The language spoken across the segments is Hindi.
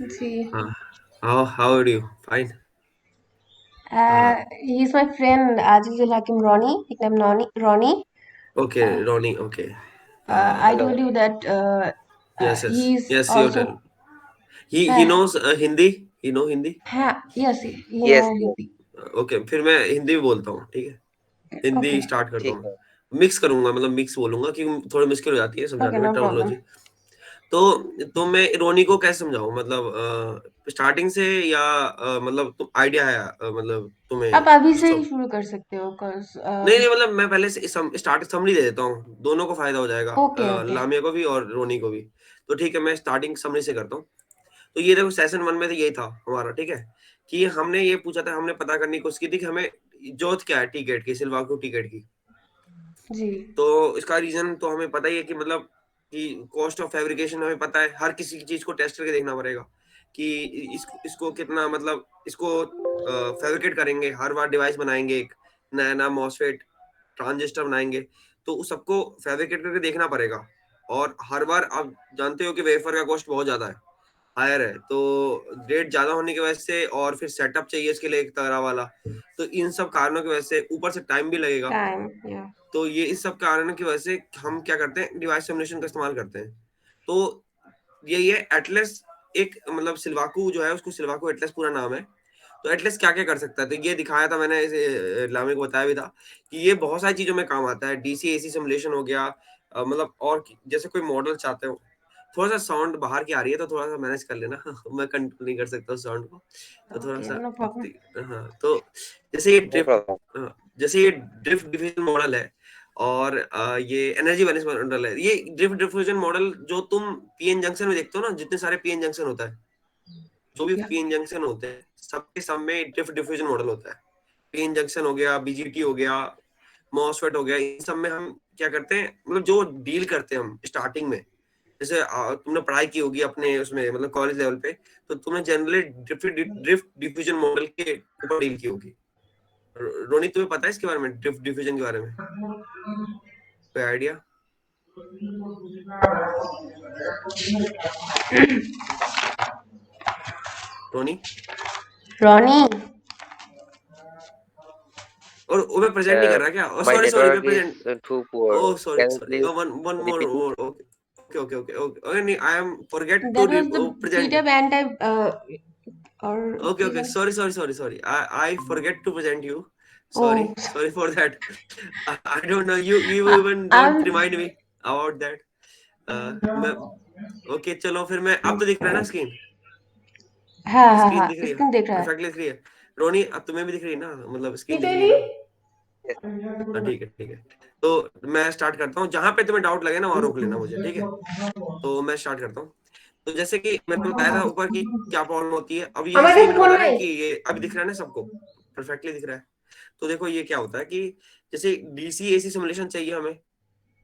Ji. How are you? Fine. Uh, He is my friend Azizul Hakim Ronnie, nickname Ronnie. okay, Uh, Ronnie. Okay. I Uh, told you that yes, he yes, is yes. You tell. also. He Uh, knows Hindi. He know Hindi. yes, he Yes, know yes, Hindi. Okay, फिर मैं हिंदी भी बोलता हूँ, ठीक है? हिंदी Okay, स्टार्ट करता ठीक हूँ। है। मिक्स करूंगा, मतलब मिक्स बोलूंगा क्योंकि थोड़ी मुश्किल हो जाती है okay, समझाने में no टर्मिनोलॉजी। problem. तो मैं रोनी को कैसे समझाऊं, मतलब स्टार्टिंग से या मतलब तुम आइडिया है, मतलब आप तुम्हें अभी से ही सब। शुरू कर सकते हो cause नहीं नहीं, मतलब मैं पहले से स्टार्ट समरी दे देता हूँ, दोनों को फायदा हो जाएगा, ओके ओके लामिया को भी और रोनी को भी। तो ठीक है, मैं स्टार्टिंग समरी से करता हूँ। तो ये देखो, सेशन वन में तो यही था हमारा, ठीक है? कि हमने ये पूछा था, हमने पता करने की कोशिश की थी कि हमें जरूरत क्या है टिकट की, सिल्वाको टिकट की। जी। तो इसका रीजन तो हमें पता ही है कि मतलब कि कॉस्ट ऑफ फैब्रिकेशन हमें पता है, हर किसी की चीज को टेस्ट करके देखना पड़ेगा कि इसको कितना, मतलब इसको फैब्रिकेट करेंगे, हर बार डिवाइस बनाएंगे, एक नया नया मॉसफेट ट्रांजिस्टर बनाएंगे, तो उस सबको फैब्रिकेट करके देखना पड़ेगा। और हर बार आप जानते हो कि वेफर का कॉस्ट बहुत ज्यादा है, हायर है, तो रेट ज्यादा होने की वजह से, और फिर सेटअप चाहिए इसके लिए एक तगड़ा वाला, तो इन सब कारणों की वजह से ऊपर से टाइम भी लगेगा। टाइम या तो ये इस सब कारणों की वजह से हम क्या करते हैं, डिवाइस सिमुलेशन का इस्तेमाल करते हैं। तो यही है एटलस। एक मतलब सिल्वाकू जो है, उसको सिल्वाकू एटलस पूरा नाम है। तो एटलस क्या क्या कर सकता है, तो ये दिखाया था मैंने, इसे लामे को बताया भी था कि ये बहुत सारी चीजों में काम आता है। डीसी एसी सिमुलेशन हो गया, मतलब और जैसे कोई मॉडल चाहते हो। थोड़ा सा साउंड बाहर की आ रही है, तो थोड़ा सा मैनेज कर लेना मैं कंट्रोल नहीं कर सकता उस साउंड को, तो थोड़ा ओके सा। No problem. हाँ, तो जैसे ये नो ड्रिफ्ट, प्रॉब्लम। जैसे ये ड्रिफ्ट डिफिजन मॉडल है, और ये एनर्जी बैलेंस मॉडल है। ये ड्रिफ्ट डिफ्यूजन मॉडल जो तुम पीएन जंक्शन में देखते हो ना, जितने सारे पीएन जंक्शन होता है, जो भी या पीएन जंक्शन होते हैं, सबके सब में ड्रिफ्ट डिफ्यूजन मॉडल होता है। पीएन जंक्शन हो गया, बीजीटी हो गया, मॉसफेट हो गया, इन सब में हम क्या करते हैं, मतलब जो डील करते हैं हम स्टार्टिंग में, जैसे तुमने पढ़ाई की होगी अपने उसमें, मतलब कॉलेज लेवल पे, तो तुमने जनरली ड्रिफ्ट डिफ्यूजन मॉडल के ऊपर डील की होगी। रोनी, तुम्हें पता है इसके बारे में, ड्रिफ्ट डिफ्यूजन के बारे में कोई आइडिया, रोनी? रॉनी। और वो मैं प्रेजेंट नहीं कर रहा क्या? My सॉरी सॉरी, मैं network is present. too poor. Oh sorry Can you sorry, please one one more repeat? Okay okay okay okay okay, नहीं, I am forget to That was the present. beta band type or Okay, okay. beta. Sorry. I forget to present you. Oh, Sorry for that. I don't know. You uh, even don't I'm remind me about that. मैं ओके, चलो फिर मैं, अब तो दिख रहा है ना स्क्रीन? स्क्रीन हाँ दिख रही है, स्क्रीन देख रहा है। परफेक्टली दिख रही है। रोनी, अब तुम्हें भी दिख रही है ना, मतलब स्क्रीन दिख रही है लिटरली। ना? Yes. हाँ, ठीक है ठीक है। तो मैं स्टार्ट करता हूँ, जहां पे तुम्हें डाउट लगे ना वहां रोक लेना मुझे, ठीक है? तो मैं स्टार्ट करता हूँ। तो जैसे कि मैंने बताया था ऊपर की क्या प्रॉब्लम होती है, अब ये আমার जैसे ये কাছে मैंने ফোন बताया ना নাই। कि ये अभी दिख रहा है ना सबको, परफेक्टली दिख रहा है। तो देखो ये क्या होता है कि जैसे डीसी एसी सिमुलेशन चाहिए हमें,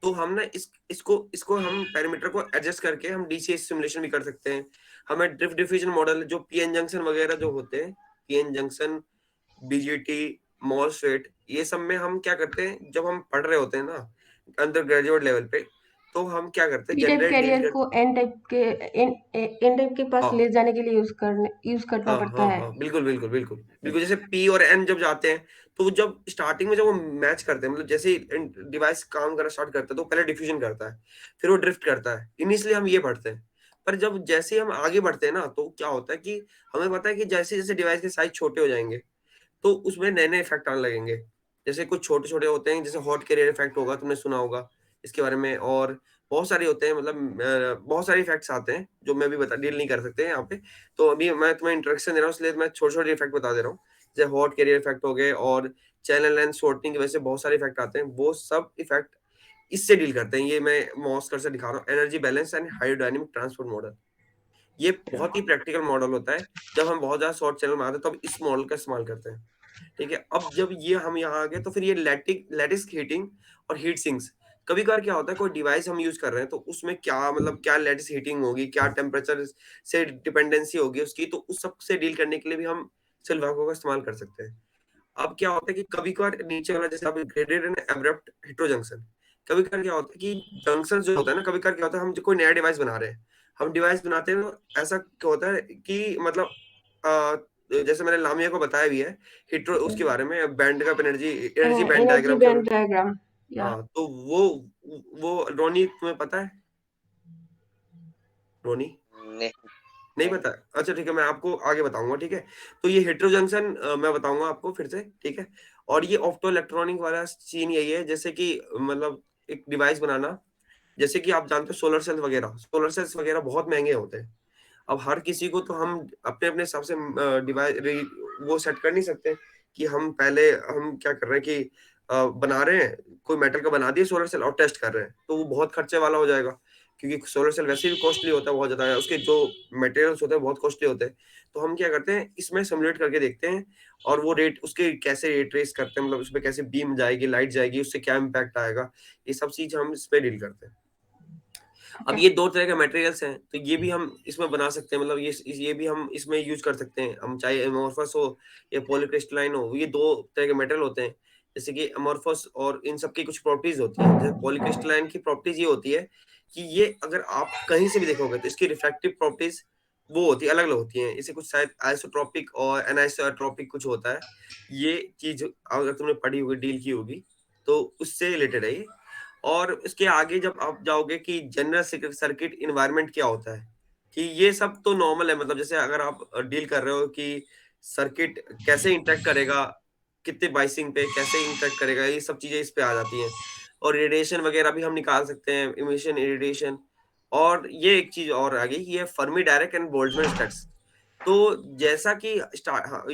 तो हम ना इसको इसको हम पैरामीटर को एडजस्ट करके हम डीसी एसी सिमुलेशन भी कर सकते हैं। हमें ड्रिफ्ट डिफ्यूजन मॉडल, जो पीएन जंक्शन वगैरह जो होते हैं, पीएन जंक्शन, बीजीटी, मॉसफेट, ये सब में हम क्या करते हैं, जब हम पढ़ रहे होते हैं ना अंडर ग्रेजुएट लेवल पे, तो हम क्या करते हैं, P type generally deal carrier कर। को एन टाइप के पास ले हाँ जाने के लिए यूज करना हाँ पड़ता हाँ है। हाँ, बिल्कुल बिल्कुल बिल्कुल बिल्कुल। जैसे पी और एन जब जाते हैं, तो जब स्टार्टिंग में जब वो मैच करते हैं, मतलब जैसे ही डिवाइस काम करना स्टार्ट करता है, तो पहले डिफ्यूजन करता है, फिर वो ड्रिफ्ट करता है, इनिशियली हम ये पढ़ते हैं। पर जब जैसे ही हम आगे बढ़ते हैं ना, तो क्या होता है कि हमें पता है कि जैसे जैसे डिवाइस के साइज छोटे हो जाएंगे, तो उसमें नए नए इफेक्ट आने लगेंगे। जैसे कुछ छोटे छोटे होते हैं, जैसे हॉट कैरियर इफेक्ट होगा, तुमने सुना होगा इसके बारे में, और बहुत सारे होते हैं, मतलब बहुत सारे इफेक्ट्स आते हैं जो मैं भी बता डील नहीं कर सकते हैं यहाँ पे। तो अभी मैं तुम्हें इंट्रोडक्शन दे रहा हूँ, इसलिए मैं छोटे छोटे इफेक्ट बता दे रहा हूँ। जैसे हॉट कैरियर इफेक्ट हो गए, और चैनल लेंथ शॉर्टनिंग की वजह से बहुत सारे इफेक्ट आते हैं, वो सब इफेक्ट इससे डील करते हैं। ये मैं मॉस्कर से दिखा रहा हूँ, energy balance and hydrodynamic transport model. ये बहुत ही प्रैक्टिकल मॉडल होता है। जब हम बहुत ज्यादा शॉर्ट चैनल में आते हैं, तब इस मॉडल का इस्तेमाल करते हैं, ठीक है? अब जब ये हम यहाँ आ गए, तो फिर ये लैटिस हीटिंग और हीट सिंक्स। कभी कभार क्या होता है, कोई डिवाइस हम यूज कर रहे हैं, तो उसमें क्या, मतलब क्या लैटिस हीटिंग होगी, क्या टेम्परेचर से डिपेंडेंसी होगी उसकी, तो उस सब से डील करने के लिए भी हम सिल्वाको का इस्तेमाल कर सकते हैं। अब क्या होता है कि कभी कभार नीचे वाला, जैसे आप graded and abrupt hetero junction, कभी कभार क्या होता है कि जंक्शन जो होता है ना, कभी कभार क्या होता है, हम जो कोई नया डिवाइस बना रहे हैं, हम डिवाइस बनाते हैं तो ऐसा क्या होता है कि मतलब जैसे मैंने लामिया को बताया भी है हिट्रो उसके बारे में band gap energy band energy diagram के बैंड बारे में। डायग्राम, या हाँ, तो वो रोनी तुम्हें पता है? रोनी? नहीं नहीं नहीं पता है? अच्छा ठीक है, मैं आपको आगे बताऊँगा, ठीक है? तो ये हेटेरो जंक्शन मैं बताऊँगा आपको फिर से, ठीक है? और ये ऑप्टो इलेक्ट्रॉनिक वाला सीन यही है जैसे कि मतलब एक डिवाइस बनाना, जैसे कि आप जानते हो सोलर सेल्स वगैरह बहुत महँगे होते हैं। अब हर किसी को तो हम अपने-अपने हिसाब से डिवाइ रि वो सेट कर नहीं सकते कि हम पहले हम क्या कर रहे हैं कि बना रहे हैं, कोई मेटल का बना दिए सोलर सेल और टेस्ट कर रहे हैं, तो वो बहुत खर्चे वाला हो जाएगा। क्योंकि सोलर सेल वैसे भी कॉस्टली होता है बहुत ज़्यादा, उसके जो मटेरियल्स होते हैं बहुत कॉस्टली होते हैं। तो हम क्या करते हैं, इसमें सिमुलेट करके देखते हैं और वो रेट उसके कैसे रे ट्रेस करते हैं, मतलब उसमें कैसे बीम जाएगी, लाइट जाएगी, उससे क्या इम्पैक्ट आएगा, ये सब चीज़ हम इसमें डील करते हैं। अब ओके। ये 2 तरह के मटेरियल्स हैं, तो ये भी हम इसमें बना सकते हैं, मतलब ये भी हम इसमें यूज़ कर सकते हैं। हम चाहे अमॉर्फस हो या पॉलीक्रिस्टलाइन हो, ये 2 तरह के मेटल होते हैं। जैसे कि अमॉर्फस और इन सब की कुछ प्रॉपर्टीज़ होती हैं। जैसे पॉलीक्रिस्टलाइन की प्रॉपर्टीज़ ये होती है कि ये अगर आप कहीं से भी देखोगे तो इसकी रिफ्रैक्टिव प्रॉपर्टीज़ वो होती है, अलग-अलग होती हैं। इसे कुछ शायद आइसोट्रोपिक और एनिसोट्रोपिक कुछ होता है। ये चीज़ अगर तुमने पढ़ी होगी, डील की होगी, तो उससे रिलेटेड है ये। और इसके आगे जब आप जाओगे कि जनरल सर्किट एनवायरनमेंट क्या होता है, कि ये सब तो नॉर्मल है, मतलब जैसे अगर आप डील कर रहे हो कि सर्किट कैसे इंटरेक्ट करेगा, कितने बाइसिंग पे कैसे इंटरेक्ट करेगा, ये सब चीज़ें इस पे आ जाती हैं। और रेडिएशन वगैरह भी हम निकाल सकते हैं, इमिशन, इरेडिएशन। और ये एक चीज़ और आ गई, ये Fermi direct and Boltzmann states. तो जैसा कि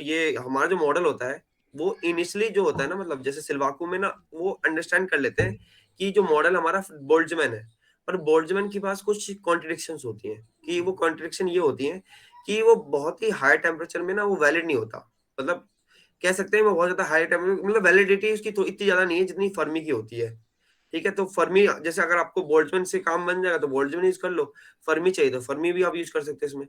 ये हमारा जो मॉडल होता है, वो इनिशियली जो होता है ना, मतलब जैसे सिल्वाको में ना, वो अंडरस्टैंड कर लेते हैं कि जो मॉडल हमारा बोल्ट्जमैन है, पर बोल्ट्जमैन के पास कुछ कॉन्ट्रडिक्शंस होती हैं, कि वो कॉन्ट्रडिक्शन ये होती हैं कि वो बहुत ही हाई टेम्परेचर में ना वो वैलिड नहीं होता। मतलब कह सकते हैं वो बहुत ज़्यादा हाई टेम्परेचर, मतलब वैलिडिटी उसकी तो इतनी ज़्यादा नहीं है जितनी फर्मी की होती है। ठीक है? तो फर्मी जैसे अगर आपको बोल्ट्जमैन से काम बन जाएगा तो बोल्ट्जमैन यूज़ कर लो, फर्मी चाहिए तो फर्मी भी आप यूज़ कर सकते हैं इसमें।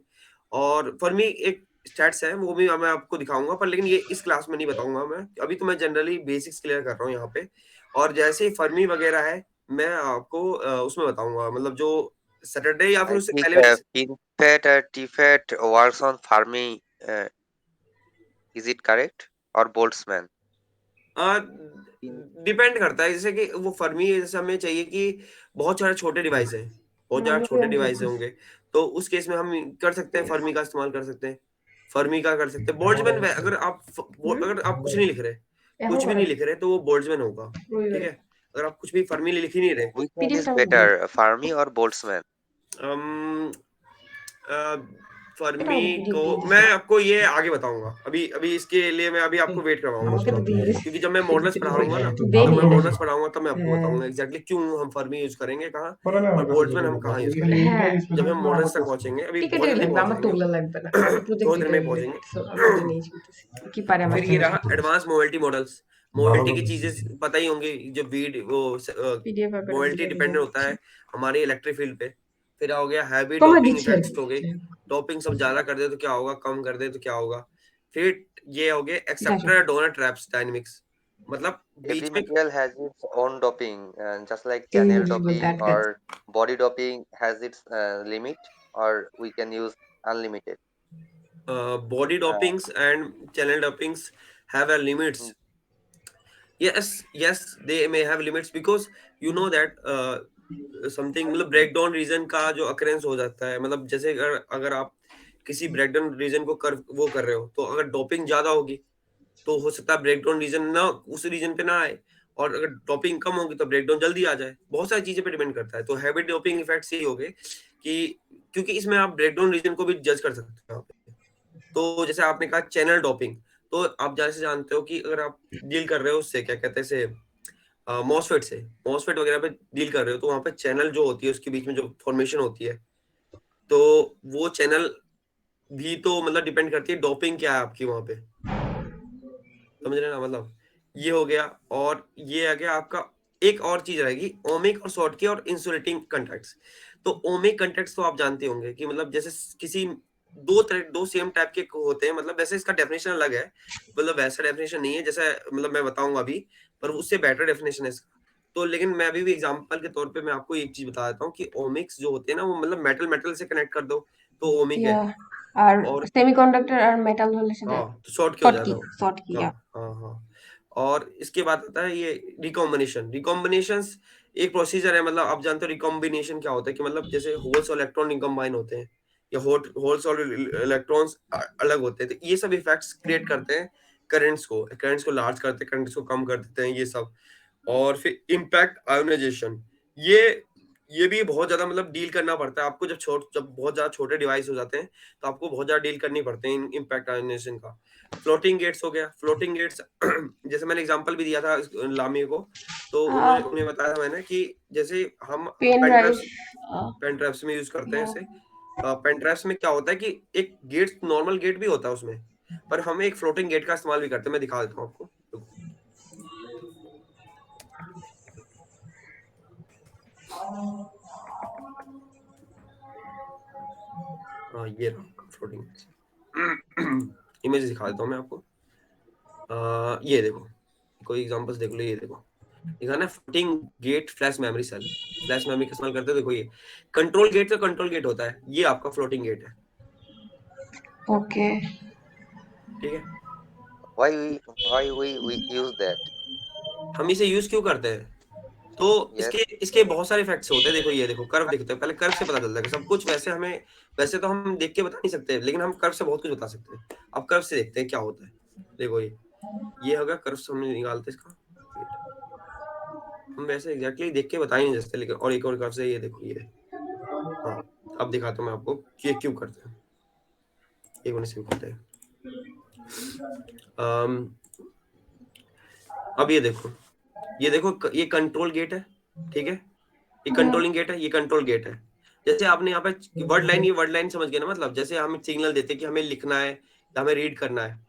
और फर्मी एक स्टैट्स है, वो भी मैं आपको दिखाऊँगा, पर लेकिन ये इस क्लास में नहीं बताऊँगा मैं। अभी तो मैं जनरली बेसिक्स क्लियर कर रहा हूँ यहाँ पे। और जैसे ही फर्मी वगैरह है, मैं आपको उसमें बताऊँगा, मतलब जो सैटरडे या फिर I उससे think पहले भी FinFET or TFET works on Fermi. Is it correct? Or Boltzmann? A, In depend करता है, जैसे कि वो फर्मी जैसे हमें चाहिए कि बहुत सारे छोटे डिवाइस हैं, बहुत ज़्यादा छोटे डिवाइस होंगे, तो उस केस में हम कर सकते हैं, फर्मी का इस्तेमाल कर सकते हैं। फर्मी का कर सकते हैं। बोल्ट्जमैन अगर आप कुछ नहीं लिख रहे, कुछ भी नहीं लिख रहे, तो वो बोल्ट्जमैन होगा, ठीक है? अगर आप कुछ भी फर्मी लिख ही नहीं रहे। which one PDF is download कर better, Fermi or Boltzmann? अम, अ, बेटा फर्मी वो पीडीएफ को दे मैं दीजिए। आपको ये आगे बताऊँगा। अभी अभी इसके लिए मैं अभी आपको वेट करवाऊँगा ओके, उसका। तो दे क्योंकि जब मैं मॉडल्स पढ़ाऊँगा ना, दे जब मैं दिए। मॉडल्स पढ़ाऊँगा तब मैं आपको बताऊँगा एग्ज़ैक्टली क्यों हम फर्मी यूज़ करेंगे कहाँ और बोल्ट्ज़मैन हम कहाँ यूज़ करेंगे। হ্যাঁ, जब हम मॉडल्स तक पहुँचेंगे, अभी बहुत টিকেটই जल्दी লাগবে। पहुँच আমার তো जाएँगे, ওগুলা লাগবে না। আমার তো প্রজেক্ট थोड़ी देर ডেটা में ही রিলেটেড। पहुँचेंगे। সো আমি ওটা নিয়েই চলতেছি। কি পারে আমার फिर ये জন্য? रहा एडवांस मोबिलिटी मॉडल्स। मोबिलिटी की चीज़ें पता ही होंगी, जो পিডিএফ আকারে मोबिलिटी দিলে দিয়ে डिपेंडेंट होता দিচ্ছি। है हमारे इलेक्ट्रिक फील्ड पे। फिर हो गया हैवी কমায় डोपिंग দিচ্ছি इफेक्ट्स আরকি। हो गई। डोपिंग सब ज़्यादा कर दे तो क्या होगा, कम कर दे तो क्या होगा। फिर ये हो गए এটা আসো। एक्सेप्टर डोनर ट्रैप्स डायनामिक्स, मतलब Every बीच में material has its own doping, just like এই channel জিনিস বলতে doping আটকাচ্ছে। or body doping has its limit, or we can use unlimited. Body Uh, dopings and channel dopings have a mm, limits. yes they may have limits because you know that something, मतलब ब्रेक डाउन रीजन का जो अकरेंस हो जाता है, मतलब जैसे अगर अगर आप किसी ब्रेक डाउन रीजन को कर वो कर रहे हो, तो अगर डोपिंग ज्यादा होगी तो हो सकता है ब्रेक डाउन रीजन ना उस रीजन पे ना आए, और अगर डोपिंग कम होगी तो ब्रेक डाउन जल्दी आ जाए। बहुत सारी चीजें पे डिपेंड करता है। तो हैवी डोपिंग इफेक्ट्स यही हो गए कि क्योंकि इसमें आप ब्रेक डाउन रीजन को भी जज कर सकते हो। तो जैसे आपने कहा चैनल डॉपिंग, तो आप जैसे जानते हो कि अगर आप डील कर रहे हो उससे क्या कहते हैं से मॉसफेट से, मॉसफेट वगैरह पे डील कर रहे हो, तो वहां पे चैनल जो होती है उसके बीच में जो फॉर्मेशन होती है, तो वो चैनल भी तो मतलब डिपेंड करती है डॉपिंग क्या है आपकी वहां पे। समझ रहे हैं ना, मतलब ये हो गया। और ये आ गया आपका, एक और चीज रहेगी ओमिक और शॉर्टकी और इंसुलेटिंग कंटैक्ट्स। तो ओमिक कंटैक्ट्स तो आप जानते होंगे कि मतलब जैसे किसी दो सेम टाइप के होते हैं, मतलब वैसे इसका डेफिनेशन अलग है, मतलब वैसा डेफिनेशन नहीं है जैसा मतलब मैं बताऊंगा अभी, पर उससे बेटर डेफिनेशन है इसका। तो लेकिन मैं अभी भी एग्जांपल के तौर पे मैं आपको एक चीज बता देता हूँ कि ओमिक्स जो होते हैं ना, वो मतलब मेटल मेटल से कनेक्ट कर दो तो ओमिक है। या আর और সেমিকন্ডাক্টর আর মেটাল হলে সেটা हाँ, तो शॉर्ट की हो जाता শর্টকি हो। শর্টকি हाँ, हाँ, हाँ। और इसके बाद आता है ये रिकॉम्बिनेशन। रिकॉम्बिनेशंस एक प्रोसीजर है, मतलब आप जानते हो रिकॉम्बिनेशन क्या होता है कि मतलब जैसे होल्स और इलेक्ट्रॉन रिकम्बाइन होते हैं या होल्स और इलेक्ट्रॉन्स अलग होते हैं, तो ये सब इफेक्ट्स क्रिएट करते हैं करंट्स को लार्ज करते हैं, करंट्स को कम कर देते हैं ये सब। और फिर इम्पैक्ट आयोनाइजेशन, ये ये भी बहुत ज्यादा मतलब डील करना पड़ता है आपको, जब बहुत ज्यादा छोटे डिवाइस हो जाते हैं तो आपको बहुत ज्यादा डील करनी पड़ते हैं इम्पैक्ट आयोनाइजेशन का। फ्लोटिंग गेट्स हो गया, फ्लोटिंग गेट्स जैसे मैंने एग्जांपल भी दिया था लामी को, तो उन्होंने उन्हें बताया मैंने कि जैसे हम पेन ड्राइव पेन ड्राइव्स में यूज करते हैं इसे। पेन ड्राइव्स में क्या होता है कि एक गेट, नॉर्मल गेट भी होता है उसमें, पर हम एक फ्लोटिंग गेट का इस्तेमाल भी करते हैं। मैं दिखा देता हूँ आपको, रुको। हाँ, ये रहा फ्लोटिंग इमेज दिखा देता हूँ मैं आपको। ये देखो, कोई एग्जांपल्स देख लो, ये देखो दिखा ना, floating gate flash memory cell. Flash memory का इस्तेमाल करते हैं, देखो ये कंट्रोल गेट तो कंट्रोल गेट होता है, ये आपका फ्लोटिंग गेट है। ओके ठीक है, why we use that? हम इसे यूज क्यों करते हैं? तो Yes. इसके इसके बहुत सारे इफेक्ट्स होते हैं। देखो ये देखो, कर्व दिखते हैं, पहले कर्व से पता चलता है कि सब कुछ। वैसे तो हम देख के बता नहीं सकते, लेकिन हम कर्व से बहुत कुछ बता सकते हैं। अब कर्व से देखते हैं क्या होता है। देखो ये हो गया कर्व से हमने निकालते इसका Wait, हम वैसे एग्जैक्टली देख के बता ही नहीं सकते, लेकिन और एक और कर्व से ये देखो ये। हाँ, अब दिखाता हूँ मैं आपको कि ये क्यों करते हैं। एक मिनट से करते हैं। अब ये देखो ये कंट्रोल गेट है, ठीक है, ये कंट्रोलिंग गेट है, ये कंट्रोल गेट है। जैसे आपने यहाँ पे वर्ड लाइन, ये वर्ड लाइन समझ गए ना, मतलब जैसे हम सिग्नल देते हैं कि हमें लिखना है या हमें रीड करना है,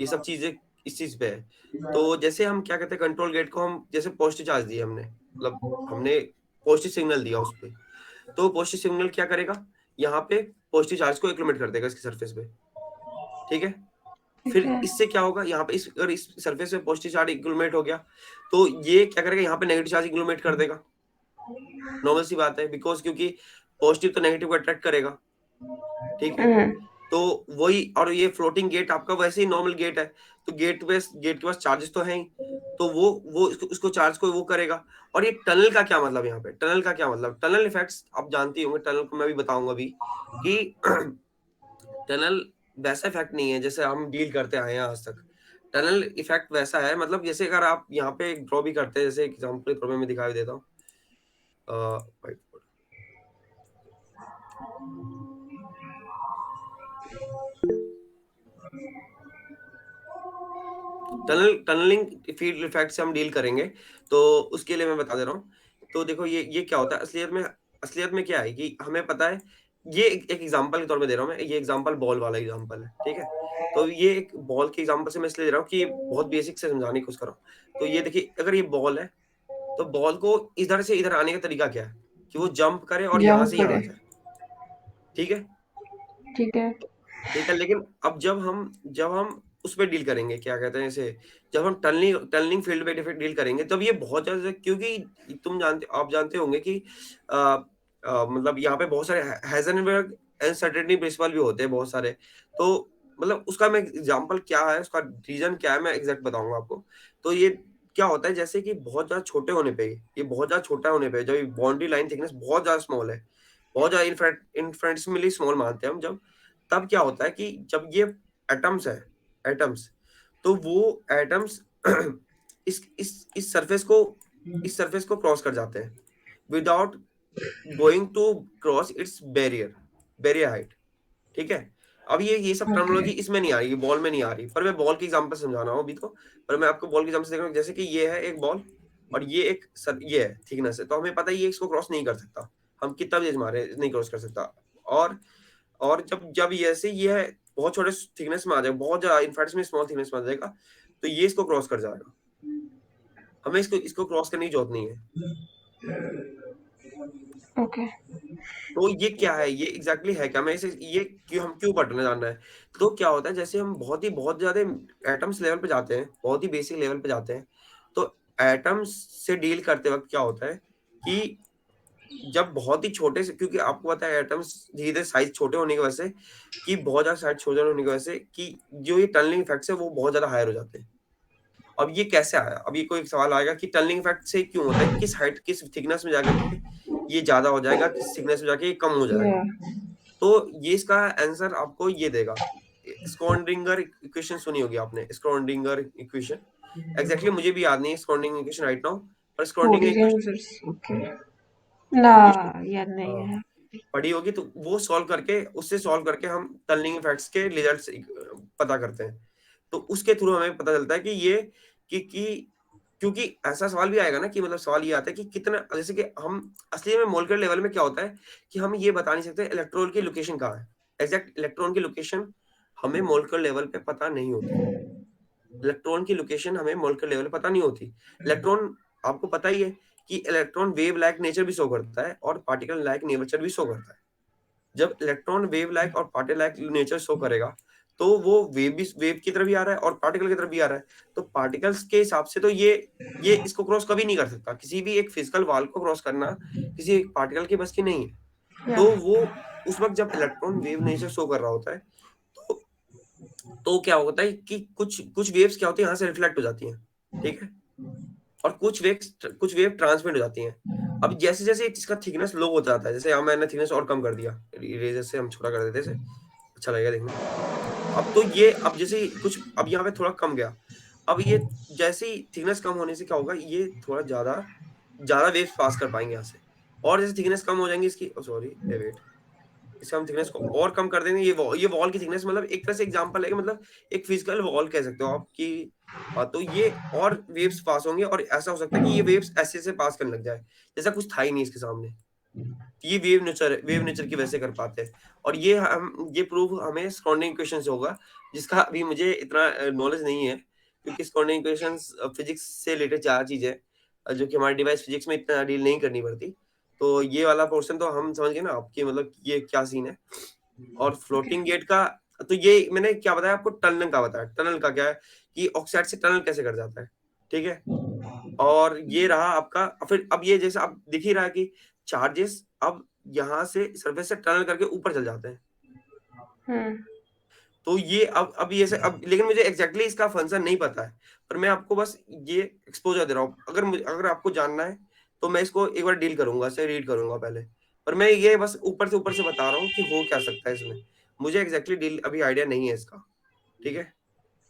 ये सब चीजें इस चीज पे है। तो जैसे हम क्या कहते हैं, कंट्रोल गेट को हम जैसे पॉजिटिव चार्ज दिए हमने, मतलब हमने पॉजिटिव सिग्नल दिया उस पे, तो पॉजिटिव सिग्नल क्या करेगा, यहाँ पे पॉजिटिव चार्ज को एक्लुमेट कर देगा इसकी सरफेस पे। ठीक है, ठीक फिर है इससे क्या होगा, यहाँ पे अगर इस सरफेस पे पॉजिटिव चार्ज एक्लुमेट हो गया, तो ये क्या करेगा, यहाँ पे नेगेटिव चार्ज एक्लुमेट कर देगा। नॉर्मल सी बात है, बिकॉज क्योंकि पॉजिटिव तो नेगेटिव को अट्रैक्ट करेगा। ठीक है, तो वही, और ये फ्लोटिंग गेट आपका वैसे ही नॉर्मल गेट है, तो गेट के पास चार्जेस तो हैं ही, तो वो उसको चार्ज को वो करेगा। और ये टनल का क्या मतलब, यहाँ पे टनल का क्या मतलब, टनल इफेक्ट्स आप जानते होंगे, टनल को मैं भी बताऊंगा अभी कि टनल वैसा इफेक्ट नहीं है जैसे हम डील करते आए हैं आज तक। टनल इफेक्ट वैसा है, मतलब जैसे अगर आप यहाँ पे ड्रॉ भी करते हैं, जैसे एग्जांपल के तौर पे मैं दिखाई देता हूँ। Whiteboard, tunnelling field effect से हम डील करेंगे, तो उसके लिए मैं बता दे रहा हूँ। तो देखो ये क्या होता है असलियत में क्या है कि हमें पता है, ये एक एग्जांपल के तौर पे दे रहा हूँ मैं, ये एग्जांपल बॉल वाला एग्जांपल है, ठीक है। तो ये एक बॉल के एग्जांपल से मैं इसलिए दे रहा हूँ कि बहुत बेसिक से समझाने की कोशिश कर रहा हूँ। तो ये देखिए, अगर ये बॉल है, तो बॉल को इधर से इधर आने का तरीका क्या है कि वो जंप करे और यहाँ जंप से यहाँ करे आ जाए। ठीक है, ठीक है ठीक है, लेकिन अब जब हम उस पे डील करेंगे, क्या कहते हैं इसे, जब हम टनलिंग फील्ड पे डील करेंगे, तब ये बहुत ज़्यादा, क्योंकि आप जानते होंगे कि अ मतलब यहाँ पे बहुत सारे हाइजेनबर्ग अनसर्टेनिटी प्रिंसिपल भी होते हैं बहुत सारे। तो मतलब उसका मैं एग्जांपल क्या है, उसका रीज़न क्या है, मैं एग्ज़ैक्ट बताऊँगा आपको। तो ये क्या होता है, जैसे कि बहुत ज़्यादा छोटे होने पे, ये बहुत ज़्यादा छोटा होने पे, जब बाउंड्री लाइन थिकनेस बहुत ज़्यादा स्मॉल है, बहुत ज़्यादा इनफिनिटेसिमली स्मॉल मानते हैं हम जब, तब क्या होता है कि जब ये एटम्स है, एटम्स, तो वो एटम्स इस सरफेस को क्रॉस कर जाते हैं without going to cross its barrier height. ठीक है, अब ये सब ओके टर्मिनोलॉजी इसमें नहीं आ रही, बॉल में नहीं आ रही, पर मैं बॉल की एग्जांपल समझा रहा हूँ अभी तो। पर मैं आपको बॉल की एग्जांपल से देख रहा हूँ, जैसे कि ये है एक बॉल, और ये है थिकनेस है, तो हमें पता है ये इसको क्रॉस नहीं कर सकता, हम कितना भी मारे नहीं क्रॉस कर सकता। और और जब ये ऐसे ये है बहुत छोटे थिकनेस में आ जाएगा, बहुत ज्यादा इनफैक्ट में स्मॉल थिकनेस में आ जाएगा, तो ये इसको क्रॉस कर जाएगा, हमें इसको क्रॉस करने की जरूरत नहीं है। ओके तो ये क्या है, ये एग्जैक्टली है क्या, मैं इसे ये हम क्यों पढ़ने जानना है। तो क्या होता है, जैसे हम बहुत ज्यादा एटम्स लेवल पे जाते हैं, बहुत ही बेसिक लेवल पे जाते हैं, तो एटम्स से डील करते वक्त क्या होता है कि जब बहुत ही छोटे से, क्योंकि आपको पता है एटम्स धीरे धीरे साइज छोटे होने की वजह से, कि बहुत ज्यादा साइज छोटे होने की वजह से कि जो ये टनलिंग इफेक्ट्स है वो बहुत ज्यादा हायर हो जाते हैं। अब ये कैसे आया? अब ये कोई सवाल आएगा कि टनलिंग इफेक्ट से क्यों होता है, किस हाइट किस थिकनेस में जाकर के ये ज्यादा हो जाएगा, किस थिकनेस में जाके ये कम हो जाएगा। Yeah. तो ये इसका आंसर आपको ये देगा। स्क्रॉडिंगर इक्वेशन सुनी होगी आपने, स्क्रॉडिंगर इक्वेशन। एग्जैक्टली मुझे भी याद नहीं है स्क्रॉडिंगर इक्वेशन राइट नाउ, पर स्क्रॉडिंगर इक्वेशन Schrödinger's, okay. ना, याद नहीं है। पढ़ी होगी, तो वो सॉल्व करके, उससे सॉल्व करके हम टनलिंग इफेक्ट्स के रिजल्ट्स पता करते हैं। तो उसके थ्रू हमें पता चलता है कि ये कि क्योंकि ऐसा सवाल भी आएगा ना कि मतलब सवाल ये आता है कि कितना, जैसे कि हम असली में मोलकुलर लेवल में क्या होता है कि हम ये बता नहीं सकते इलेक्ट्रॉन की लोकेशन कहाँ है। एग्जैक्ट इलेक्ट्रॉन की लोकेशन हमें मोलकुलर लेवल पे पता नहीं होती। इलेक्ट्रॉन की लोकेशन हमें मोलकुलर लेवल पे पता नहीं होती। इलेक्ट्रॉन, आपको पता ही है कि इलेक्ट्रॉन वेव लाइक नेचर भी शो करता है और पार्टिकल लाइक नेचर भी शो करता है। जब इलेक्ट्रॉन वेव लाइक और पार्टिकल लाइक नेचर शो करेगा तो वो वेव की तरफ भी आ रहा है और पार्टिकल की तरफ भी आ रहा है। तो पार्टिकल्स के हिसाब से तो ये इसको क्रॉस कभी नहीं कर सकता। किसी भी एक फिजिकल वॉल को क्रॉस करना किसी एक पार्टिकल की बस की नहीं है। तो Yeah. वो उस वक्त जब इलेक्ट्रॉन वेव नेचर शो कर रहा होता है तो क्या होता है कि कुछ वेव्स क्या होती है यहाँ से रिफ्लेक्ट हो जाती हैं, ठीक है, और कुछ वेव ट्रांसमिट हो जाती हैं। अब जैसे जैसे इसका थिकनेस लो होता जाता है, जैसे यहाँ मैंने थिकनेस और कम कर दिया, इरेजर से हम छोटा कर देते से अच्छा लगेगा देखने में। अब तो ये, अब जैसे ही कुछ, अब यहाँ पे थोड़ा कम गया, अब ये जैसे ही थिकनेस कम होने से क्या होगा, ये थोड़ा ज्यादा ज्यादा वेव्स पास कर पाएंगे यहाँ से। और जैसे थिकनेस कम हो जाएंगी इसकी, सॉरी वेट, इसका हम थिकनेस को और कम कर देंगे। ये वॉल की थिकनेस, मतलब एक तरह से एग्जांपल है कि मतलब एक फिजिकल वॉल कह सकते हो आप कि तो ये और वेव्स पास होंगे और ऐसा हो सकता है कि ये वेव्स ऐसे से पास करने लग जाए जैसा कुछ था ही नहीं इसके सामने। ये वेव नेचर की वजह से कर पाते हैं। और ये प्रूफ हमें स्क्रॉडिंगर इक्वेशन से होगा, जिसका अभी मुझे इतना नॉलेज नहीं है, क्योंकि स्क्रॉडिंगर इक्वेशंस फिजिक्स से रिलेटेड चार चीजें जो कि हमारे डिवाइस फिजिक्स में इतना डील नहीं करनी पड़ती। तो ये वाला पोर्शन तो हम समझ गए ना आपकी, मतलब ये क्या सीन है। और फ्लोटिंग गेट का, तो ये मैंने क्या बताया आपको, टनल का बताया। टनल का क्या है कि ऑक्साइड से टनल कैसे कर जाता है, ठीक है। और ये रहा आपका, फिर अब ये जैसे आप दिख ही रहा है कि चार्जेस अब यहाँ से सरफेस से टनल करके ऊपर चल जाते हैं। हम्म। तो ये अब ये से अब, लेकिन मुझे एग्जैक्टली इसका फंक्शन नहीं पता है, पर मैं आपको बस ये एक्सपोजर दे रहा हूँ। अगर आपको जानना है तो मैं इसको एक बार डील करूंगा, से रीड करूंगा पहले। पर मैं ये बस ऊपर से बता रहा हूँ कि हो क्या सकता है इसमें। मुझे एग्जैक्टली डील अभी आइडिया नहीं है इसका, ठीक है।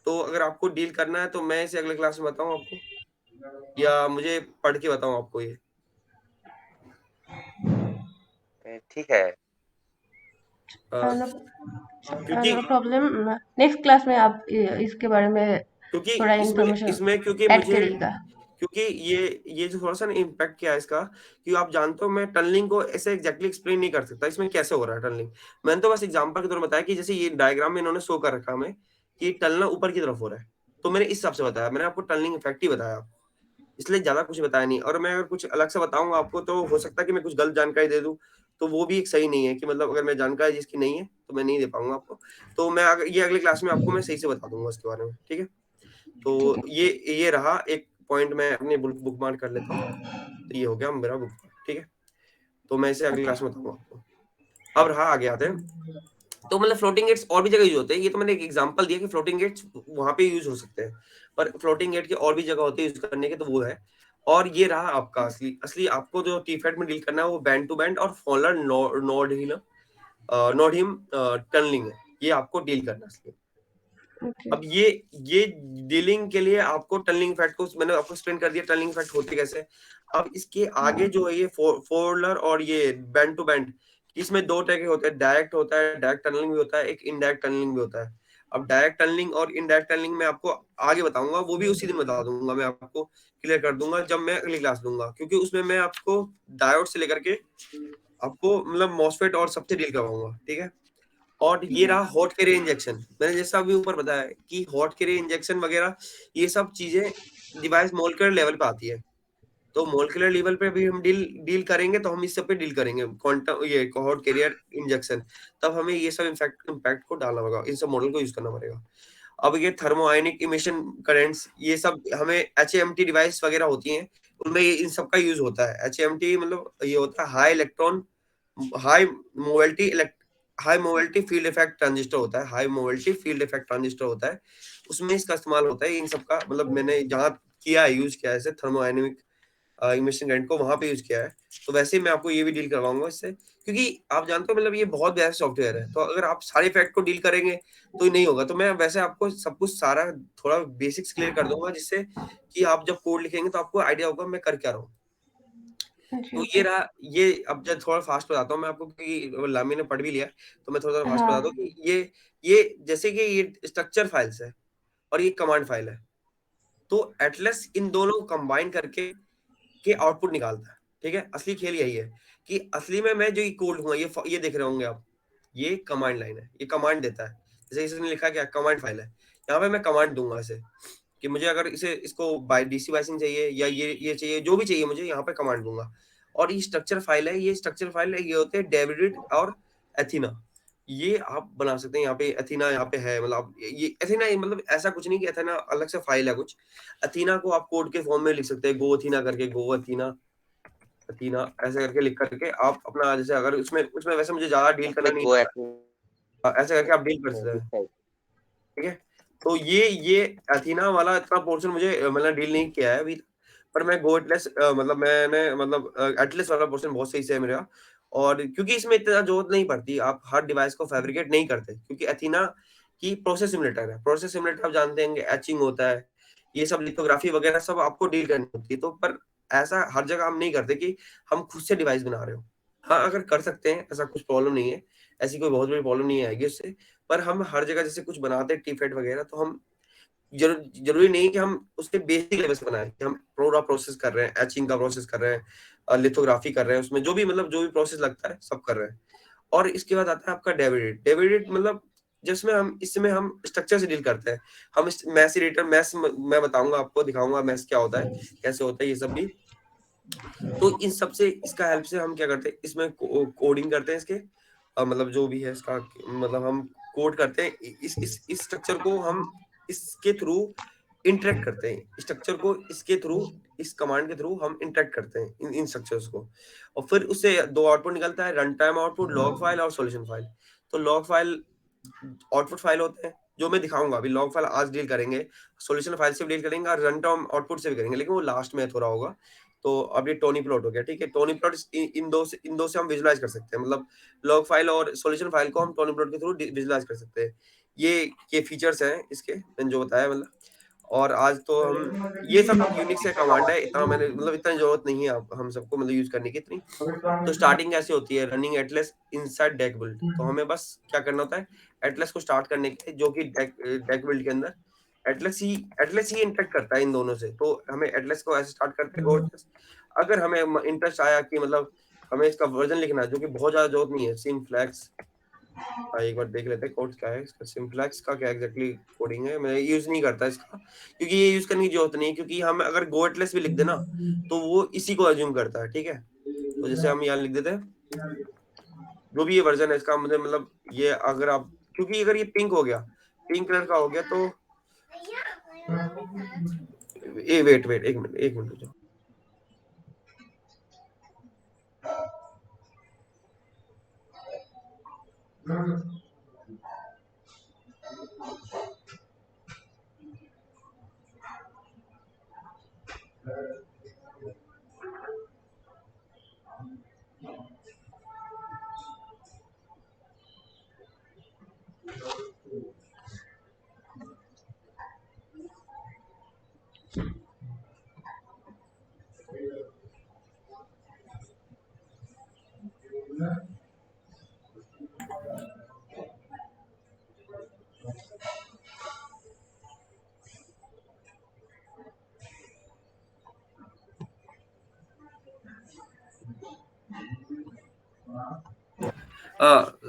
तो अगर आपको डील करना है तो मैं इसे अगले क्लास में बताऊँ आपको, या मुझे पढ़ के बताऊँ आपको ये? ठीक है। अ, नो क्योंकि प्रॉब्लम। नेक्स्ट क्लास में आप इसके बारे में क्योंकि थोड़ा इसमें इंफॉर्मेशन इसमें क्योंकि ऐड मुझे, करिएगा। क्योंकि ये जो थोड़ा सा ना इम्पैक्ट क्या है इसका, कि आप जानते हो मैं टनलिंग को ऐसे एग्जैक्टली एक्सप्लेन नहीं कर सकता इसमें कैसे हो रहा है टनलिंग। मैंने तो बस एग्जांपल के तौर पर बताया कि जैसे ये डायग्राम में इन्होंने शो कर रखा हमें कि टनलना ऊपर की तरफ हो रहा है, तो मैंने इस हिसाब से बताया। मैंने आपको टनलिंग इफेक्ट ही बताया, इसलिए ज्यादा कुछ बताया नहीं। और मैं अगर कुछ अलग से बताऊंगा आपको तो हो सकता है कि मैं कुछ गलत जानकारी दे दूं, तो वो भी एक सही नहीं है कि मतलब अगर मैं जानकारी जिसकी नहीं है तो मैं नहीं दे पाऊंगा आपको। तो मैं ये अगली क्लास में आपको मैं सही से बता दूंगा उसके बारे में, ठीक है। ठीक तो है। ये रहा एक पॉइंट, मैं अपने बुक मार्क कर लेता हूँ। तो ये हो गया मेरा बुक मार्क, ठीक है। तो मैं इसे अगली ओके। क्लास में बताऊंगा आपको। अब रहा, आगे आते हैं। तो मतलब फ्लोटिंग गेट्स और भी जगह यूज होते हैं। ये तो मैंने एक एग्जांपल दिया कि फ्लोटिंग गेट्स वहां पे यूज हो सकते हैं, पर फ्लोटिंग गेट की और भी जगह होती है यूज करने के, तो वो है। और ये रहा आपका असली असली आपको जो टीफेट में डील करना है वो बैंड टू बैंड और फॉलर नोडहिम टनलिंग है, ये आपको डील करना है असली। ओके। अब ये डीलिंग के लिए आपको टनलिंग इफेक्ट को मैंने आपको एक्सप्लेन कर दिया, टनलिंग इफेक्ट होते कैसे। अब इसके आगे जो है ये फोरलर और ये बैंड टू बैंड, इसमें दो तरह के होते हैं, डायरेक्ट होता है, डायरेक्ट टनलिंग भी होता है, एक इनडायरेक्ट टनलिंग भी होता है। अब डायरेक्ट टनलिंग और इनडायरेक्ट टनलिंग मैं आपको आगे बताऊंगा, वो भी उसी दिन बता दूंगा, मैं आपको क्लियर कर दूंगा जब मैं अगली क्लास दूंगा, क्योंकि उसमें मैं आपको डायोड से लेकर के आपको मतलब मॉसफेट और सबसे डील करवाऊंगा, ठीक है। और ये रहा हॉट कैरियर इंजेक्शन, मैंने जैसा अभी ऊपर बताया कि हॉट कैरियर इंजेक्शन वगैरह ये सब चीजें डिवाइस मोलिकुलर लेवल पे आती है। तो मोलिकुलर लेवल पे भी हम डील डील करेंगे, तो हम इस सब पे डील करेंगे, क्वांटम ये हॉट कैरियर इंजेक्शन। तब हमें ये सब इम्पैक्ट को डालना होगा, इन सब मॉडल को यूज करना पड़ेगा। अब ये थर्मोआयनिक इमिशन करंट्स, ये सब हमें HAMT डिवाइस वगैरह होती हैं, उनमें इन सब का यूज होता है। HAMT मतलब ये होता है high mobility field effect transistor होता है, high mobility field effect transistor होता है, उसमें इसका इस्तेमाल होता है इन सब का। मतलब मैंने जहाँ किया है, यूज किया है इसे, थर्मोडायनेमिक इमिशन करंट को वहां पे यूज किया है। तो वैसे ही मैं आपको ये भी डील करवाऊंगा इससे, क्योंकि आप जानते हो मतलब ये बहुत बेहतर सॉफ्टवेयर है, तो अगर आप सारे इफेक्ट को डील करेंगे तो ही नहीं होगा। तो मैं वैसे आपको सब कुछ सारा थोड़ा बेसिक्स क्लियर कर दूंगा, जिससे कि आप जब कोड लिखेंगे तो आपको आइडिया होगा मैं कर क्या रहा हूँ। तो ये रहा ये। अब जब थोड़ा फास्ट बताता हूँ मैं आपको, क्योंकि लामी ने पढ़ भी लिया, तो मैं थोड़ा फास्ट बता दूं कि ये जैसे कि ये स्ट्रक्चर फाइल्स है और ये कमांड फाइल है, तो एटलस इन दोनों को कंबाइन करके के आउटपुट निकालता है। ठीक है, असली खेल यही है कि असली में मैं जो ये कोड लूंगा, ये देख रहे होंगे आप, ये कमांड लाइन है, ये कमांड देता है। जैसे इसने लिखा क्या, कमांड फाइल है, यहाँ पे मैं कमांड दूंगा इसे कि मुझे अगर इसको बाय डीसी बाइसिंग चाहिए या ये चाहिए, जो भी चाहिए मुझे, यहाँ पे कमांड दूंगा। और ये स्ट्रक्चर फाइल है, ये होते हैं डेविड और एथीना। ये आप बना सकते हैं, यहाँ पे एथीना यहाँ पे है, मतलब ये एथीना मतलब ऐसा कुछ नहीं कि एथीना अलग से फाइल है कुछ। अथीना को आप कोड के फॉर्म में लिख सकते हैं, गो अथीना करके, गो अथीना अथीना ऐसे करके लिख करके आप अपना, जैसे अगर उसमें उसमें वैसे मुझे ज्यादा डील करना नहीं go है, at ऐसे करके आप डील कर सकते हैं। this side. ठीक है, तो ये अथीना वाला इतना पोर्शन मुझे मतलब डील नहीं किया है अभी तक, पर मैं गो एटलस मतलब मैंने मतलब एटलस वाला पोर्शन बहुत सही से है मेरा। और क्योंकि इसमें इतना जरूरत नहीं पड़ती, आप हर डिवाइस को फैब्रिकेट नहीं करते, क्योंकि अथीना की प्रोसेस सिमुलेटर है। प्रोसेस सिमुलेटर आप जानते हैं, एचिंग होता है, ये सब लिथोग्राफी वगैरह सब आपको डील करनी होती है। तो पर ऐसा हर जगह हम नहीं करते कि हम खुद से डिवाइस बना रहे हो। हाँ, अगर कर सकते हैं, ऐसा कुछ प्रॉब्लम नहीं है, ऐसी कोई बहुत बड़ी प्रॉब्लम नहीं आएगी उससे। पर हम हर जगह जैसे कुछ बनाते हैं टीफेट वगैरह, तो हम जरूरी नहीं कि हम उसके बेसिक लेवल से बनाएं, कि हम पूरा प्रोसेस कर रहे हैं, एचिंग का प्रोसेस कर रहे हैं, लिथोग्राफी कर रहे हैं, उसमें जो भी मतलब जो भी प्रोसेस लगता है सब कर रहे हैं। और इसके बाद आता है आपका डेविडेट मतलब जिसमें हम इसमें हम स्ट्रक्चर से डील करते हैं। हम मैस इरेटर, मैस मैं बताऊंगा आपको, दिखाऊंगा मैस क्या होता है, कैसे होता है ये सब भी। तो इन सब से इसका हेल्प से हम क्या करते हैं, इसमें कोडिंग करते हैं इसके, मतलब जो भी है इसका, मतलब हम कोड करते हैं इस स्ट्रक्चर को, हम इसके थ्रू इंटरेक्ट करते हैं स्ट्रक्चर को, इसके थ्रू, इस कमांड के थ्रू हम इंटरेक्ट करते हैं इन स्ट्रक्चर्स को। और फिर उससे दो आउटपुट निकलता है, run time output, log file और सॉल्यूशन फाइल। तो लॉग फाइल आउटपुट फाइल होते हैं जो मैं दिखाऊंगा अभी, लॉग फाइल आज डील करेंगे, सॉल्यूशन फाइल से भी डील करेंगे और रन टाइम आउटपुट से भी करेंगे, लेकिन वो लास्ट में थोड़ा होगा। तो अब ये टोनी प्लॉट हो गया। ठीक है, टोनी प्लॉट इन दो से हम विजुलाइज कर सकते हैं, मतलब लॉग फाइल और सॉल्यूशन फाइल को हम टोनी प्लॉट के थ्रू विजुलाइज कर सकते हैं। ये फीचर्स हैं इसके, मैंने जो बताया मतलब। और आज तो हम ये सब यूनिक्स का कमांड है, इतना मैंने मतलब इतना जरूरत नहीं है आप हम सबको मतलब यूज करने की इतनी। तो स्टार्टिंग कैसे होती है, running Atlas inside deck build. तो हमें बस क्या करना होता है, एटलस को स्टार्ट करने के लिए, जो कि डेक बिल्ड के अंदर एटलस ही इंटरेक्ट करता है इन दोनों से। तो हमें एटलस को ऐसे स्टार्ट करते हैं Go@Atlas। अगर हमें इंटरेस्ट आया कि मतलब हमें इसका वर्जन लिखना है, जो कि बहुत ज्यादा जरूरत नहीं है, सिम्फ्लेक्स, एक बार देख लेते हैं कोड क्या है इसका, सिम्फ्लेक्स का क्या एग्जैक्टली कोडिंग है, मैं यूज नहीं करता इसका, क्योंकि ये यूज करने की जरूरत नहीं है, क्योंकि हम अगर गो एटलस भी लिख देना तो वो इसी को अज्यूम करता है। ठीक है, तो जैसे हम यहाँ लिख देते हैं जो भी ये वर्जन है इसका, मुझे मतलब ये अगर आप, क्योंकि अगर ये पिंक हो गया, पिंक कलर का हो गया, तो ए वेट वेट एक मिनट रुको।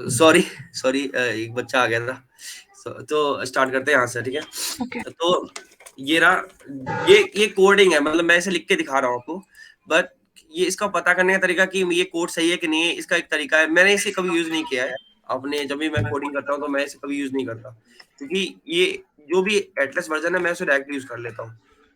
सॉरी सॉरी, एक बच्चा आ गया था। तो स्टार्ट करते हैं यहाँ से। ठीक है, तो ये रहा, ये कोडिंग है, मतलब मैं इसे लिख के दिखा रहा हूँ आपको, बट ये इसका पता करने का तरीका कि ये कोड सही है कि नहीं है, इसका एक तरीका है। मैंने इसे कभी यूज नहीं किया है, अपने जब भी मैं कोडिंग करता हूँ तो मैं इसे कभी यूज नहीं करता, क्योंकि ये जो भी एटलस वर्जन है मैं उसे डायरेक्ट यूज कर लेता हूँ,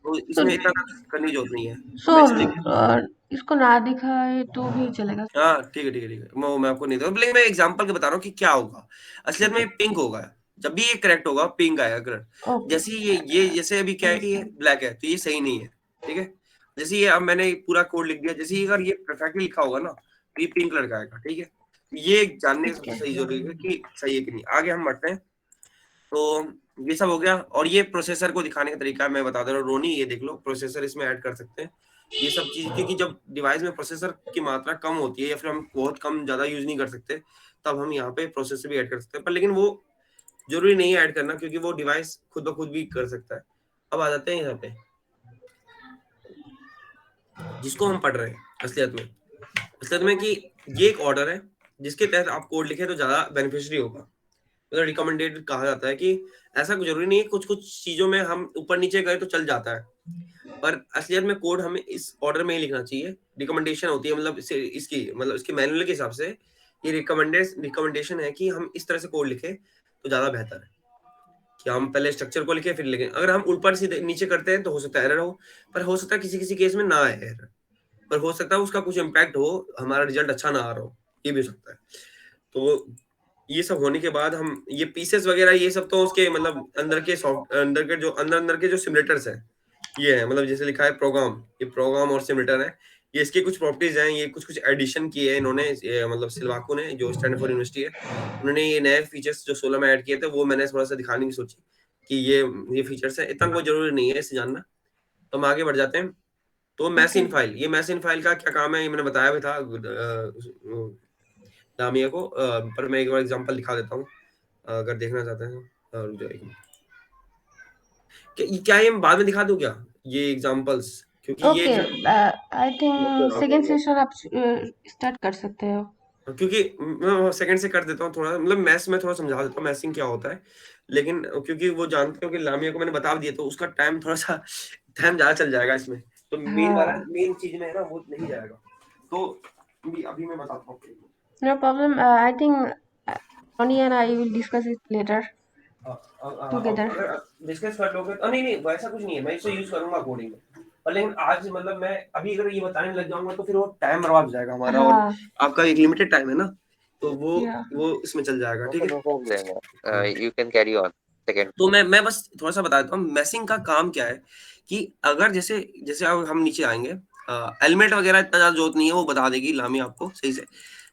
तो तो इसमें इतना करने की जरूरत नहीं है। सो मैं इसे लेके इसको ना दिखाए तो भी चलेगा। हाँ ठीक है ठीक है ठीक है, मैं आपको नहीं दूंगा, लेकिन मैं एग्जांपल के बता रहा हूँ कि क्या होगा। असलियत में पिंक होगा, जब भी ये करेक्ट होगा पिंक आएगा करेक्ट। ओके। जैसे ये जैसे अभी क्या है कि ये ब्लैक है तो ये सही नहीं है, ठीक है। जैसे ये अब मैंने पूरा कोड लिख दिया, जैसे अगर ये परफेक्टली लिखा होगा ना तो ये पिंक कलर का आएगा, ठीक है। ये जानने का ठीक सबसे है। सही जरूरी है कि सही है कि नहीं। आगे हम बढ़ते हैं। तो ये सब हो गया, और ये प्रोसेसर को दिखाने का तरीका मैं बता दे रहा हूँ। रोनी ये देख लो, प्रोसेसर इसमें ऐड कर सकते हैं ये सब चीज, क्योंकि जब डिवाइस में प्रोसेसर की मात्रा कम होती है या फिर हम बहुत कम ज्यादा यूज नहीं कर सकते, तब हम यहाँ पे प्रोसेसर भी ऐड कर सकते हैं। पर लेकिन वो जरूरी नहीं है ऐड करना, क्योंकि वो डिवाइस खुद ब खुद भी कर सकता है। अब आ जाते हैं यहाँ पे जिसको हम पढ़ रहे हैं असलियत में कि ये एक ऑर्डर है जिसके तहत आप कोड लिखे तो ज्यादा बेनिफिशियरी होगा, मतलब रिकमेंडेड कहा जाता है कि ऐसा कुछ जरूरी नहीं है, कुछ कुछ चीजों में हम ऊपर नीचे करें तो चल जाता है, पर असलियत में कोड हमें इस ऑर्डर में ही लिखना चाहिए। रिकमेंडेशन होती है, मतलब इसकी मैनुअल के हिसाब से ये रिकमेंडेशन है कि हम इस तरह से कोड लिखें तो ज्यादा बेहतर है, कि हम पहले स्ट्रक्चर को लिखें फिर लिखें। अगर हम ऊपर से नीचे करते हैं तो हो सकता है एरर हो, पर हो सकता है किसी किसी केस में ना आए एरर, पर हो सकता है उसका कुछ इम्पैक्ट हो, हमारा रिजल्ट अच्छा ना आ रहा हो, ये भी हो सकता है। तो ये सब होने के बाद हम ये पीसेस वगैरह ये सब तो उसके मतलब अंदर के जो सिमुलेटर्स हैं ये है, मतलब जैसे लिखा है प्रोग्राम, ये प्रोग्राम और सिमुलेटर है। ये इसकी कुछ प्रॉपर्टीज हैं, ये कुछ कुछ एडिशन किए हैं इन्होंने, मतलब सिल्वाको ने, जो स्टैनफोर्ड यूनिवर्सिटी है, उन्होंने ये नए फीचर्स जो 16 में ऐड किए थे वो मैंने थोड़ा सा दिखाने की सोची कि ये फीचर्स है, इतना कोई जरूरी नहीं है इसे जानना। तो हम आगे बढ़ जाते हैं। तो ओके। मैसिन फाइल, ये मैसिन फाइल का क्या काम है ये मैंने बताया भी था लामिया को, पर मैं एक बार एग्जांपल दिखा देता हूँ अगर देखना चाहते हैं तो। रुक जाओ एक मिनट। क्या ये मैं बाद में दिखा दूं क्या ये एग्जांपल्स, क्योंकि ये okay. I think second Okay. Session आप स्टार्ट कर सकते हो। क्योंकि मैं सेकंड से कर देता हूँ थोड़ा, मतलब मैथ्स में थोड़ा समझा देता हूँ मैसिंग क्या होता है, लेकिन क्योंकि वो जानते हो कि लामिया को मैंने बता दिया तो उसका टाइम थोड़ा सा टाइम ज्यादा चल जाएगा इसमें, तो हाँ। मेन चीज में है ना वो नहीं जाएगा। तो अभी मैं बताता हूँ। No problem. I think Ronnie and I will discuss it later together. अगर डिस्कस कर लोगे तो नहीं नहीं वैसा कुछ नहीं है, मैं इसे यूज करूंगा कोडिंग में, पर लेकिन आज मतलब मैं अभी अगर ये बताने लग जाऊंगा तो फिर वो टाइम बर्बाद हो जाएगा हमारा, और हाँ। आपका एक लिमिटेड टाइम है ना, तो या। वो इसमें चल जाएगा, ठीक Okay, है। no problem. हाँ। You can carry on. Second. तो मैं बस थोड़ा सा बता देता हूँ मैसिंग का काम क्या है। कि अगर जैसे जैसे अब हम नीचे आएंगे, एलिमेंट वगैरह इतना ज्यादा जरूरत नहीं है, वो बता देगी लामी आपको सही से।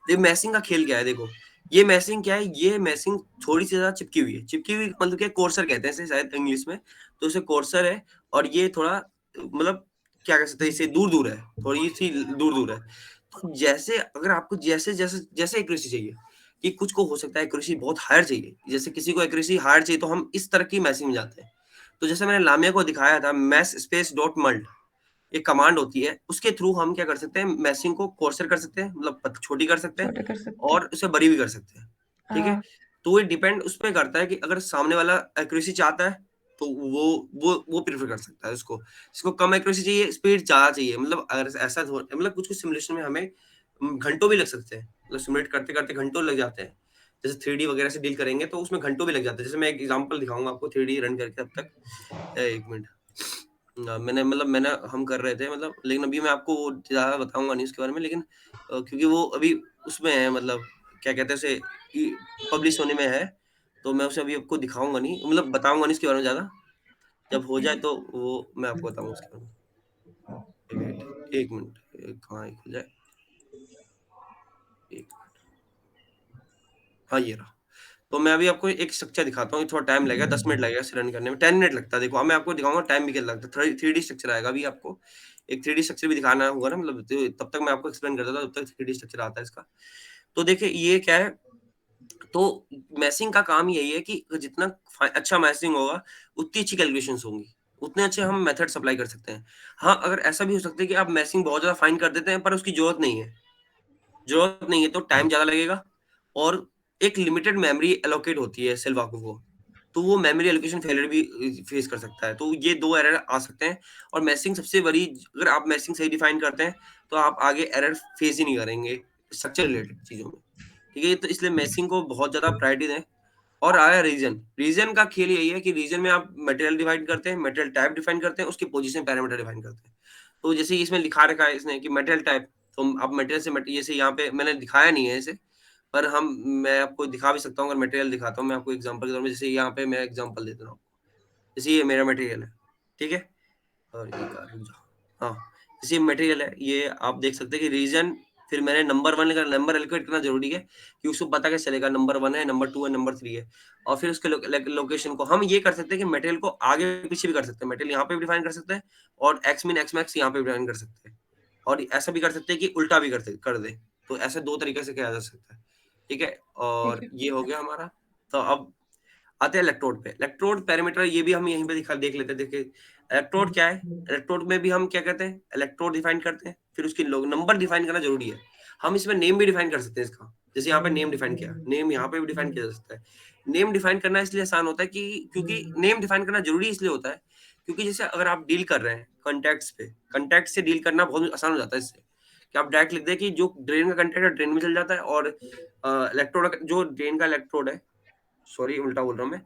देखो मैसिंग का खेल क्या है, देखो ये मैसिंग क्या है, ये मैसिंग थोड़ी सी ज्यादा चिपकी हुई मतलब क्या, कोर्सर कहते हैं इसे शायद इंग्लिश में, तो इसे कोर्सर है। और ये थोड़ा मतलब क्या कह सकते हैं, इसे दूर दूर है, थोड़ी सी दूर दूर है। तो जैसे अगर आपको जैसे जैसे जैसे एक्यूरेसी चाहिए, कि कुछ को हो सकता है एक्यूरेसी बहुत हायर चाहिए, जैसे किसी को एक्यूरेसी हायर चाहिए तो हम इस तरह की मैसिंग में जाते हैं। तो जैसे मैंने लामिया को दिखाया था मैस स्पेस डॉट मल्ट, एक कमांड होती है, उसके थ्रू हम क्या कर सकते हैं, मैसिंग को कोर्सर कर सकते हैं, मतलब छोटी कर सकते हैं, छोटे कर सकते हैं। और उसे बड़ी भी कर सकते हैं, ठीक है। हाँ। तो ये डिपेंड उस पर करता है कि अगर सामने वाला एक्यूरेसी चाहता है तो वो प्रेफर कर सकता है उसको, जिसको कम एक्यूरेसी चाहिए, स्पीड ज्यादा चाहिए, मतलब अगर ऐसा मतलब कुछ कुछ सिमुलेशन में हमें घंटों भी लग सकते हैं, मतलब सिमुलेट करते करते घंटों लग जाते हैं। जैसे 3D वगैरह से डील करेंगे तो उसमें घंटों भी लग जाते हैं। जैसे मैं एक एग्जांपल दिखाऊंगा आपको 3D रन करके, अब तक एक मिनट। मैंने हम कर रहे थे मतलब, लेकिन अभी मैं आपको ज्यादा बताऊंगा नहीं उसके बारे में, लेकिन क्योंकि वो अभी उसमें है, मतलब क्या कहते हैं उसे, कि पब्लिश होने में है, तो मैं उसे अभी आपको दिखाऊंगा नहीं, मतलब बताऊंगा नहीं इसके बारे में ज्यादा। जब हो ओके। जाए तो वो मैं आपको बताऊंगा उसके बारे में। वेट एक मिनट, कहाँ एक हो जाए, एक, हाँ ये रहा। तो मैं अभी आपको एक स्ट्रक्चर दिखाता हूँ, थोड़ा टाइम लगेगा, 10 मिनट लगेगा इसे रन करने में, 10 मिनट लगता है। देखो अब मैं आपको दिखाऊंगा टाइम भी कितना लगता है। 3D स्ट्रक्चर आएगा अभी आपको, एक 3D स्ट्रक्चर भी दिखाना होगा ना, मतलब तो तब तक मैं आपको एक्सप्लेन करता था, तब तक 3D स्ट्रक्चर आता है इसका। तो देखिए ये क्या है, तो मैसिंग का काम यही है कि जितना अच्छा मैसिंग होगा उतनी अच्छी कैलकुलेशंस होंगी, उतने अच्छे हम मेथड अप्लाई कर सकते हैं। हाँ अगर ऐसा भी हो सकता है कि आप मैसिंग बहुत ज्यादा फाइन कर देते हैं पर उसकी जरूरत नहीं है तो टाइम ज्यादा लगेगा, और एक लिमिटेड मेमोरी एलोकेट होती है सेलवाको को, तो वो मेमोरी एलोकेशन फेलियर भी फेस कर सकता है। तो ये दो एरर आ सकते हैं। और मैसिंग सबसे बड़ी, अगर आप मैसिंग सही डिफाइन करते हैं तो आप आगे एरर फेस ही नहीं करेंगे स्ट्रक्चर रिलेटेड चीजों में, ठीक है। तो इसलिए मैसिंग को बहुत ज्यादा प्रायोरिटी दें। और आया रीजन। रीजन का खेल यही है कि रीजन में आप मटेरियल डिफाइन करते हैं, मटेरियल टाइप डिफाइन करते हैं, उसकी पोजीशन पैरामीटर डिफाइन करते हैं। तो जैसे इसमें लिखा रखा है इसने कि मटेरियल टाइप, तो आप मटेरियल से जैसे यहाँ पे मैंने दिखाया नहीं है इसे, पर मैं आपको दिखा भी सकता हूँ। अगर मटेरियल दिखाता हूँ मैं आपको एग्जांपल के तौर पे, जैसे यहाँ पे मैं एग्जांपल देता हूँ। जैसे ये मेरा मटेरियल है, ठीक है? और एक बार रुक जाओ। हाँ, जैसे मटेरियल है, ये आप देख सकते हैं कि रीजन, फिर मैंने नंबर 1 का नंबर एलोकेट करना ज़रूरी है कि उसको पता कैसे चलेगा नंबर 1 है, नंबर 2 है, नंबर 3 है। और फिर उसके लोकेशन को हम ये कर सकते हैं कि मटेरियल को आगे-पीछे भी कर सकते हैं। मटेरियल यहाँ पे भी डिफाइन कर सकते हैं और एक्स-मिन, एक्स-मैक्स यहाँ पे भी डिफाइन कर सकते हैं। और ऐसा भी कर सकते हैं कि उल्टा भी कर दें। तो ऐसे 2 तरीके से किया जा सकता है, ठीक है? ठीक और है। ये हो गया हमारा। तो अब आते हैं इलेक्ट्रोड पे। इलेक्ट्रोड पैरामीटर ये भी हम यहीं पे देख लेते हैं। देखिए इलेक्ट्रोड क्या है? इलेक्ट्रोड में भी हम क्या करते हैं? इलेक्ट्रोड डिफाइन करते हैं, फिर उसकी लोग नंबर डिफाइन करना ज़रूरी है। हम इसमें नेम भी डिफाइन कर सकते हैं इसका। जैसे यहाँ पे नेम डिफाइन किया, नेम यहाँ पे भी डिफाइन किया जा सकता है। नेम डिफाइन करना इसलिए आसान होता है कि क्योंकि नेम डिफाइन करना ज़रूरी इसलिए होता है, क्योंकि जैसे अगर आप डील कर रहे हैं कॉन्टैक्ट्स पे, कॉन्टैक्ट से डील करना बहुत आसान हो जाता है इससे, कि आप डायरेक्ट लिख दें कि जो ड्रेन का कॉन्टैक्ट है ड्रेन में चल जाता है, और इलेक्ट्रोड जो ड्रेन का इलेक्ट्रोड है, सॉरी उल्टा बोल रहा हूँ मैं,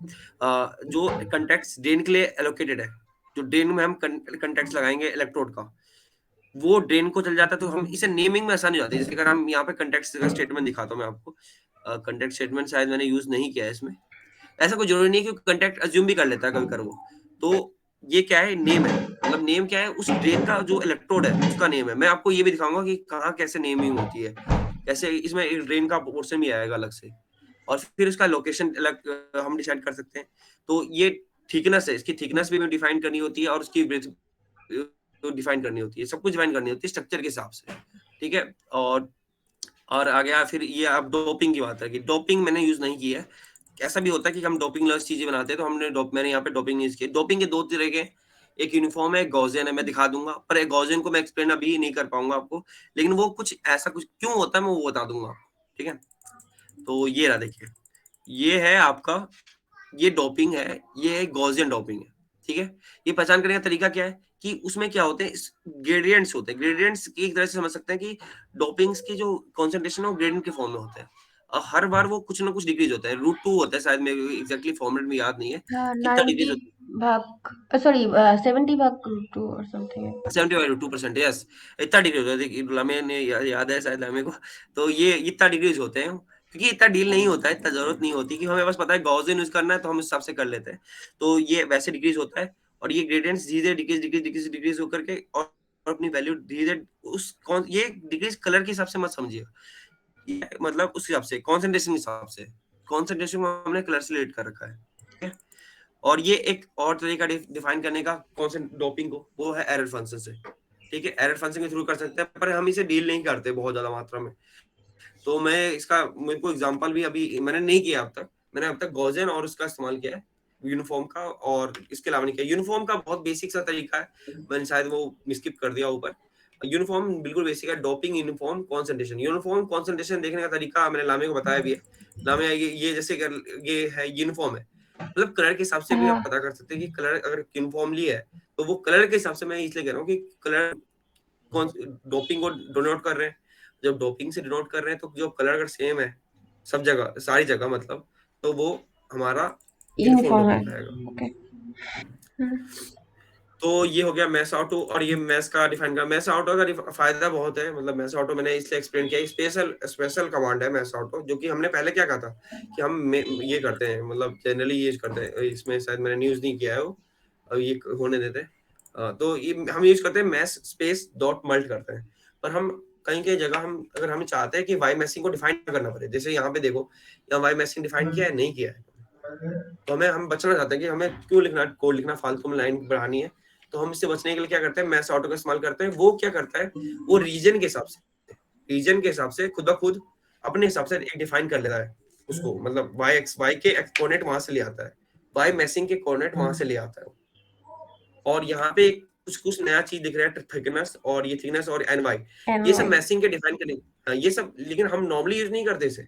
जो कॉन्टैक्ट्स ड्रेन के लिए एलोकेटेड है, जो ड्रेन में हम कॉन्टैक्ट्स लगाएंगे इलेक्ट्रोड का, वो ड्रेन को चल जाता है। तो हम इसे नेमिंग में आसानी हो जाती है। जैसे अगर हम यहाँ पे कॉन्टैक्ट्स का स्टेटमेंट दिखाता हूँ मैं आपको, कॉन्टैक्ट स्टेटमेंट शायद मैंने यूज नहीं किया है इसमें। ऐसा कोई जरूरी नहीं है, क्योंकि कॉन्टैक्ट अज्यूम भी कर लेता है कभी कर वो। तो ये क्या है? नेम है। मतलब नेम क्या है? उस ड्रेन का जो इलेक्ट्रोड है उसका नेम है। मैं आपको ये भी दिखाऊंगा कि कहाँ कैसे नेमिंग होती है, कैसे इसमें एक ड्रेन का पोर्शन भी आएगा अलग से, और फिर उसका लोकेशन अलग हम डिसाइड कर सकते हैं। तो ये थिकनेस है, इसकी थिकनेस भी हमें डिफाइन करनी होती है, और उसकी ब्रेथ डिफाइन करनी होती है, सब कुछ डिफाइन करनी होती है स्ट्रक्चर के हिसाब से, ठीक है? और आ गया फिर ये, आप डोपिंग की बात है कि डोपिंग मैंने यूज नहीं की है। ऐसा भी होता है कि हम डोपिंग लेस चीजें बनाते हैं, तो मैंने यहाँ पे डोपिंग यूज की। डोपिंग के 2 तरह के हैं, एक यूनिफॉर्म है, एक गॉसियन है। मैं दिखा दूंगा, पर एक गॉसियन को मैं एक्सप्लेन अभी नहीं कर पाऊंगा आपको, लेकिन वो कुछ ऐसा कुछ क्यों होता है मैं वो बता दूंगा, ठीक है? तो ये रहा, देखिए ये है आपका, ये डोपिंग है, ये एक गॉसियन डोपिंग है, ठीक है? ये पहचान करने का तरीका क्या है कि उसमें क्या होते हैं, ग्रेडियंट्स होते हैं। ग्रेडियंट्स की एक तरह से समझ सकते हैं कि डोपिंग्स की जो कॉन्सेंट्रेशन है वो ग्रेडियंट के फॉर्म में होते हैं, और हर बार वो कुछ ना कुछ डिक्रीज होता है। √2 होता है शायद, मेरे को एग्जैक्टली फॉर्मेट में याद नहीं है कितना 90 डिक्रीज होता भाग, सॉरी 70 भाग 2 और समथिंग है। है। 70/2%, यस, इतना डिक्रीज होता है। देखिए लम्हे ने याद है शायद लम्हे को। तो ये इतना डिक्रीज होते हैं, क्योंकि इतना डील नहीं होता है, इतना जरूरत नहीं होती, कि हमें बस पता है गॉसियन यूज करना है तो हम उस हिसाब से कर लेते हैं। तो ये वैसे डिक्रीज होता है, और ये ग्रेडियंट्स धीरे डिक्रीज होकर के, और अपनी वैल्यू धीरे उस कौन ये डिक्रीज कलर के हिसाब से मत समझिए, ये मतलब उस हिसाब से कंसंट्रेशन के हिसाब से, कंसंट्रेशन को हमने कलर से रिलेट कर रखा है, ठीक है? और ये एक और तरीका डिफाइन करने का डोपिंग को, वो है एरर फंक्शन से, ठीक है? एरर फंक्शन के थ्रू कर सकते हैं, पर हम इसे डील नहीं करते बहुत ज्यादा मात्रा में। तो मैं इसका, मेरे को एग्जांपल भी अभी मैंने नहीं किया अब तक। मैंने अब तक गॉसियन और उसका इस्तेमाल किया है, यूनिफॉर्म का, और इसके अलावा नहीं किया। यूनिफॉर्म का बहुत बेसिक सा तरीका है, मैंने शायद वो स्किप कर दिया ऊपर। यूनिफॉर्म बिल्कुल बेसिक है, doping uniform concentration. Uniform concentration देखने का तरीका मैंने लामे को बताया भी है। लामे ये जैसे ये है यूनिफॉर्म है, मतलब कलर के हिसाब से भी हाँ, आप पता कर सकते हैं कि कलर अगर यूनिफॉर्मली है, तो वो कलर के हिसाब से, मैं इसलिए कह रहा हूँ कि कलर कौन डोपिंग को डिनोट कर रहे हैं। जब डोपिंग से डिनोट कर रहे हैं, तो जो कलर अगर सेम है सब जगह, सारी जगह मतलब, तो वो हमारा यूनिफॉर्म यूनिफॉर्म है। डोपिंग रहेगा। ओके। हम्म। तो ये हो गया मैस ऑटो, और ये मैस का डिफाइन का। मैस ऑटो का फायदा बहुत है, मतलब मैस ऑटो मैंने इसलिए एक्सप्लेन किया, स्पेशल स्पेशल कमांड है मैस ऑटो, जो कि हमने पहले क्या कहा था कि ये करते हैं, मतलब जनरली यूज करते हैं। इसमें शायद मैंने न्यूज नहीं किया है वो, अब ये होने देते हैं। तो ये हम यूज करते हैं मैस स्पेस डॉट मल्ट करते हैं। पर हम कहीं कहीं जगह हम, अगर हम चाहते हैं कि वाई मैसिंग को डिफाइन करना पड़े, जैसे यहाँ पे देखो, यहाँ वाई मैसिंग डिफाइन किया है, नहीं किया है, तो हम बचना चाहते हैं कि हमें क्यों लिखना, कोड लिखना, फालतू में लाइन बढ़ानी है। तो हम इससे बचने के लिए क्या करते हैं, मैस ऑटो का इस्तेमाल करते हैं। वो क्या करता है, वो रीजन के हिसाब से, खुद ब खुद अपने हिसाब से एक डिफाइन कर लेता है उसको, मतलब वाई के कोऑर्डिनेट वहां से ले आता है, वाई मैसिंग के कोऑर्डिनेट वहां से ले आता है। और यहाँ पे कुछ कुछ नया चीज दिख रहा है, थिकनेस, और ये थिकनेस और एन वाई, एन ये सब वाई मैसिंग के डिफाइन करने, ये सब, लेकिन हम नॉर्मली यूज नहीं करते इसे।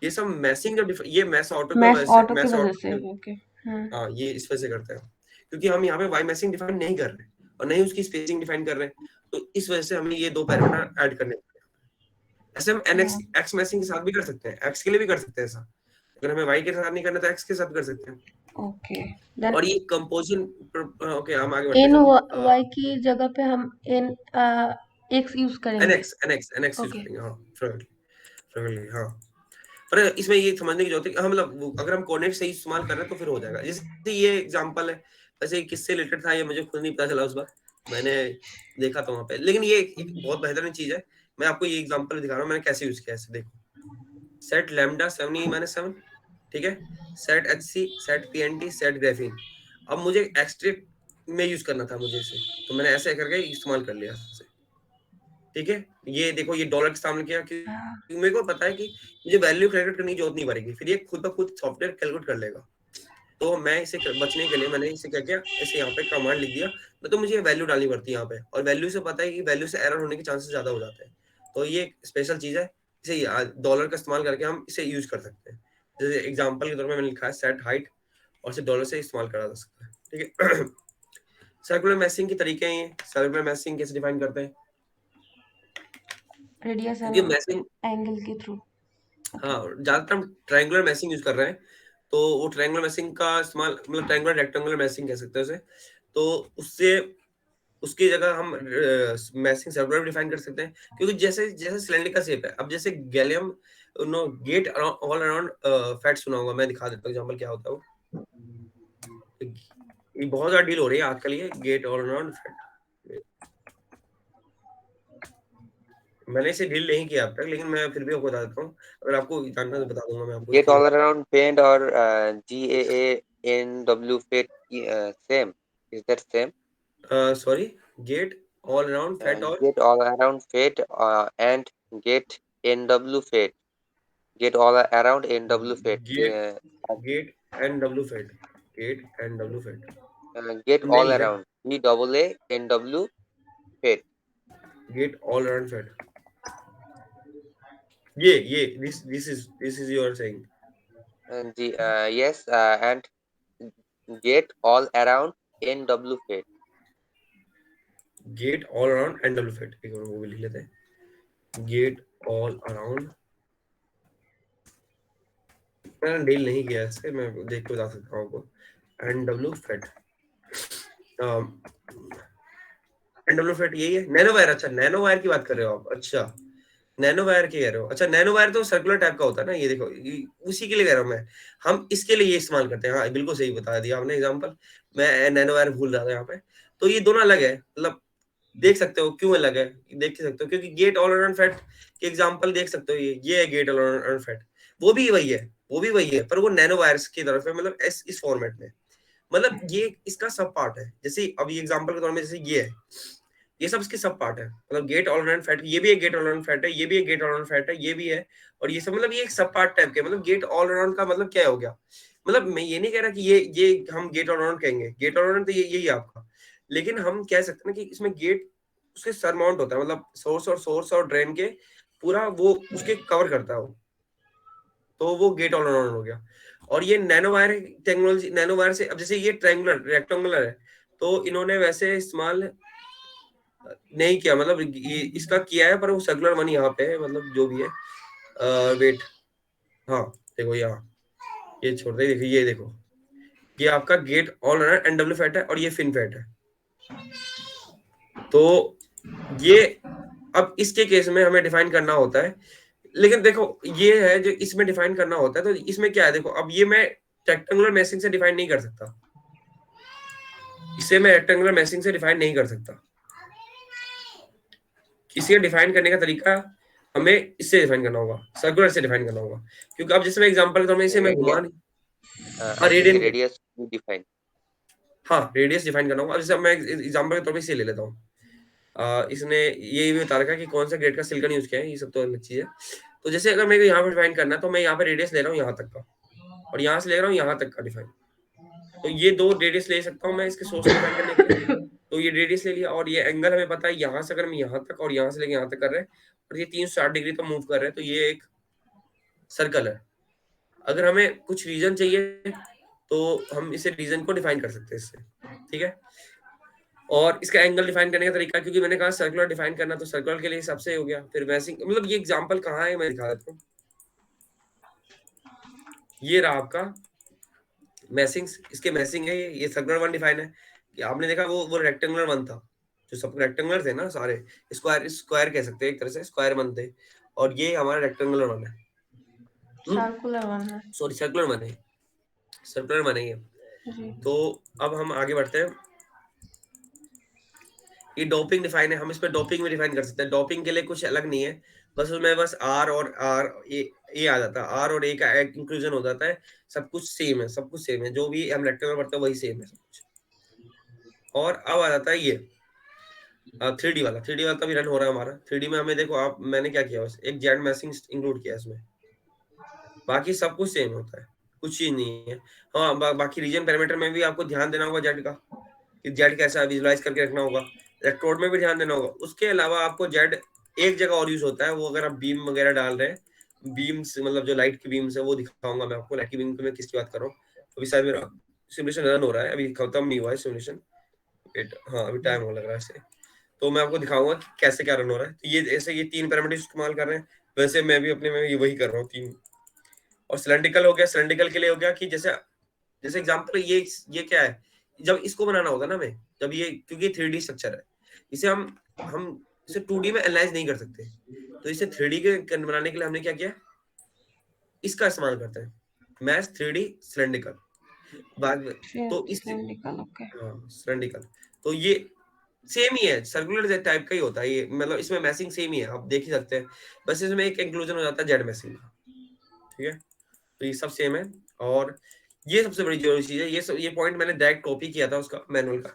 ये सब मैसिंग जब ये मैस ऑटो का मैस वजह से, ऑटो की मैस वजह से। Auto, okay. हम्म। हाँ ये इस वजह से करते हैं, क्योंकि हम यहाँ पे वाई मैसिंग डिफाइन नहीं कर रहे और नहीं उसकी स्पेसिंग डिफाइन कर रहे हैं, तो इस वजह से हमें ये 2 पैरामीटर ऐड करने पड़े। ऐसे हम एन एक्स हाँ। एक्स मैसिंग के साथ भी कर सकते हैं, एक्स के लिए भी कर सकते हैं ऐसा। अगर हमें y के साथ नहीं करना तो x के साथ कर सकते हैं। ओके देन और ये कंपोजिशन, ओके हम आगे बढ़ते हैं एन चलो। वाई की जगह पे हम एन एक्स यूज करेंगे। nx यूज ओके करेंगे, हाँ फ्रिक्वेंटली, हाँ। पर इसमें ये समझने की जरूरत है कि हम मतलब अगर हम कोऑर्डिनेट सही इस्तेमाल कर रहे हैं तो फिर हो जाएगा। जैसे ये एग्जांपल है, वैसे किससे रिलेटेड था ये मुझे खुद नहीं पता चला उस बार, मैंने देखा था वहां पे, लेकिन ये एक बहुत बेहतरीन चीज है। मैं आपको ये एग्जांपल दिखा रहा हूँ मैंने कैसे यूज किया है। देखो, सेट लैम्डा 7e-7, ठीक है, set HC, set PNT, set graphene. अब मुझे एक्सट्रैक्ट में यूज करना था मुझे इसे, तो मैंने ऐसे करके इस्तेमाल कर लिया इसे, ठीक है। ये देखो, ये डॉलर के सामने किया कि मेरे को पता है कि मुझे वैल्यू कैलकुलेट करने की जरूरत नहीं पड़ेगी, फिर ये खुद ब खुद सॉफ्टवेयर कैलकुलेट कर लेगा। तो मैं इसे बचने के लिए मैंने इसे क्या किया, इसे यहाँ पे कमांड लिख दिया। तो मुझे वैल्यू डालनी पड़ती है यहाँ पे, और वैल्यू से पता है कि वैल्यू से एरर होने के चांसेस ज्यादा हो जाते हैं। तो ये एक स्पेशल चीज है, इसे डॉलर का इस्तेमाल करके हम इसे यूज कर सकते हैं। जैसे एग्जाम्पल के तौर पर मैंने लिखा है सेट हाइट, और इसे डॉलर से इस्तेमाल करा जा सकता है, ठीक है। सर्कुलर मैसिंग के तरीके हैं। ये सर्कुलर मैसिंग कैसे डिफाइन करते हैं, रेडियस क्योंकि एंड मैसिंग, एंगल के थ्रू। ओके हाँ ज्यादातर हम ट्रायंगुलर मैसिंग यूज कर रहे हैं। तो वो ट्रायंगुलर मैसिंग का इस्तेमाल, मतलब ट्रायंगुलर रेक्टेंगुलर मैसिंग कह सकते हैं उसे। तो उससे उसकी जगह हम मैसिंग सर्कुलर डिफाइन कर सकते हैं, क्योंकि जैसे जैसे सिलेंडर का शेप है। अब जैसे gallium know get all around fat सुना होगा, मैं दिखा देता हूँ एग्जांपल क्या होता है वो। ये बहुत ज्यादा डील हो रही है आजकल, ये गेट ऑल अराउंड फैट। मैंने इसे डील नहीं किया अब तक, लेकिन मैं फिर भी आपको बता देता हूँ, अगर आपको जानना है तो बता दूंगा मैं आपको Get इसकी all जगह। around paint or GAANW fit same? Is that same? Sorry, gate all around fat और Get all around fit and get NW fit. Get all around NW fit. Get get and W fat, get and W fat Get नहीं all लिखा, around GAANW fit. Get all around fat. ये this is you are saying, And yes, and get all around NW fit. Get all around and W fat, एक बार वो भी लिख लेते हैं, गेट ऑल अराउंड। मैंने डील नहीं किया इससे, मैं देख के बता सकता हूँ आपको। And W fat, and W fat यही है। नैनो वायर, अच्छा नैनो वायर की बात कर रहे हो आप, अच्छा नैनो वायर की कह रहे हो। अच्छा नैनो वायर तो सर्कुलर टाइप का होता है ना, ये देखो उसी के लिए कह रहा हूँ मैं। हम इसके लिए ये इस्तेमाल करते हैं, हाँ बिल्कुल सही बता दिया आपने एग्जांपल, मैं नैनो वायर भूल रहा था यहाँ पे। तो ये दोनों अलग है, मतलब देख सकते हो क्यों अलग है, देख सकते हो क्योंकि गेट ऑल अराउंड फैट के एग्जांपल देख सकते हो, ये है गेट ऑल अराउंड फैट, वो भी वही है, वो भी वही है, पर वो नैनो वायर्स की तरफ है, मतलब इस फॉर्मेट में। मतलब ये इसका सब पार्ट है। जैसे अब ये एग्जांपल के तौर में जैसे ये है, ये सब इसके सब पार्ट है, मतलब गेट ऑल अराउंड फैट, ये भी एक गेट ऑल अराउंड फैट है, ये भी एक गेट ऑल अराउंड फैट है, ये भी है, और ये सब मतलब ये एक सब पार्ट टाइप के। मतलब गेट ऑल अराउंड का मतलब क्या हो गया, मतलब मैं ये नहीं कह रहा कि ये हम गेट ऑल अराउंड कहेंगे, गेट ऑल अराउंड तो ये यही है आपका, लेकिन हम कह सकते हैं ना कि इसमें गेट उसके सरमाउंट होता है, मतलब सोर्स और ड्रेन के पूरा वो उसके कवर करता है वो, तो वो गेट ऑल अराउंड हो गया। और ये nano wire technology, nano wire से, अब जैसे ये ट्रायंगुलर रेक्टेंगुलर है, तो इन्होंने वैसे इस्तेमाल नहीं किया, मतलब इसका किया है, पर वो सर्कुलर वन यहाँ पे है, मतलब जो भी है वेट, हाँ देखो यहाँ, ये छोड़ दे, देखिए ये देखो, ये आपका gate all around NW fat है, और ये फिन फैट है। तो ये अब इसके केस में हमें डिफाइन करना होता है, लेकिन देखो ये है जो इसमें डिफाइन करना होता है, तो इसमें क्या है, देखो अब ये मैं रेक्टेंगुलर मैसिंग से डिफाइन नहीं कर सकता, इसे मैं रेक्टेंगुलर मैसिंग से डिफाइन नहीं कर सकता। इसे डिफाइन करने का तरीका हमें इससे डिफाइन करना होगा, सर्कुलर से डिफाइन करना होगा, क्योंकि अब जैसे मैं एग्जांपल तो मैं इसे मैं घुमा Radius, नहीं, हाँ I think radian, radius we define. हाँ रेडियस डिफाइन करना होगा। अब जैसे मैं एग्जांपल के तौर पे इसे ले लेता हूँ, इसने ये भी बता रखा है कि कौन सा ग्रेड का सिलिकॉन यूज किया है, ये सब तो अलग चीज है। तो जैसे अगर मेरे को यहाँ पर डिफाइन करना है, तो मैं यहाँ पे रेडियस ले रहा हूँ यहाँ तक का, और यहाँ से ले रहा हूँ यहाँ तक का डिफाइन, तो ये दो रेडियस ले सकता हूँ मैं इसके सोर्स को डिफाइन करने के लिए। तो ये रेडियस ले लिया, और ये एंगल हमें पता है, यहाँ से अगर हम यहाँ तक और यहाँ से लेके यहाँ तक कर रहे हैं, और ये 360 डिग्री तो मूव कर रहे हैं, तो ये एक सर्कल है। अगर हमें कुछ रीजन चाहिए तो हम इसे रीजन को डिफाइन कर सकते हैं इससे, ठीक है। और इसका एंगल डिफाइन करने का तरीका, क्योंकि मैंने कहा सर्कुलर डिफाइन करना, तो सर्कुलर के लिए हिसाब से हो गया। फिर वैसे मतलब ये एग्जांपल कहाँ है मैं दिखा देता हूँ, ये रहा आपका मैसिंग, इसके मैसिंग है, ये सर्कुलर वन डिफाइन है कि आपने देखा वो रेक्टेंगुलर वन था, जो सब रेक्टेंगुलर थे ना सारे, स्क्वायर स्क्वायर कह सकते हैं एक तरह से, स्क्वायर वन थे, और ये हमारा रेक्टेंगुलर वन है, सर्कुलर वन है सॉरी सर्कुलर वन है, सर्कुलर वन है ये। जी। तो अब हम आगे बढ़ते हैं, ये डोपिंग डिफाइन है, हम इस पर डोपिंग में डिफाइन कर सकते हैं, डोपिंग के लिए कुछ अलग नहीं है, बस उसमें बस आर और आर ए आ जाता है, आर और ए का इंक्लूजन हो जाता है, सब कुछ सेम है, सब कुछ सेम है, जो भी हम रेक्टेंगल पढ़ते हैं वही सेम है सब कुछ। और अब आ जाता है ये 3D वाला, 3D वाला तभी रन हो रहा है हमारा। 3D में हमें देखो आप, मैंने क्या किया बस एक जेड मैसिंग इंक्लूड किया इसमें, बाकी सब कुछ सेम होता है, कुछ चीज नहीं है। हाँ बाकी रीजन पैरामीटर में भी आपको ध्यान देना होगा जेड का, कि जेड कैसा विजुलाइज करके रखना होगा, इलेक्ट्रोड में भी ध्यान देना होगा। उसके अलावा आपको जेड एक जगह और यूज होता है, वो अगर आप बीम वगैरह डाल रहे हैं, बीम्स मतलब जो लाइट की बीम्स है वो दिखाऊंगा मैं आपको, लाइट की बीम में किसकी बात कर रहा हूँ। अभी शायद मेरा सिमुलेशन रन हो रहा है, अभी खत्म नहीं हुआ है सिमुलेशन, हाँ अभी टाइम हो लग रहा है इससे, तो मैं आपको दिखाऊंगा कि कैसे क्या रन हो रहा है। तो ये ऐसे ये 3 पैरामीटर इस्तेमाल कर रहे हैं, वैसे मैं भी अपने में ये वही कर रहा हूँ 3। और सिलेंड्रिकल हो गया, सिलेंड्रिकल के लिए हो गया कि जैसे जैसे एग्जांपल ये क्या है, जब इसको बनाना होगा ना हमें, जब ये क्योंकि 3D स्ट्रक्चर है, इसे हम इसे 2D में एनालाइज नहीं कर सकते, तो इसे 3D के बनाने के लिए हमने क्या किया, इसका इस्तेमाल करते हैं, मैथ 3D सिलेंड्रिकल बाद में। तो इस सिलेंड्रिकल ओके। हाँ सिलेंड्रिकल, तो ये सेम ही है, सर्कुलर टाइप का ही होता है ये, मतलब इसमें मैसिंग सेम ही है, आप देख ही सकते हैं, बस इसमें एक इंक्लूजन हो जाता है जेड मैसिंग का, ठीक है। तो ये सब सेम है, और ये सबसे बड़ी जरूरी चीज है, ये पॉइंट मैंने डायरेक्ट कॉपी किया था उसका मैनुअल का,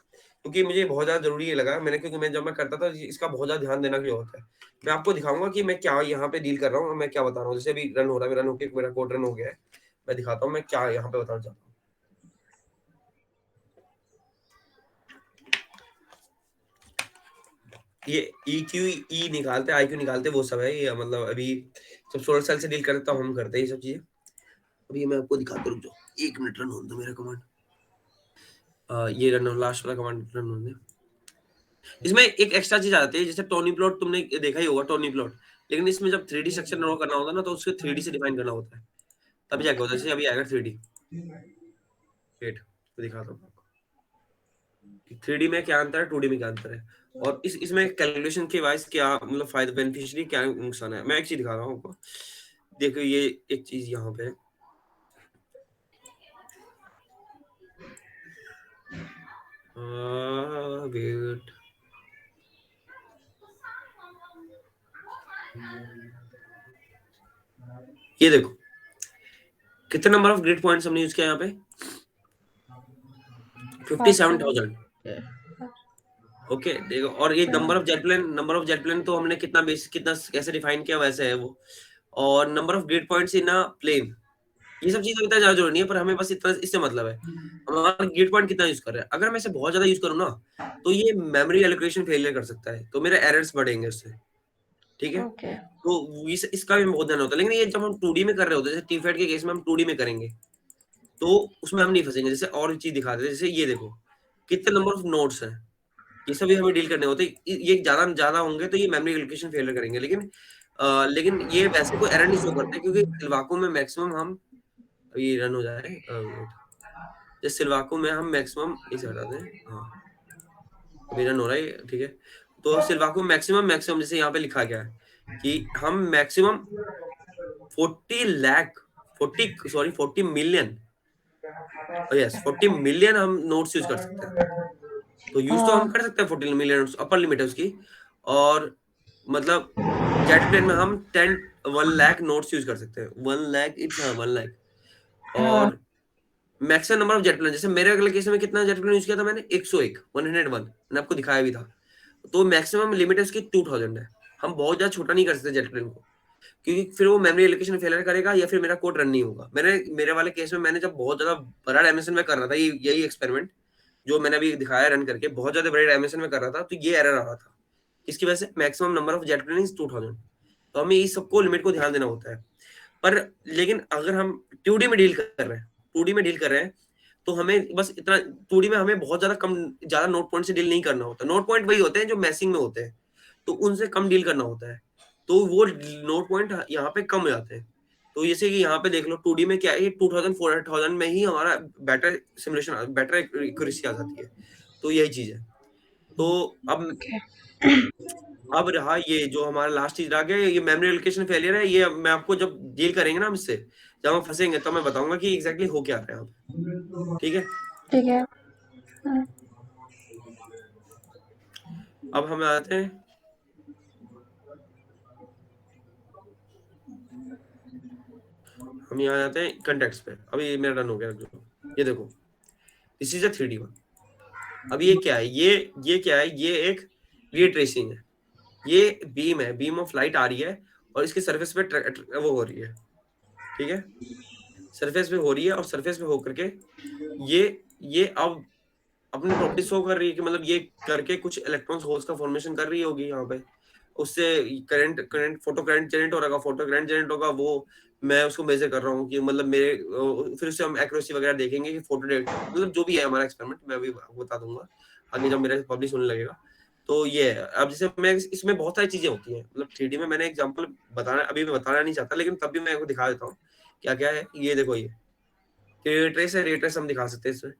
क्योंकि मुझे बहुत ज्यादा जरूरी ये लगा मैंने, क्योंकि मैं जब मैं करता था इसका बहुत ज्यादा ध्यान देना की होता है। मैं आपको दिखाऊंगा कि मैं क्या यहाँ पे डील कर रहा हूँ, मैं क्या बता रहा हूँ, जैसे अभी रन हो रहा है, रन होके मेरा कोड रन हो गया है, मैं दिखाता हूँ मैं क्या यहाँ पे बताना चाहता हूँ। ये EQ E निकालते IQ निकालते वो सब है, ये मतलब अभी सब सोलर सेल से डील करते तो हम करते हैं ये सब चीजें। अभी मैं आपको दिखाता, रुक जाओ 1 मिनट, रन होने दो मेरा कमांड, ये रन लास्ट वाला कमांड रन होने दे। इसमें एक एक्स्ट्रा चीज आती है, जैसे टोनी प्लॉट तुमने देखा ही होगा टोनी प्लॉट, लेकिन इसमें जब 3D स्ट्रक्चर ड्रॉ करना होता है ना, तो उसको 3D से डिफाइन करना होता है, तभी जाके होता है। जैसे अभी आएगा 3D, वेट मैं दिखाता हूँ आपको 3D में क्या अंतर है, 2D में क्या अंतर है, और इसमें कैलकुलेशन के वाइज क्या मतलब फायदा बेनिफिशियरी क्या नुकसान है। मैं एक चीज दिखा रहा हूँ आपको, देखो ये एक चीज यहाँ पे वेट, ये देखो कितने नंबर ऑफ ग्रिड पॉइंट्स हमने यूज किया यहाँ पे, 57,000। ओके देखो, और ये नंबर ऑफ जेट प्लेन तो हमने कितना बेसिक कितना कैसे डिफाइन किया वैसे है वो, और number of grid points in a plane, ये सब चीजें इतना ज्यादा जरूरी नहीं है, पर हमें बस इतना इससे मतलब है हमारा ग्रिड पॉइंट कितना यूज कर रहे हैं। अगर मैं इसे बहुत ज्यादा यूज करूँ ना, तो ये मेमोरी एलोकेशन फेलियर कर सकता है, तो मेरे एरर्स बढ़ेंगे उससे, ठीक है। ओके तो इसका भी बहुत ध्यान होता है, लेकिन ये जब हम 2D में कर रहे होते हैं, जैसे टीफेट के केस में हम 2D में करेंगे, तो उसमें हम नहीं फंसेंगे। जैसे और चीज दिखा देते, जैसे ये देखो कितने नंबर ऑफ नोड्स हैं, ये सभी हमें डील करने होते हैं। ये ज्यादा ज्यादा होंगे तो ये मेमोरी एलोकेशन फेलियर करेंगे, लेकिन ये वैसे कोई एरर नहीं शो करते, क्योंकि सिलवाको में मैक्सिमम हम, अभी रन हो जाए वेट, जैसे सिलवाको में हम मैक्सिमम इसे हटा दें, हाँ अभी रन हो रहा है, ठीक है। तो सिलवाको मैक्सिमम जैसे यहाँ पे लिखा गया है कि हम maximum 40 lakh 40 million, yes 40 million हम नोट्स यूज कर सकते हैं। तो यूज तो हम कर सकते हैं 40 मिलियन, अपर लिमिट है उसकी, और मतलब जेट प्लेन में हम 1 लाख नोट्स यूज कर सकते हैं, 1 लाख इट्स 1 लाख। और maximum number of jet plane, जैसे मेरे अगले केस में कितना जेट प्लेन यूज किया था मैंने, 101 मैंने आपको दिखाया भी था, तो मैक्सिमम लिमिट है उसकी 2000 है। हम बहुत ज्यादा छोटा नहीं कर सकते जेट प्लेन को, क्योंकि फिर वो मेमोरी एलोकेशन फेलियर करेगा या फिर मेरा कोड रन नहीं होगा। मेरे वाले केस में मैंने जब बहुत ज्यादा बड़ा डायमेंशन में कर रहा था, यही एक्सपेरिमेंट जो मैंने अभी दिखाया रन करके, बहुत ज्यादा बड़े डायमेंशन में कर रहा था, तो ये एरर आ रहा था, इसकी वजह से maximum number of jet plane is 2000। तो हमें इस सबको लिमिट को ध्यान देना होता है। पर लेकिन अगर हम 2D में डील कर रहे हैं, 2D में डील कर रहे हैं, तो हमें बस इतना 2D में हमें बहुत ज्यादा नोट पॉइंट से डील नहीं करना होता। नोट पॉइंट वही होते हैं जो मैसिंग में होते हैं, तो उनसे कम डील करना होता है, तो वो नोट पॉइंट यहाँ पे कम हो जाते हैं। तो जैसे कि यहाँ पे देख लो 2D में क्या है, ये 2000 में ही हमारा बेटर सिमुलेशन, बेटर एक्यूरेसी आ जाती है। तो यही चीज़ है। तो अब रहा ये जो हमारा लास्ट चीज़ रह गया, ये मेमोरी एलोकेशन फेलियर है। ये मैं आपको जब डील करेंगे ना हम इससे, जब हम फँसेंगे तब मैं बताऊँगा कि एग्ज़ैक्टली हो क्या रहा है यहाँ पे। ठीक है? ठीक है। हम्म, अब हम आते हैं हम यहाँ आते हैं कॉन्टेक्स्ट पे। अभी ये मेरा डन हो गया जो। ये देखो, this is a 3D one. अब ये क्या है? ये क्या है? ये एक रे ट्रेसिंग है। ये बीम है, बीम ऑफ लाइट आ रही है और इसके सरफेस पे वो हो रही है। ठीक है? सरफेस पे हो रही है और सरफेस पे होकर के ये अब अपनी प्रॉपर्टी शो कर रही है कि मतलब ये करके कुछ इलेक्ट्रॉन्स होल्स का फॉर्मेशन कर रही होगी यहाँ पे। उससे करंट फोटो करंट जनरेट हो रहा होगा, फोटो करंट जनरेट होगा, वो मैं उसको मेजर कर रहा हूँ कि मतलब मेरे फिर उससे हम एक्यूरेसी वगैरह देखेंगे कि फोटो मतलब जो भी है हमारा एक्सपेरिमेंट, मैं अभी आपको बता दूंगा आगे जब मेरा पब्लिश होने लगेगा। तो ये है। अब जैसे मैं इसमें बहुत सारी चीजें होती हैं, मतलब 3D में मैंने एग्जांपल बताना अभी मैं बताना नहीं चाहता, लेकिन तब भी मैं आपको दिखा देता हूँ क्या क्या है। ये देखो, ये रे ट्रेस है, रे ट्रेस हम दिखा सकते हैं इसमें।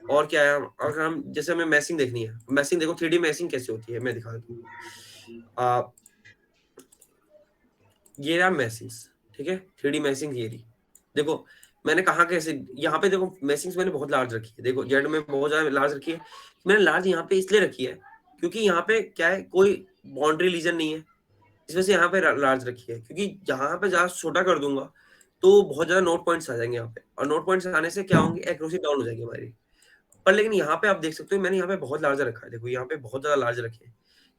और क्या है, अगर हम जैसे हमें मैसिंग देखनी है, मैसिंग देखो 3D मैसिंग कैसे होती है मैं दिखा देता हूँ। ये रहा मैसिंग्स, ठीक है, 3D मैसिंग ये रही। देखो मैंने कहा कैसे, यहाँ पे देखो मैसिंग्स मैंने बहुत लार्ज रखी है। देखो जेड में बहुत ज्यादा लार्ज रखी है। मैंने लार्ज यहाँ पे इसलिए रखी है क्योंकि यहाँ पे क्या है, कोई बाउंड्री रीजन नहीं है, इस वजह से यहाँ पे लार्ज रखी है। क्योंकि जहाँ पे ज्यादा छोटा कर दूंगा तो बहुत ज्यादा नोट पॉइंट्स आ जाएंगे यहाँ पे, और नोट पॉइंट्स आने से क्या होंगे, एक्यूरेसी डाउन हो जाएगी हमारी। पर लेकिन यहाँ पे आप देख सकते हो मैंने यहाँ पे बहुत लार्ज रखा है। देखो यहाँ पे बहुत ज्यादा लार्ज रखे हैं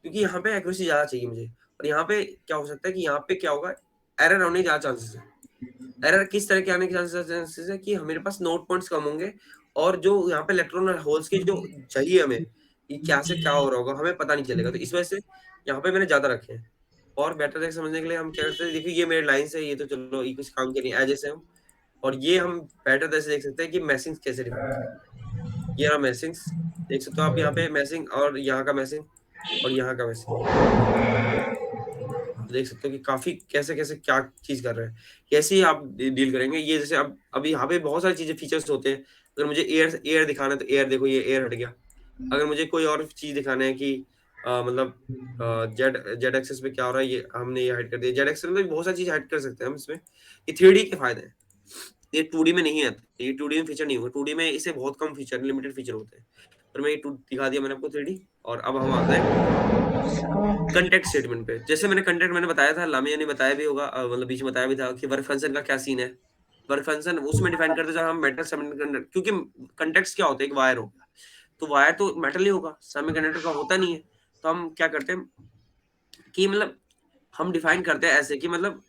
क्योंकि यहाँ पे एक्यूरेसी ज्यादा चाहिए मुझे। और यहाँ पे क्या हो सकता है कि यहाँ पे क्या होगा, एरर होने के ज्यादा चांसेस है। एरर किस तरह के आने के चांसेस है कि मेरे पास नोट पॉइंट्स कम होंगे, और जो यहाँ पे इलेक्ट्रॉन होल्स की जो चाहिए हमें, ये क्या से क्या हो रहा होगा हमें पता नहीं चलेगा। तो इस वजह से यहाँ पे मैंने ज्यादा रखे हैं। और बेटर देख समझने के लिए हम क्या करते हैं, देखिए ये मेरे लाइन्स है, ये तो चलो ये कुछ काम के नहीं एजेस है हम। और ये हम बेटर तरह से देख सकते हैं कि मैसिंग कैसे डिफाइन करेंगे। ये रहा मैसिंग्स, देख सकते हो आप यहाँ पे मैसिंग, और यहाँ का मैसिंग, और यहाँ का मैसिंग। देख सकते हो कि काफी कैसे कैसे क्या चीज कर रहे हैं, कैसे ही आप डील करेंगे। ये जैसे अब अभी यहाँ पे बहुत सारी चीजें फीचर्स होते हैं। अगर मुझे एयर दिखाना है तो एयर देखो, ये एयर हट गया। अगर मुझे कोई और चीज दिखाना है कि मतलब जेड जेड एक्सेस पे क्या हो रहा है, ये हमने ये हाइड कर दिया। जेड एक्सेस में बहुत सारी चीज हाइड कर सकते हैं हम इसमें। ये 3D के फायदे हैं, ये 2D में नहीं आते। ये 2D में फीचर नहीं होगा, 2D में इसे बहुत कम फीचर, लिमिटेड फीचर होते हैं। पर मैं ये दिखा दिया मैंने आपको 3D। और अब हम आते हैं कंटेक्ट स्टेटमेंट पे। जैसे मैंने कंटेक्ट मैंने बताया था, लामिया ने बताया भी होगा, मतलब बीच में बताया भी था कि वर्क फंक्शन का क्या सीन है। वर्क फंक्शन उसमें डिफाइन करते जब हम मेटल सेमीकंडक्टर, क्योंकि कंटेक्ट्स क्या होता है, एक वायर हो गया, तो वायर तो मेटल ही होगा, सेमीकंडक्टर का होता नहीं है। तो हम क्या करते हैं कि मतलब हम डिफाइन करते हैं ऐसे कि मतलब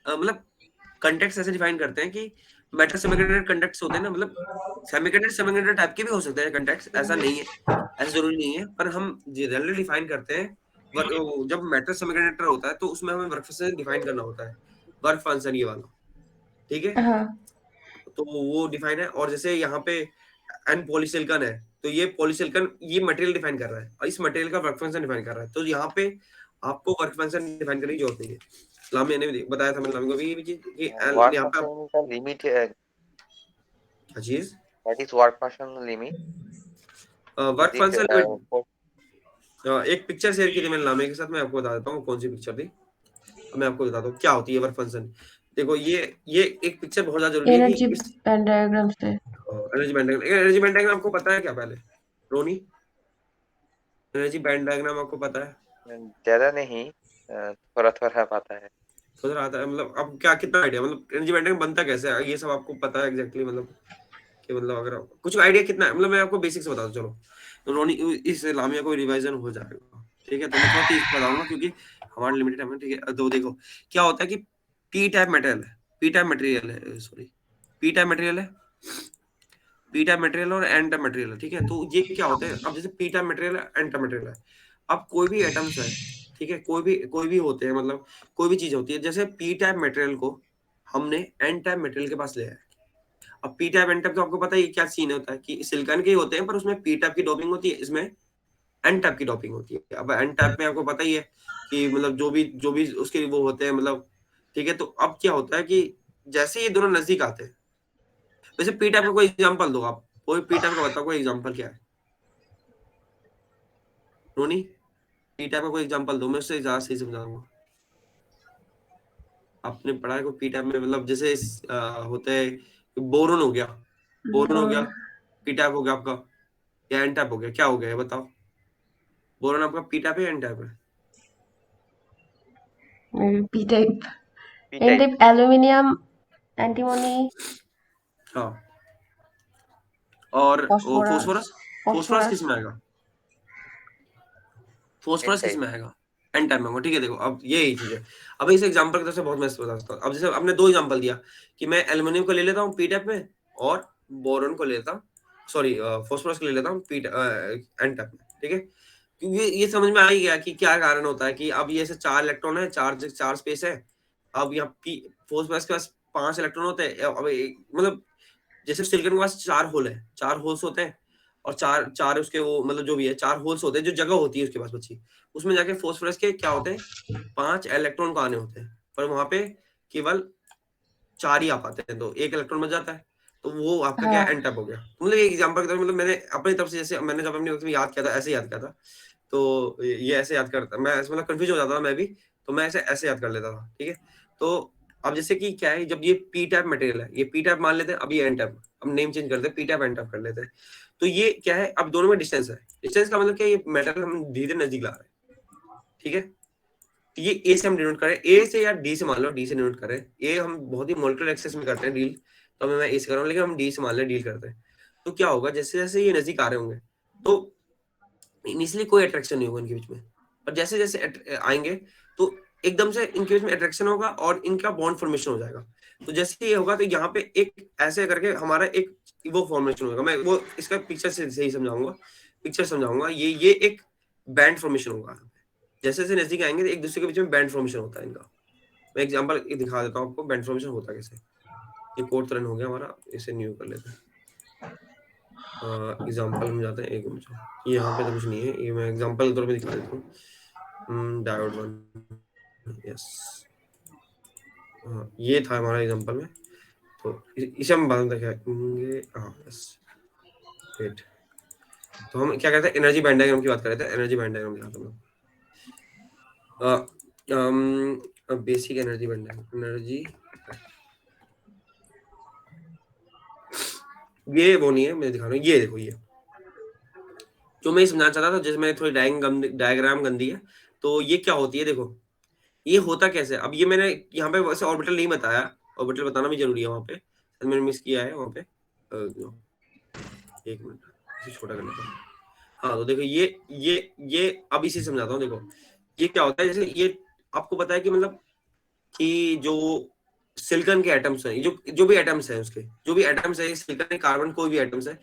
कंटेक्ट्स ऐसे डिफाइन करते हैं कि मेटल सेमीकंडक्टर कंटेक्ट्स होते हैं ना, मतलब सेमीकंडक्टर टाइप के भी हो सकते हैं कंटेक्ट्स, ऐसा नहीं है, ऐसा जरूरी नहीं है। पर हम जनरली डिफाइन करते हैं जब मेटल सेमीकंडक्टर होता है तो उसमें हमें वर्क फंक्शन डिफाइन करना होता है, वर्क फंक्शन ये वाला। ठीक है, हाँ। तो वो डिफाइन है। और जैसे यहाँ पे एन पॉलीसिलिकॉन है, तो ये पॉलीसिलिकॉन ये मटेरियल डिफाइन कर रहा है और इस मटेरियल का वर्क फंक्शन डिफाइन कर रहा है। तो यहाँ पे आपको वर्क फंक्शन डिफाइन करने की जरूरत नहीं है। लामिया ने भी बताया था, मैंने लामिया को भी ये चीज कि Work यहाँ पे आप function का limit क्या चीज that is work function limit. Work Is it function limit, एक पिक्चर शेयर की थी मैंने लामिया के साथ, मैं आपको बता देता हूँ कौन सी पिक्चर थी। अब मैं आपको बताता हूँ क्या होती है वर्क फंक्शन। देखो ये एक पिक्चर बहुत ज्यादा जरूरी है कि एनर्जी इस डायग्राम से। एनर्जी बैंड डायग्राम आपको पता है क्या पहले, रोनी? एनर्जी बैंड डायग्राम आपको पता है? ज्यादा नहीं, थोड़ा थोड़ा पता है। सोच रहा था मतलब अब क्या कितना आइडिया, मतलब एनर्जी बैंड डायग्राम बनता कैसे है, ये सब आपको पता है एग्जैक्टली, मतलब कि मतलब अगर कुछ आइडिया कितना है, मतलब मैं आपको बेसिक्स बता दूं चलो। तो रोनी इस लामिया को रिवाइजन हो जाएगा, ठीक है। तो मैं थोड़ा तेज बताऊंगा क्योंकि हमारा लिमिटेड टाइम है, ठीक है। तो देखो क्या होता है कि पी टाइप मटेरियल है, पी टाइप मटेरियल है, सॉरी, पी टाइप मटेरियल है, पी टाइप मटेरियल और एन टाइप मटेरियल है, ठीक है। तो ये क्या होता है, अब जैसे पी टाइप मटेरियल है, एन टाइप मटेरियल है। अब कोई भी एटम्स है, ठीक है, कोई भी होते हैं, मतलब कोई भी चीज होती है। जैसे पी टाइप मटेरियल को हमने एन टाइप मटेरियल के पास ले आया। अब पी टाइप एन टाइप तो आपको पता है ये क्या सीन होता है कि सिलिकॉन के ही होते हैं, पर उसमें पी टाइप की डोपिंग होती है, इसमें एन टाइप की डोपिंग होती है। अब एन टाइप में आपको पता ही है कि मतलब जो भी उसके वो होते हैं, मतलब ठीक है। तो अब क्या होता है कि जैसे ये दोनों नजदीक आते हैं, वैसे पी टाइप का कोई एग्जांपल दो आप, कोई पी टाइप का बताओ, कोई एग्जांपल क्या है रोनी? पी टाइप का कोई एग्जांपल दो, मैं उससे ज्यादा सही समझाऊंगा। आपने पढ़ा है कोई पी टाइप में, मतलब जैसे होता है बोरोन हो गया, बोरोन हो गया, पी टाइप हो गया आपका, या एन टाइप हो गया, क्या हो गया ये बताओ? बोरोन आपका पी टाइप है या एन टाइप है? maybe P type. P N type. type aluminium, antimony, हाँ, और phosphorus. Phosphorus, phosphorus Phosphorus. किस में आएगा? N फोस्फोरस किस type. में आएगा? एन टाइप में होगा। ठीक है, देखो अब यही चीज है। अब इस एग्जांपल की तरफ से बहुत मैं बता सकता हूँ। अब जैसे आपने दो एग्जांपल दिया कि मैं एल्युमिनियम को ले लेता हूँ पी टाइप में, और बोरॉन को ले लेता हूँ, सॉरी फोस्फोरस को ले लेता हूँ पी एन टाइप में। ठीक है, क्योंकि ये समझ में आ ही गया कि क्या कारण होता है कि अब ये ऐसे 4 इलेक्ट्रॉन है, चार स्पेस है। अब यहाँ पी फोस्फोरस के पास 5 इलेक्ट्रॉन होते हैं। अब मतलब जैसे सिलिकॉन के पास 4 होल है, 4 होल्स होते हैं, और चार चार उसके वो मतलब जो भी है 4 होल्स होते हैं, जो जगह होती है उसके पास बची, उसमें जाके फोस्फोरस के क्या होते हैं, 5 इलेक्ट्रॉन को आने होते हैं, पर वहां पे केवल 4 ही आ पाते हैं, तो एक इलेक्ट्रॉन बच जाता है। तो वो आपका क्या हाँ, एन टाइप हो गया। तो मतलब एक एग्जांपल की तरह, मतलब मैंने अपनी तरफ से, जैसे मैंने जब अपने वक्त में याद किया था ऐसे याद किया था, तो ये ऐसे याद करता मैं, मतलब कंफ्यूज हो जाता था मैं भी, तो मैं ऐसे ऐसे याद कर लेता था। ठीक है, तो अब जैसे कि क्या है, जब ये पी टाइप मटेरियल है, ये पी टाइप मान लेते हैं, अब ये एन टाइप, अब नेम चेंज करते हैं, पी टाइप एन टाइप कर लेते हैं। तो ये क्या है, अब दोनों में डिस्टेंस है। डिस्टेंस का मतलब क्या है, ये मेटल हम धीरे नजदीक ला रहे हैं। ठीक है, तो ये ए से हम डिनोट करें, ए से या डी से, मान लो डी से डिनोट करें, ए हम बहुत ही मोलिकुलर एक्सेस में करते हैं डील, तो मैं ए से कर रहा हूँ, लेकिन हम डी से मान लें डील करते हैं। तो क्या होगा, जैसे जैसे ये नजदीक आ रहे होंगे, तो इनिशियली कोई अट्रैक्शन नहीं होगा इनके बीच में, पर जैसे जैसे आएंगे तो एकदम से इनके बीच में अट्रैक्शन होगा और इनका बॉन्ड फॉर्मेशन हो जाएगा। तो जैसे ये होगा, तो यहाँ पे एक ऐसे करके हमारा एक वो फॉर्मेशन होगा, मैं वो इसका पिक्चर से सही समझाऊंगा, पिक्चर समझाऊंगा। ये एक बैंड फॉर्मेशन होगा। जैसे जैसे नजदीक आएंगे तो एक दूसरे के बीच में बैंड फॉर्मेशन होता है इनका। मैं एग्जांपल दिखा देता हूँ आपको बैंड फॉर्मेशन होता कैसे। ये कोड तरन हो गया हमारा, इसे न्यू कर लेते हैं। एग्जांपल में जाते हैं, एक मिनट, यहाँ पे तो कुछ नहीं है, ये मैं एग्जांपल के तौर पे दिखा देता हूँ। डायोड वन, यस, ये था हमारा एग्जांपल में, तो इसे हम बाद में देखेंगे। हाँ यस, वेट, तो हम क्या कहते हैं, एनर्जी बैंड डायग्राम की बात कर रहे थे। एनर्जी बैंड डायग्राम दिखाता हूँ basic energy band diagram, energy, ये वो नहीं है, मैं दिखा रहा हूँ, ये देखो, ये जो मैं समझाना चाहता था, जैसे मैं थोड़ी डायग्राम गंदी है, तो ये क्या होती है, देखो ये होता कैसे। अब ये मैंने यहाँ पे वैसे ऑर्बिटल नहीं बताया, ऑर्बिटल बताना भी जरूरी है वहाँ पे, मैंने मिस किया है वहाँ पे। एक मिनट, इसे छोटा कर लेता हूँ। हाँ, तो देखो ये अब इसे समझाता हूँ। देखो ये क्या होता है, जैसे ये आपको पता है कि मतलब कि जो सिलिकॉन के एटम्स हैं, जो भी एटम्स हैं, उसके जो भी एटम्स है, सिलिकॉन, कार्बन, कोई भी एटम्स है,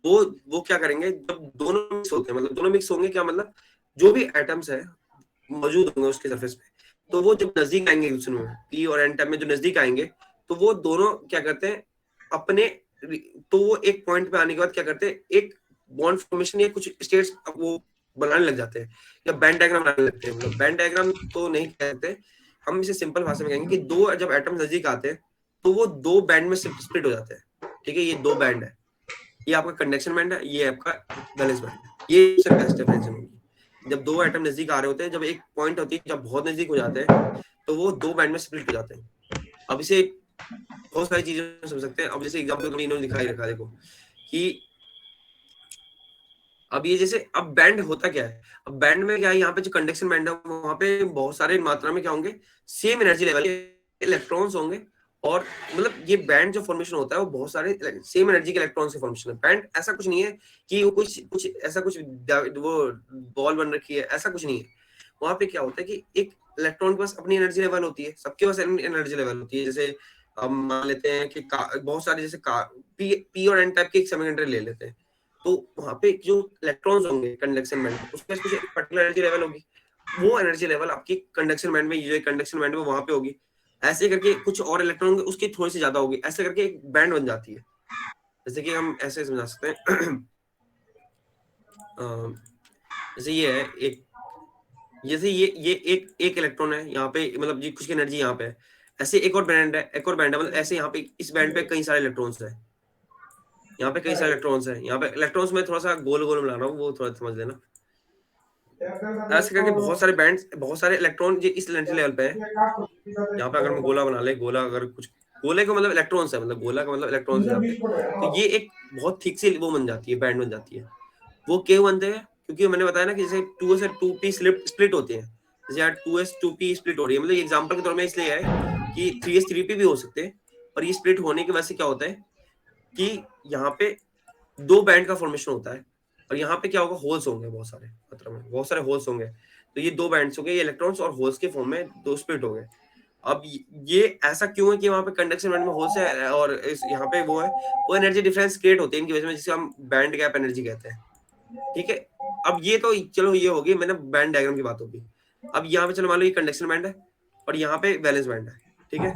वो क्या करेंगे, जब दोनों मिक्स होते हैं, मतलब दोनों मिक्स होंगे, क्या मतलब जो भी एटम्स है मौजूद होंगे उसके सरफेस पे, तो वो जब नजदीक आएंगे एक दूसरे में, पी और एन टाइप में जो नजदीक आएंगे, तो वो दोनों क्या करते हैं अपने, तो वो एक पॉइंट पे आने के बाद क्या करते हैं, एक बॉन्ड फॉर्मेशन या कुछ स्टेट्स वो बनाने लग जाते हैं, या बैंड डायग्राम बनाने लगते हैं। मतलब बैंड डायग्राम तो नहीं कहते, हम इसे सिंपल भाषा में कहेंगे कि दो जब एटम नजदीक आते हैं, तो वो दो बैंड में स्प्लिट हो जाते हैं। ठीक है, ये दो बैंड है, ये आपका कंडक्शन बैंड है, ये आपका वैलेंस बैंड है। ये सबसे बेस्ट डेफिनेशन होगी। जब दो एटम नजदीक आ रहे होते हैं, जब एक पॉइंट होती है, जब बहुत नजदीक हो जाते हैं, तो वो दो बैंड में स्प्लिट हो जाते हैं। अब इसे बहुत सारी चीजें समझ सकते हैं। अब जैसे एग्जांपल में इन्होंने दिखाई रखा, देखो कि अब ये जैसे, अब बैंड होता क्या है, अब बैंड में क्या है, यहाँ पे जो कंडक्शन बैंड है, वहां पे बहुत सारे मात्रा में क्या होंगे, सेम एनर्जी लेवल के इलेक्ट्रॉन्स होंगे। और मतलब ये बैंड जो फॉर्मेशन होता है, वो बहुत सारे सेम एनर्जी के इलेक्ट्रॉन्स के फॉर्मेशन है। बैंड ऐसा कुछ नहीं है कि वो कुछ कुछ ऐसा कुछ वो बॉल बन रखी है, ऐसा कुछ नहीं है। वहां पे क्या होता है कि एक इलेक्ट्रॉन के पास अपनी एनर्जी लेवल होती है, सबके पास एनर्जी लेवल होती है। जैसे हम मान लेते हैं कि बहुत सारे, जैसे पी और एन टाइप के एक सेमीकंडक्टर ले लेते हैं, तो वहां पे जो इलेक्ट्रॉन्स होंगे कंडक्शन बैंड में, उसके पास कुछ पर्टिकुलर एनर्जी लेवल होगी। वो एनर्जी लेवल आपकी कंडक्शन बैंड में, ये कंडक्शन बैंड में वहां पे होगी। ऐसे करके कुछ और इलेक्ट्रॉन होंगे, उसकी थोड़ी सी ज्यादा होगी, ऐसे करके एक बैंड बन जाती है। जैसे कि हम ऐसे समझा सकते हैं जैसे ये है एक, जैसे ये एक एक इलेक्ट्रॉन है यहाँ पे, मतलब ये कुछ एनर्जी यहाँ पे है, ऐसे एक और बैंड है, मतलब ऐसे यहाँ पे इस बैंड पे कई सारे इलेक्ट्रॉन्स है, यहाँ पे कई सारे इलेक्ट्रॉन्स है, यहाँ पे इलेक्ट्रॉन्स में थोड़ा सा गोल गोल मिला रहा हूँ, वो थोड़ा समझ लेना। ऐसे करके बहुत सारे बैंड्स, बहुत सारे इलेक्ट्रॉन जो इस एनर्जी लेवल पे है। यहाँ पे अगर मैं गोला बना ले, गोला अगर कुछ, गोले का मतलब इलेक्ट्रॉन्स है, मतलब गोला का मतलब इलेक्ट्रॉन्स है यहाँ पे, तो ये एक बहुत थिक सी वो बन जाती है, बैंड बन जाती है। वो क्यों बनते हैं? क्योंकि मैंने बताया ना कि जैसे 2 से 2p स्प्लिट होते हैं, जैसे यहाँ 2s 2p स्प्लिट हो रही है, मतलब एग्जांपल के तौर में इसलिए है कि 3s 3p भी हो सकते हैं, और ये स्प्लिट होने की वजह से क्या होता है कि यहाँ पे 2 बैंड का फॉर्मेशन होता है, और यहाँ पे क्या होगा, होल्स होंगे बहुत सारे, मात्रा में बहुत सारे होल्स होंगे, तो ये 2 बैंड्स हो गए, ये इलेक्ट्रॉन्स और होल्स के फॉर्म में 2 स्प्लिट हो गए। अब ये ऐसा क्यों है कि वहां पे कंडक्शन बैंड में होल्स है और इस यहाँ पे वो है, वो एनर्जी डिफरेंस क्रिएट होते हैं इनकी वजह से, जिसे हम बैंड गैप एनर्जी कहते हैं। ठीक है, अब ये तो चलो ये होगी, मैंने बैंड डायग्राम की बात होगी। अब यहाँ पे चलो मान लो ये कंडक्शन बैंड है और यहाँ पे वैलेंस बैंड है, ठीक है,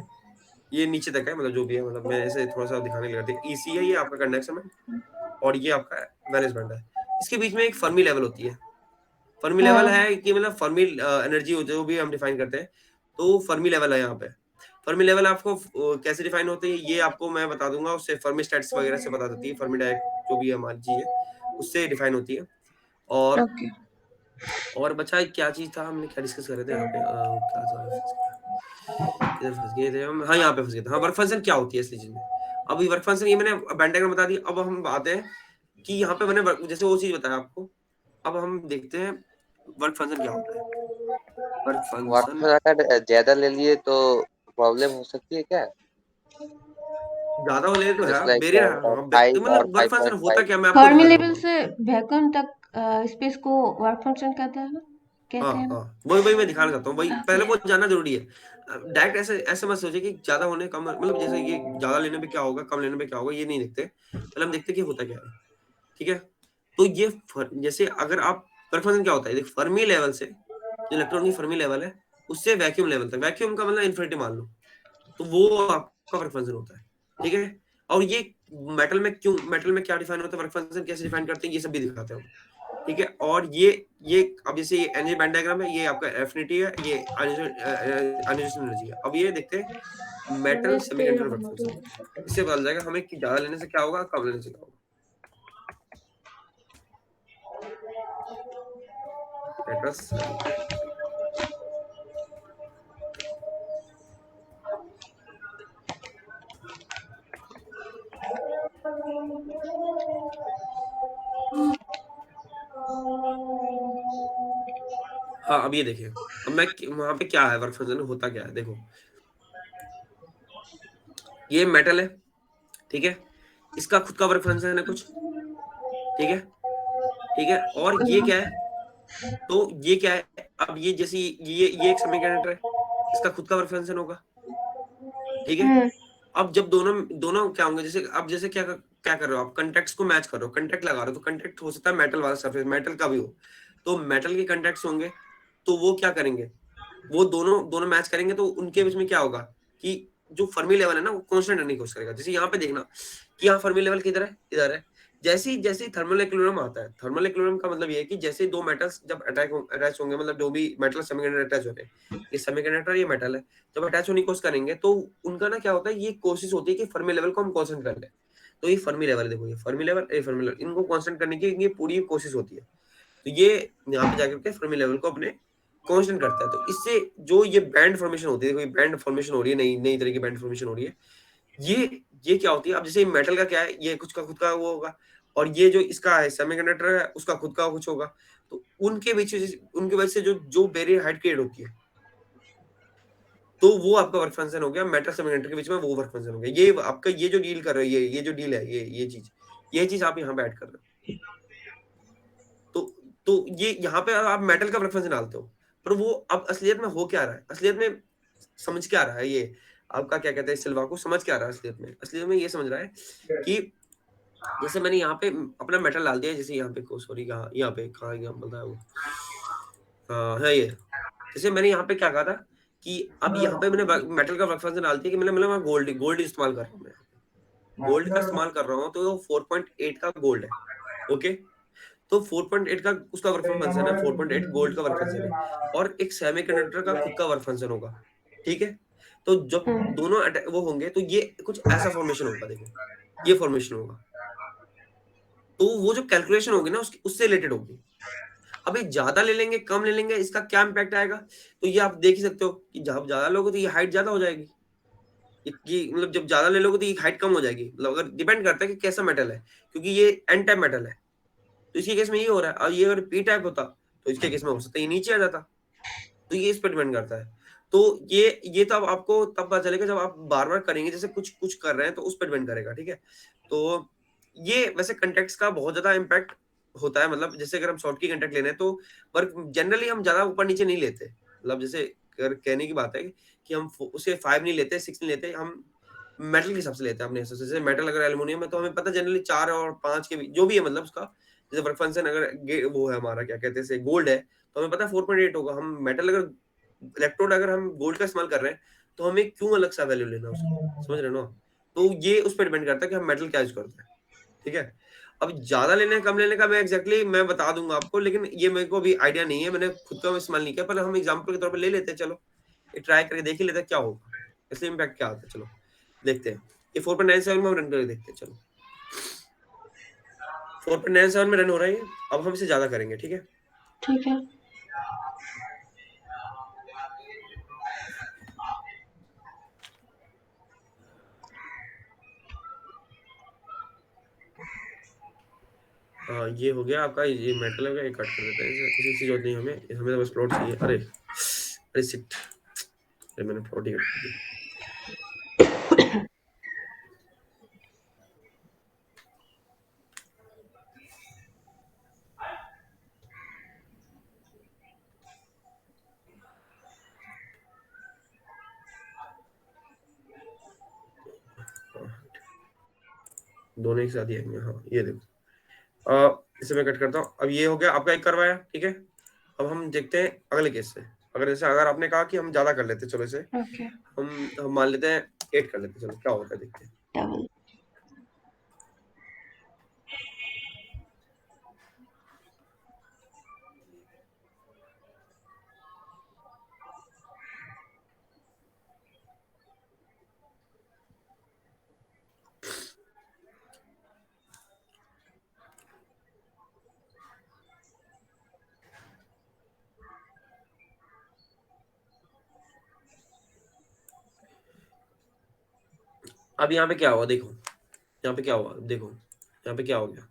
ये नीचे तक है, मतलब जो भी है, मतलब मैं ऐसे थोड़ा सा दिखाने के लिए, ईसी है ये आपका कंडक्शन बैंड और ये आपका वैलेंस बैंड है। इसके बीच में एक फर्मी लेवल होती है। फर्मी लेवल है कि मतलब फर्मी एनर्जी जो भी हम डिफाइन करते हैं, तो फर्मी लेवल है यहाँ पे। फर्मी लेवल आपको कैसे डिफाइन होते हैं ये आपको मैं बता दूंगा, उससे फर्मी स्टैट्स वगैरह से बता देती है, फर्मी डायरेक्ट जो भी हमारी चीज है उससे डिफाइन होती है। और ओके बचा क्या चीज था, हमने क्या डिस्कस कर रहे थे यहाँ पे, क्या था, किधर फंस गए थे हम, हाँ यहाँ पे फंस गए थे, हाँ वर्क फंक्शन क्या होती है असली चीज में। अब ये वर्क फंक्शन ये मैंने बैंड डायग्राम बता दी, अब हम आते हैं कि यहाँ पे मैंने जैसे वो चीज बताया आपको, अब हम देखते हैं वर्क फंक्शन क्या होता है। वर्क फंक्शन वर्क अगर ज्यादा ले लिए तो प्रॉब्लम हो सकती है क्या? ज्यादा हो ले तो है जस्ट लाइक बेरियर है, हाँ, 5 और मतलब वर्क फंक्शन होता 5.5। क्या, मैं आपको फर्मी दिखा लेवल दूंगा। से वैक्यूम तक स्पेस को वर्क फंक्शन कहते हैं ना, हाँ कहते हैं ना। हाँ, वही मैं दिखाना चाहता हूँ, वही ओके पहले वो जानना जरूरी है। डायरेक्ट ऐसे ऐसे मत सोचिए कि ज्यादा होने कम, मतलब जैसे ये ज्यादा लेने पे क्या होगा, कम लेने पे क्या होगा, ये नहीं देखते, पहले हम देखते हैं कि होता क्या है। ठीक है, तो ये जैसे अगर आप वर्क फंक्शन क्या होता है, देख फर्मी लेवल से, जो इलेक्ट्रॉन की फर्मी लेवल है, उससे वैक्यूम लेवल तक, वैक्यूम का मतलब इन्फिनिटी मान लो, तो वो आपका वर्क फंक्शन होता है। ठीक है, और ये मेटल में क्या डिफाइन होता है, वर्क फंक्शन कैसे डिफाइन करते हैं, ये सब भी दिखाते हैं हम। ठीक है, और ये अब जैसे ये एनर्जी बैंड डायग्राम है, ये आपका एफिनिटी है, ये आयोनाइजेशन एनर्जी है। अब ये देखते हैं मेटल सेमीकंडक्टर वर्क फंक्शन, इससे पता चल जाएगा हमें कि ज्यादा लेने से क्या होगा, कम लेने से क्या होगा। मेटल, हाँ अब ये देखिए, अब मैं वहां पे क्या है, वर्क फंक्शन होता क्या है, देखो ये मेटल है, ठीक है, इसका खुद का वर्क फंक्शन है कुछ, ठीक है, ठीक है, और ये क्या है, तो ये क्या है, अब ये जैसे ये एक सेमीकंडक्टर है, इसका खुद का वर्क फंक्शन होगा। ठीक है, हम्म अब जब दोनों दोनों क्या होंगे, जैसे अब जैसे क्या कर रहे हो आप, कंटेक्ट्स को मैच कर रहे हो, कंटेक्ट लगा रहे हो, तो कंटेक्ट हो सकता है मेटल वाला सरफेस, मेटल का भी हो, तो मेटल के कंटेक्ट्स होंगे, तो वो क्या करेंगे, वो दोनों दोनों मैच करेंगे, तो उनके बीच में क्या होगा कि जो फर्मी लेवल है ना, वो कांस्टेंट रहने की कोशिश करेगा। जैसे यहाँ पे देखना कि यहाँ फर्मी लेवल किधर है, इधर है। जैसे जैसे थर्मल इक्विलिब्रियम आता है, थर्मल इक्विलिब्रियम का मतलब ये है कि जैसे दो मेटल्स जब अटैच होंगे, मतलब जो भी मेटल सेमीकंडक्टर अटैच हो रहे हैं, ये सेमीकंडक्टर ये मेटल है, जब अटैच होने की कोशिश करेंगे, तो उनका ना क्या होता है, ये कोशिश होती है कि फर्मी लेवल को हम कांस्टेंट कर ले। तो ये फर्मी लेवल, देखो ये फर्मी लेवल, ये फर्मी लेवल, इनको कांस्टेंट करने की ये पूरी कोशिश होती है। तो ये यहाँ पे जाकर के फर्मी लेवल को अपने कांस्टेंट करता है। तो इससे जो ये बैंड फॉर्मेशन होती है, देखो ये बैंड फॉर्मेशन हो रही है, नई नई तरह की बैंड फॉर्मेशन हो रही है। ये क्या होती है, अब जैसे मेटल का क्या है, ये कुछ का खुद का वो होगा, और ये जो इसका है सेमीकंडक्टर है, उसका खुद का कुछ होगा, तो उनके वजह से जो जो बैरियर हाइट क्रिएट होती है, तो वो आपका वर्क फंक्शन हो गया, मेटल सेमीकंडक्टर के बीच में वो वर्क फंक्शन हो गया। ये आपका ये जो डील कर रहे हो, ये जो डील है, ये चीज आप यहाँ पे ऐड कर रहे हो। तो ये यहाँ पे आप मेटल का वर्क फंक्शन डालते हो, पर वो अब असलियत में हो क्या रहा है, असलियत में समझ क्या रहा है, ये आपका क्या कहते हैं, सिल्वा को समझ क्या रहा है असलियत में, ये समझ रहा है कि जैसे मैंने यहाँ पे अपना मेटल डाल दिया, जैसे यहाँ पे को सॉरी यहाँ पे कहाँ गया बोलता है वो, हाँ है ये, जैसे मैंने यहाँ पे क्या कहा था कि अब यहाँ पे मैंने मेटल का वर्क फंक्शन डाल दिया कि मैंने मतलब गोल्ड इस्तेमाल कर रहा हूँ, मैं गोल्ड का इस्तेमाल कर रहा हूँ, तो 4.8 का गोल्ड है। ओके, तो 4.8 का उसका वर्क फंक्शन है, 4.8 गोल्ड का वर्क फंक्शन है, और एक सेमीकंडक्टर का खुद का वर्क फंक्शन होगा। ठीक है, तो जब दोनों वो होंगे तो ये कुछ ऐसा फॉर्मेशन होगा, देखो ये फॉर्मेशन होगा, तो वो जो कैलकुलेशन होगी ना उससे रिलेटेड होगी। अभी ज्यादा ले लेंगे कम ले लेंगे, इसका क्या इम्पैक्ट आएगा, तो ये आप देख ही सकते हो कि जब ज्यादा लोगे तो ये हाइट ज्यादा हो जाएगी, ये मतलब जब ज्यादा ले लोगे तो ये हाइट कम हो जाएगी, मतलब अगर डिपेंड करता है कि कैसा मेटल है, क्योंकि ये एन टाइप मेटल है, तो इसके केस में ये हो रहा है, और ये अगर पी टाइप होता तो इसके केस में हो सकता है ये नीचे आ जाता, तो ये इस पर डिपेंड करता है। तो ये तब आपको तब पता चलेगा जब आप बार बार करेंगे, जैसे कुछ कुछ कर रहे हैं तो उस पर डिपेंड करेगा, ठीक है। तो ये वैसे कंटेक्ट का बहुत ज्यादा इम्पैक्ट होता है, मतलब जैसे अगर हम शॉर्ट की कंटेक्ट लेना है तो, पर जनरली हम ज्यादा ऊपर नीचे नहीं लेते, मतलब जैसे कहने की बात है कि हम उसे 5 नहीं लेते, 6 नहीं लेते, हम मेटल के हिसाब से लेते हैं अपने हिसाब से। जैसे मेटल अगर एल्युमिनियम है तो हमें पता जनरली 4 और 5 के जो भी है, मतलब उसका जैसे वर्क फंक्शन अगर वो है हमारा क्या कहते हैं गोल्ड है तो हमें पता है 4.8 होगा। हम मेटल अगर इलेक्ट्रोड अगर हम गोल्ड का इस्तेमाल कर रहे हैं तो हमें क्यों अलग सा वैल्यू लेना उसकी, समझ रहे हो ना। तो ये उस पर डिपेंड करता है कि हम मेटल क्या यूज करते हैं, ठीक है। अब ज्यादा लेने कम लेने का मैं एग्जैक्टली मैं बता दूंगा आपको, लेकिन ये मेरे को भी आइडिया नहीं है, मैंने खुद का इस्तेमाल नहीं किया, पर हम एग्जांपल के तौर पर ले लेते हैं, चलो ये ट्राई करके देख ही लेते हैं क्या होगा, इसलिए इम्पैक्ट क्या आता है, चलो देखते हैं। ये 4.97 में हम रन करके देखते हैं, चलो 4.97 में रन हो रहा है ये, अब हम इसे ज्यादा करेंगे, ठीक है। ठीक है। ये हो गया आपका, ये मेटल हो गया, ये कट कर देते हैं इसे, किसी जरूरत नहीं हमें, हमें तो बस प्लॉट चाहिए। अरे अरे शिट, अरे मैंने प्लॉट ही कट कर दिया। दोनों एक साथ ही आएंगे, हाँ ये देखो, इसे मैं कट करता हूँ। अब ये हो गया आपका एक करवाया, ठीक है। अब हम देखते हैं अगले केस से, अगर जैसे अगर आपने कहा कि हम ज्यादा कर लेते, चलो इसे ओके। हम मान लेते हैं 8 कर लेते, चलो क्या होता है देखते हैं। डबल। अब यहाँ पे क्या हुआ देखो, यहाँ पे क्या हुआ देखो, यहाँ पे क्या हो गया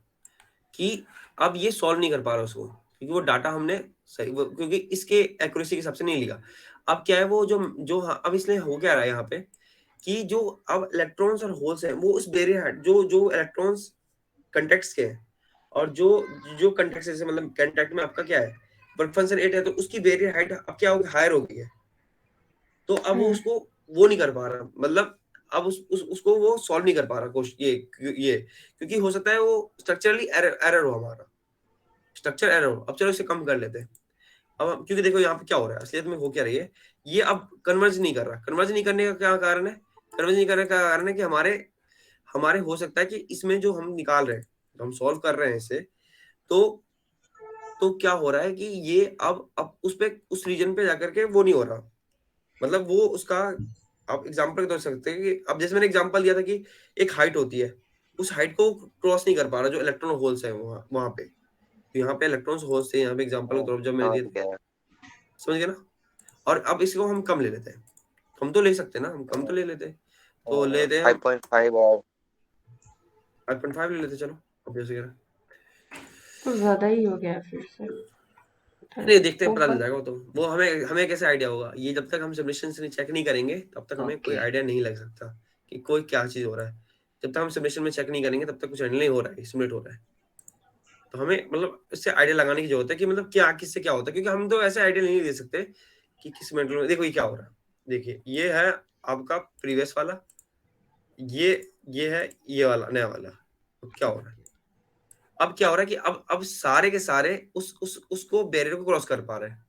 कि अब ये सॉल्व नहीं कर पा रहा उसको, क्योंकि वो डाटा हमने सही क्योंकि इसके एक्यूरेसी के हिसाब से नहीं लिखा। अब क्या है वो जो जो हाँ, अब इसलिए हो क्या रहा है यहाँ पे कि जो अब इलेक्ट्रॉन्स और होल्स हैं वो उस बेरियर हाइट जो जो इलेक्ट्रॉन्स कंटेक्ट्स के हैं, और जो जो कंटेक्ट जैसे मतलब कंटेक्ट में आपका क्या है वर्क फंक्शन 8 है, तो उसकी बेरियर हाइट अब क्या होगी, हायर हो गई है। तो अब वो उसको वो नहीं कर पा रहा, मतलब अब उसको वो सॉल्व नहीं कर पा रहा क्वेश्चन ये क्योंकि हो सकता है वो स्ट्रक्चरली एरर हो हमारा, स्ट्रक्चर एरर हो। अब चलो इसे कम कर लेते हैं। अब क्योंकि देखो यहाँ पे क्या हो रहा है, असलियत में हो क्या रही है, ये अब कन्वर्ज नहीं कर रहा। कन्वर्ज नहीं करने का क्या कारण है, कन्वर्ज नहीं करने का कारण है कि हमारे हमारे हो सकता है कि इसमें जो हम निकाल रहे हैं, हम सॉल्व कर रहे हैं इसे, तो क्या हो रहा है कि ये अब उस पे उस रीजन पे जाकर के वो नहीं हो रहा, मतलब वो उसका आप एग्जांपल दे सकते हैं कि अब जैसे मैंने एग्जांपल दिया था कि एक हाइट होती है, उस हाइट को क्रॉस नहीं कर पा रहा जो इलेक्ट्रॉन होल्स है वहां वहां पे, तो यहाँ पे इलेक्ट्रॉन्स होल्स थे, यहाँ पे एग्जांपल के तौर पर जब मैंने समझ दिया था, गया। समझ गए ना। और अब इसको हम कम ले लेते हैं, हम तो ले सकते हैं ना, हम कम तो ले लेते हैं, तो लेते हैं हम 5.5 और 5.5 ले लेते हैं, चलो अब जैसे कह तो ज्यादा ही हो गया फिर से। नहीं देखते हैं, पता चल ऊपर। जाएगा। तो वो हमें हमें कैसे आइडिया होगा, ये जब तक हम सिमुलेशन से चेक नहीं करेंगे तब तक हमें कोई ओके। आइडिया नहीं लग सकता कि कोई क्या चीज हो रहा है। जब तक हम सिमुलेशन में चेक नहीं करेंगे तब तक कुछ नहीं हो रहा है, सिमुलेट हो रहा है। तो हमें मतलब इससे आइडिया लगाने की जरूरत है कि मतलब क्या किससे क्या होता है, क्योंकि हम तो ऐसे आइडिया नहीं दे सकते कि किस मेटल में देखो ये क्या हो रहा है। देखिए ये है आपका प्रीवियस वाला, ये ये है ये वाला नया वाला, तो क्या हो रहा है, अब क्या हो रहा है कि अब सारे के सारे उस उसको बैरियर को क्रॉस कर पा रहे हैं,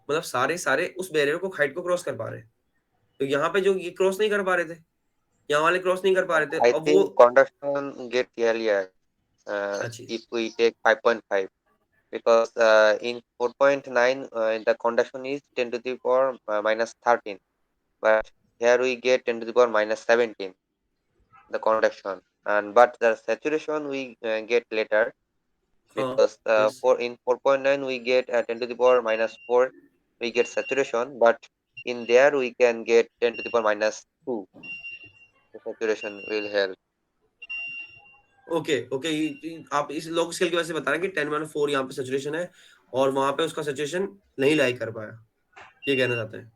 मतलब सारे सारे उस बैरियर को हाइट को क्रॉस कर पा रहे हैं। तो यहाँ पे जो ये क्रॉस नहीं कर पा रहे थे, यहाँ वाले क्रॉस नहीं कर पा रहे थे, I अब वो think conduction get earlier अच्छी if we take 5.5 because in 4.9 the conduction is 10 to the power minus 13, but here we get 10 to the power minus 17, the conduction, and but the saturation we get later, because Yes. for in 4.9 we get 10 to the power minus 4, we get saturation, but in there we can get 10 to the power minus 2, the saturation will help. Okay okay, आप इस लोग स्केल की वजह से बता रहे हैं कि 10-4 यहाँ पे सैचुरेशन है और वहां पे उसका सैचुरेशन नहीं लाई कर पाया, ये कहना चाहते हैं।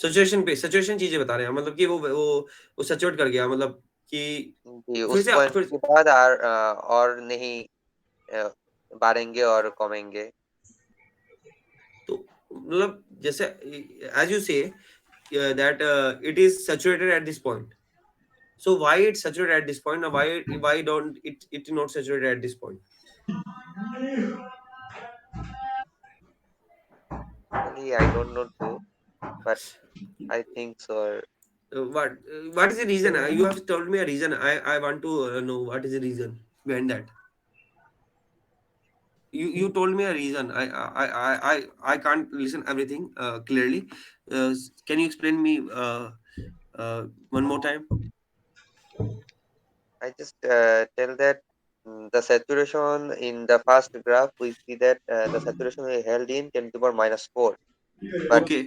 सैचुरेशन चीजें बता रहे हैं, मतलब कि वो सैचुरेट कर गया, मतलब कि जी, फिर उस से पॉइंट फिर के बाद और नहीं अ, बढ़ेंगे और कमेंगे। तो मतलब जैसे as you say that it is saturated at this point, so why it's saturated at this point, or why don't it not saturated at this point? Actually, I don't know too, but I think so. What is the reason? You have told me a reason. I want to know what is the reason behind that. You told me a reason. I can't listen everything clearly. Can you explain me one more time? I just tell that the saturation in the first graph, we see that the saturation we held in 10 to the power minus 4. But Okay,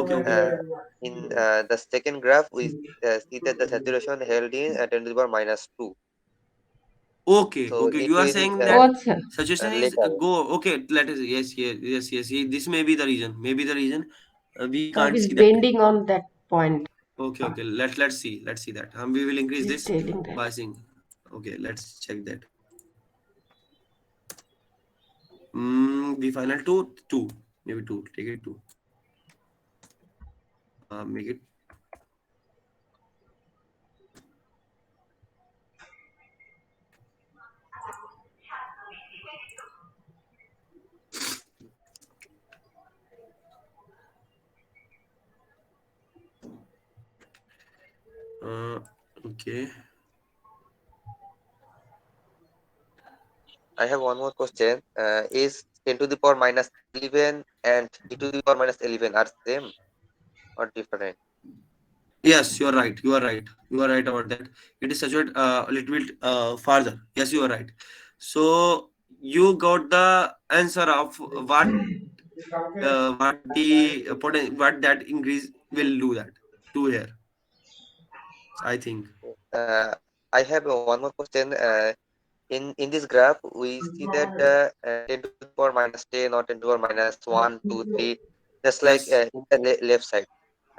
okay, okay, uh, in the second graph, we see that the saturation held in 10 to the power minus 2. okay, So okay. it You are will saying Oh, that अच्छा. suggestion is later. go. Okay, let us. Yes, yes, yes, yes. This may be the reason. Maybe the reason we Curve can't is see that. bending on that point. Okay, okay. Let's see. Let's see that. We will increase He's this telling that. by saying. Okay, let's check that. The final two, maybe two. Take it two. Make it. Okay. I have one more question. Is 10 to the power minus 11 and e to the power minus 11 are same or different? Yes, you are right. You are right. You are right about that. It is situated a little bit farther. Yes, you are right. So you got the answer of what that increase will do that to here. I think. Uh, I have one more question. In this graph, we see that 10 to the power minus 10 or 10 to the power minus 1, 2, 3, just like Yes. in the left side.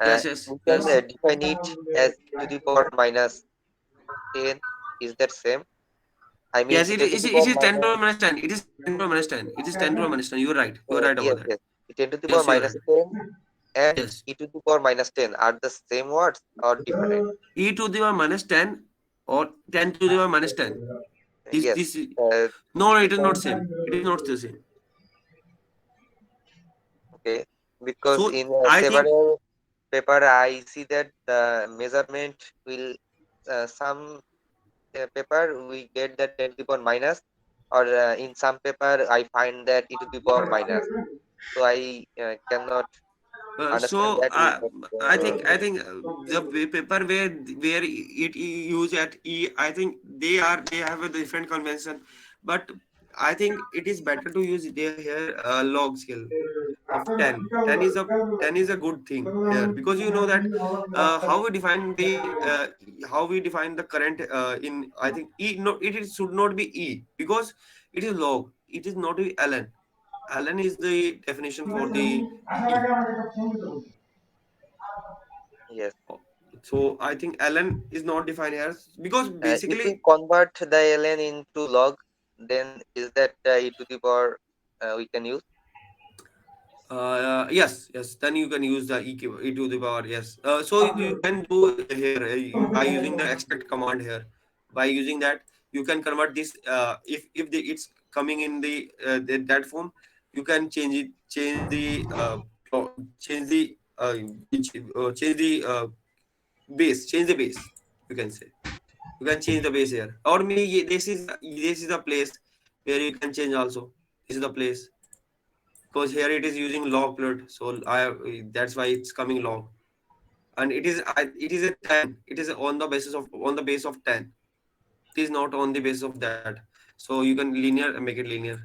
Yes. Yes. We can Yes. define it as e to the power minus 10. Is that same? I mean, Yes. It 10 to is. the It power is 10 to the minus, minus 10. It is 10 to the minus 10. It is 10 to the minus 10. You are right. You are right yes, about that. yes. 10 to the power Yes, you are minus right. 10 and Yes. e to the power minus 10 are the same words or different? E to the power minus 10 or 10 to the power minus 10. Yes. This Uh, no, it is not because same. It is not the same. okay, because So in I think several paper I see that the measurement will some paper we get that 10 to the power minus, or in some paper I find that e to the power minus. So I cannot understand so that is that I think the paper where it use at E, I think they have a different convention, but I think it is better to use their here log scale of 10. 10 is a good thing here, because you know that how we define the current in, I think E, no, should not be E, because it is log, it is not a ln. Ln is the definition for the E. yes. So I think ln is not defined here, because If we basically convert the ln into log, then is that e to the power we can use? yes, yes, then you can use the e to the power. Yes, so you can do here by using the extract command here. By using that, you can convert this. If it's coming in that form, you can change the change the base. Change the base. You can say you can change the base here. Or maybe this is the place where you can change also. This is the place, because here it is using log plot, so I that's why it's coming log. and it is a 10. It is on the basis of on the base of 10. It is not on the basis of that. So you can linear make it linear,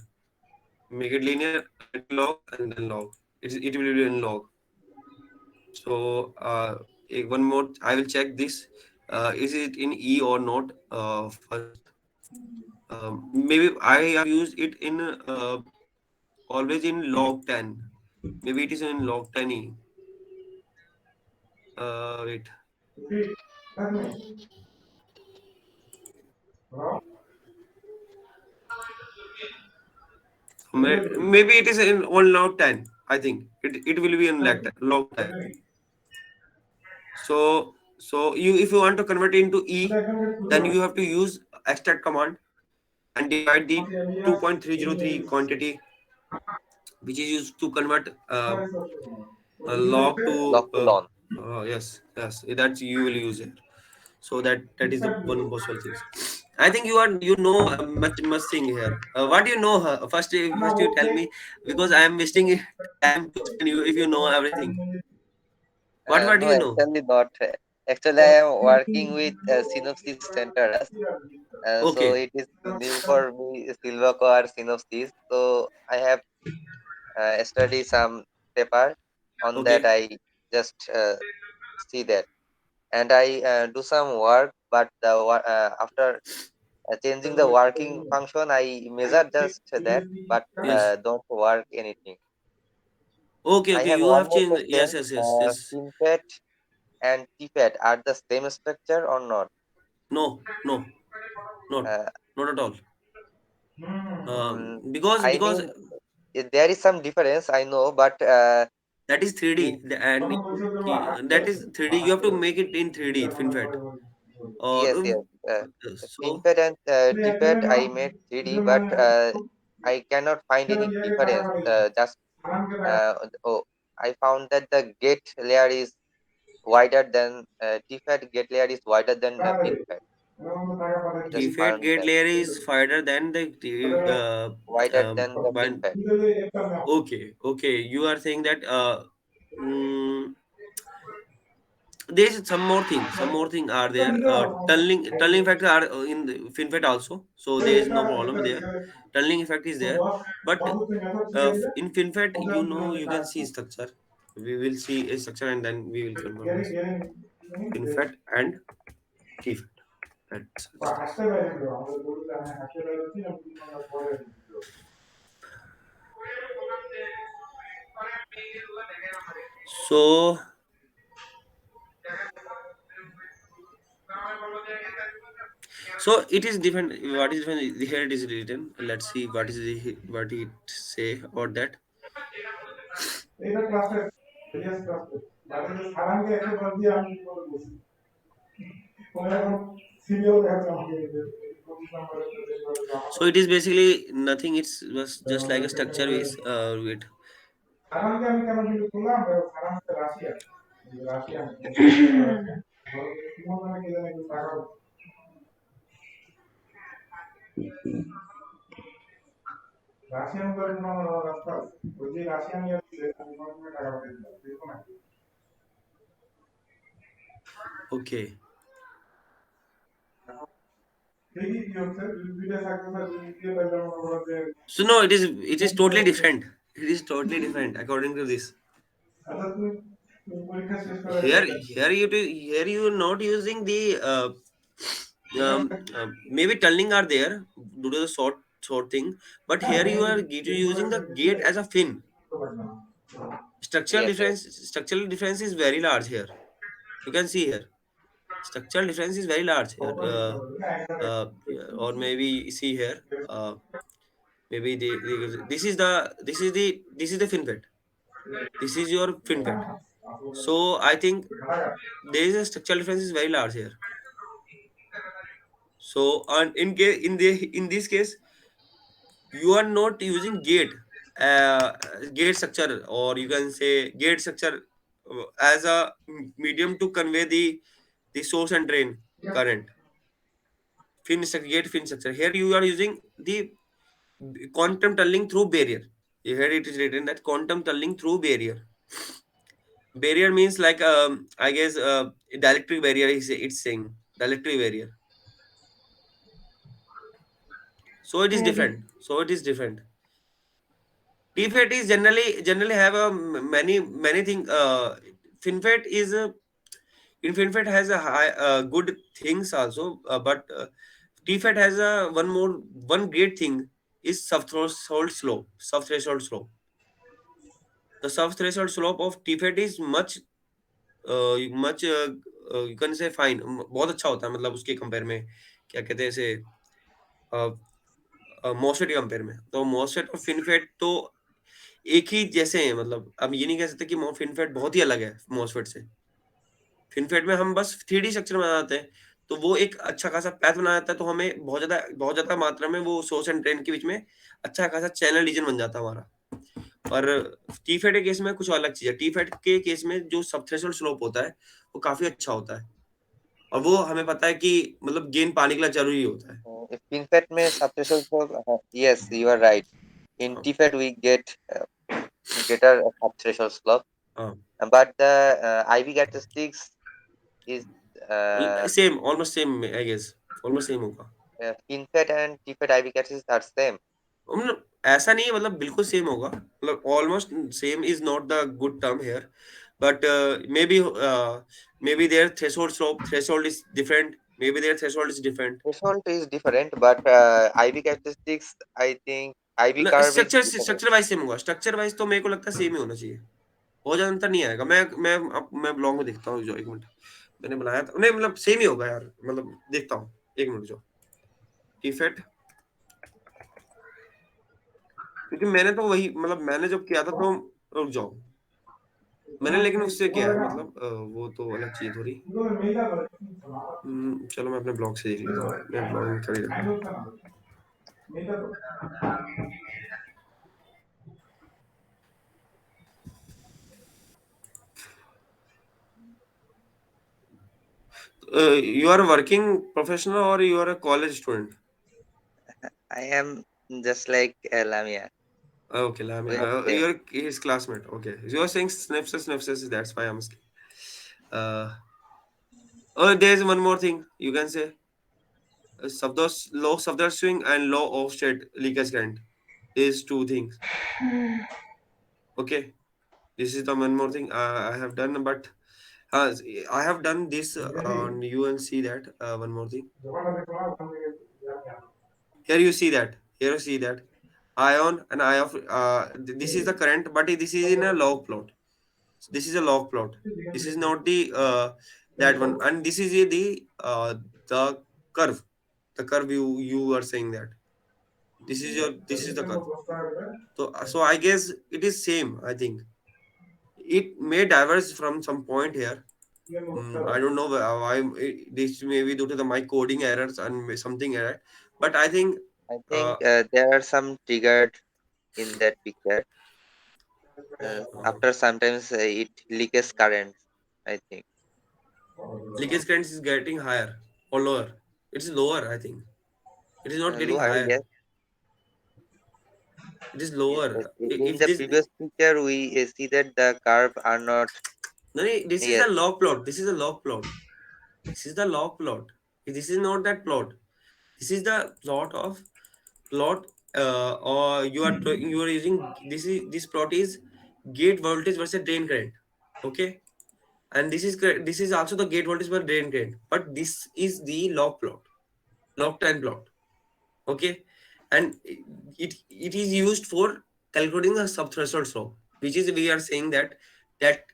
let log and then log. It will be in log. So one more, I will check this. Is it in E or not? First, maybe I have used it in always in log 10. Maybe it is in log 10E. Wait. Maybe it is in on log 10. I think it will be in log 10. So you, if you want to convert it into E, then you have to use extract command and divide the 2.303 quantity which is used to convert a log to log to lon. yes, that you will use it. So that is the one possible things. I think you know much thing here. What do you know? First you tell me, because I am wasting time to explain you if you know everything. What do No, you know? actually not. Actually, I am working with Synopsys Centers. So Okay, it is new for me, Silvaco or Synopsys. So I have studied some paper on that. okay, I just see that, and I do some work. But after changing the working function, I measure just that, but yes, don't work anything. okay, I okay. have You one have more changed. Yes, question. yes, yes, yes. FinFET and TFET are the same structure or not? No, no, not Uh, not at all. mm, I Because mean, there is some difference, I know, but that is 3D in and that is 3D. You have to make it in 3D, FinFET. Or yes, yes, so FinFET and TFET I made 3D, but I cannot find any difference. Just oh, I found that the gate layer is wider than TFET gate layer is wider than FinFET. I just TFET found gate that layer is wider than the wider than the bind. FinFET. Okay, okay. You are saying that mm, there is some more thing are there. Tunneling factor are in the FinFET also, so there is no problem there. Tunneling effect is there, but in FinFET, you know, you can see structure. We will see a structure and then we will confirm this. FinFET and TFET. That's so. So it is different. What is different here? It is written. Let's see what is what it say about that. So it is basically nothing. It's was just like a structure base. With okay. So no, it is totally different. It is totally different according to this. Here you are not using the maybe tunneling are there due to the sort thing, but here you are using the gate as a fin. Yes, yes. Structural difference is very large here. You can see here. Structural difference is very large here. Yeah, or maybe see here. Maybe this is the FinFET. This is your FinFET. So I think there is a structural difference is very large here. So and in this case, you are not using gate structure, or you can say gate structure as a medium to convey the source and drain current. Gate fin structure. Here you are using the quantum tunneling through barrier. Here it is written that quantum tunneling through barrier. Barrier means like I guess dielectric barrier is it's saying dielectric barrier. So it is Maybe. different. So it is different. TFET is generally have a many thing. FinFET is in FinFET has a high good things also, but TFET has a one great thing is sub-threshold slope. Sub-threshold slope. The sub-threshold slope of TFET is much you can say fine. बहुत अच्छा होता है मतलब उसके कंपेयर में क्या कहते हैं इसे मॉसफेट के कंपेयर में तो मॉसफेट और फिनफेट तो एक ही जैसे हैं मतलब अब ये नहीं कह सकते कि फिनफेट बहुत ही अलग है मॉसफेट से फिनफेट में हम बस 3D स्ट्रक्चर बना देते हैं तो वो एक अच्छा खासा पैथ बना देता है तो हमें बहुत ज्यादा मात्रा में वो सोर्स एंड ड्रेन के बीच में अच्छा खासा चैनल रीजन बन जाता है हमारा पर टीफेट के केस में कुछ अलग चीज है टीफेट के केस में जो सब थ्रेशोल्ड स्लोप होता है वो काफी अच्छा होता है और वो हमें पता है कि मतलब गेन पाने के लिए जरूरी होता है FinFET में subthreshold slope, yes, you are right. In हाँ TFET we get greater subthreshold slope, हाँ but the IV characteristics is uh, same almost same I guess almost same होगा FinFET and TFET IV characteristics are same. मतलब ऐसा नहीं है मतलब बिल्कुल सेम होगा मतलब almost same is not the good term here but may be there threshold is different may be there threshold is different Threshold is different, but IV characteristics, I think IV मतलब curve is different. Structure wise same होगा स्ट्रक्चर वाइज तो मेरे को लगता है सेम ही होना चाहिए बहुत ज्यादा अंतर नहीं आएगा मैं ब्लॉग में देखता हूँ जो एक मिनट मैंने बनाया था नहीं मतलब सेम ही होगा यार मतलब देखता हूँ एक मिनट जो टीफेट क्योंकि मैंने तो वही मतलब मैंने जब किया था तो रुक जाओ मैंने लेकिन उससे किया है मतलब वो तो अलग चीज थोड़ी चलो मैं अपने ब्लॉग से देख लेता हूँ मैं ब्लॉग में कर ही रखा हूँ यू आर वर्किंग प्रोफेशनल और you are a college student I am just like Lamia. okay We are same. you're his classmate okay you are saying sniffs that's why I'm asking uh oh there's one more thing you can say Sabda swing and law of state leakage current these two things okay this is the one more thing I have done but uh, I have done this on you and see that one more thing here you see that here you see that ion and I of this is the current but this is in a log plot this is a log plot this is not the that one and this is the curve the curve you are saying that this is the curve so I guess it is same I think it may diverge from some point here. I don't know why this may be due to the my coding errors and something error, but I think I uh, think there are some triggered in that picture. uh, After sometimes it leaks current. I think leakage current is getting higher or lower. It's lower, I think. It is not getting lower. higher. Yes, It is yes. lower. In If the this previous picture, we see that the curve are not. no, no, this is Yes, a log plot. This is a log plot. This is the log plot. This is not that plot. This is the plot or you are using this plot is gate voltage versus drain current. Okay, and this is also the gate voltage per drain current. But this is the log time plot. Okay, and it is used for calculating the subthreshold slope, which is we are saying that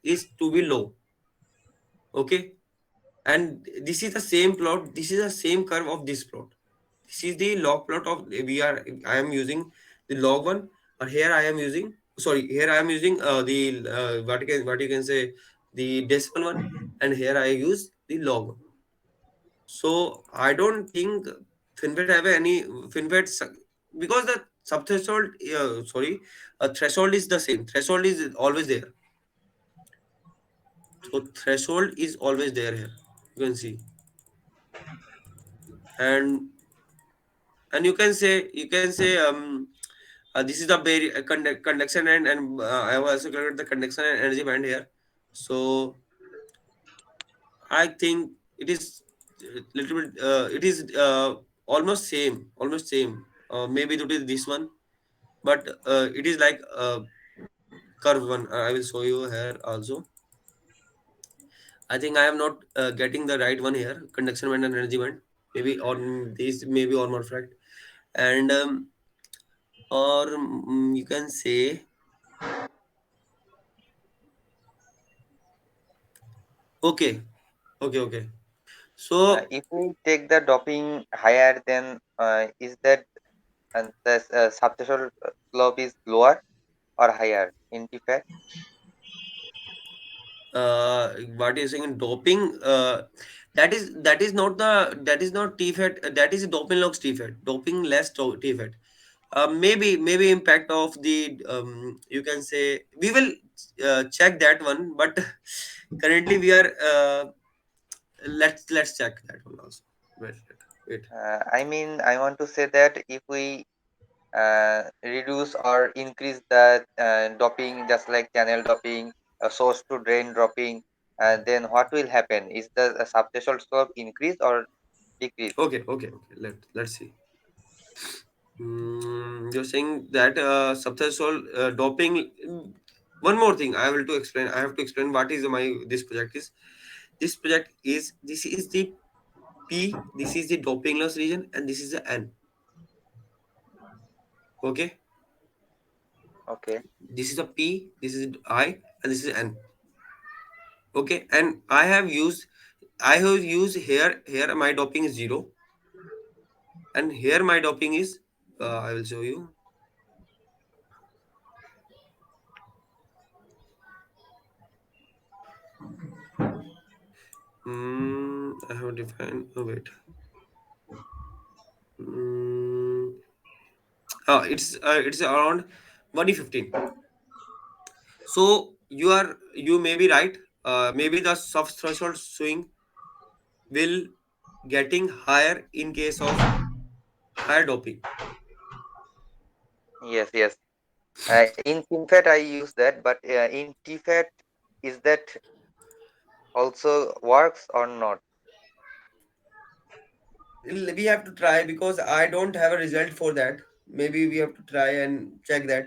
is to be low. Okay, and this is the same plot. This is the same curve of this plot. This is the log plot of I am using the log one, or here I am using sorry here I am using the what you can say the decimal one, and here I use the log one. So I don't think FinFET have any FinFET because the subthreshold threshold is the same. Threshold is always there. So threshold is always there here. You can see and you can say this is the conduction and I have also calculated the conduction and energy band here So I think it is little bit. It is almost same. Maybe it is this one, but it is like curve one. I will show you here also. I think I am not getting the right one here. Conduction band and energy band. Maybe on this, maybe or more fact, and or you can say okay, okay. So If we take the doping higher, then is that the subthreshold slope is lower or higher in T-FAT? what is saying doping? That is not T-fat. That is doping logs T-fat. Doping less T-fat. Maybe impact of the you can say we will check that one, but currently we are let's check that one also. Wait. I mean, I want to say that if we reduce or increase the doping, just like channel doping, source to drain doping, then what will happen? Is the subthreshold slope increase or decrease? Okay. Let's see. You're saying that subthreshold doping. One more thing, I will to explain. I have to explain what is my this project is. This is the P. This is the doping loss region, and this is the N. Okay, Okay. this is the P. This is I, and this is N. Okay, and I have used here my doping is 0, and here my doping is I will show you. I have defined. Oh wait. Mm, it's around 115. So you may be right. Maybe the soft threshold swing will getting higher in case of higher doping. Yes, yes. In FinFET, I use that, but in TFET, is that also works or not? We have to try because I don't have a result for that. Maybe we have to try and check that.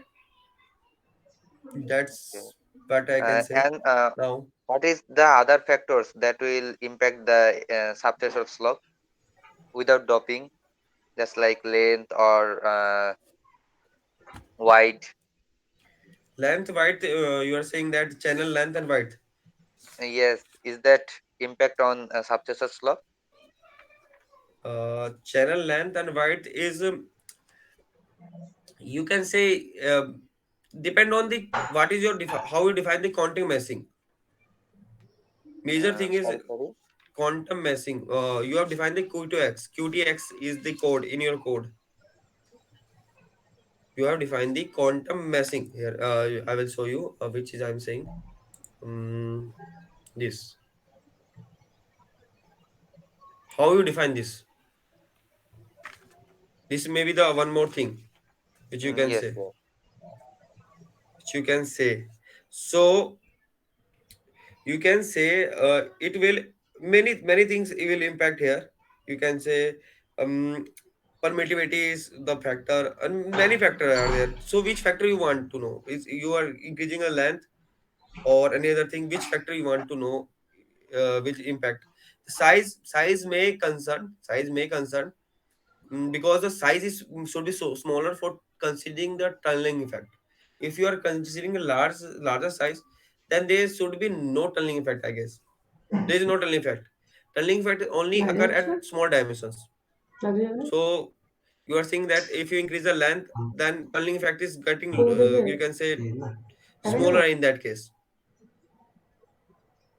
Okay. That's what I can say And now. what is the other factors that will impact the subthreshold slope without doping, just like length or wide? Length width. You are saying that channel length and width. Yes, is that impact on subthreshold slope? Channel length and width is you can say depend on the what is your how you define the quantum meshing. Major thing is Sorry, sorry. quantum meshing. You have defined the q2x. qtx is the code in your code. You have defined the quantum meshing here. I will show you which is I'm saying. um, this how you define this may be the one more thing which you can Yes, say, yes. so you can say it will many things it will impact here. You can say um permittivity is the factor and many factors are there. So which factor you want to know? Is you are increasing a length or any other thing? Which factor you want to know? Which impact? Size may concern because the size is should be so smaller for considering the tunneling effect. If you are considering a larger size, then there should be no tunneling effect, I guess. There is no tunneling effect. Tunneling effect only occur at small dimensions. So you are saying that if you increase the length, then tunneling effect is getting you can say smaller in that case.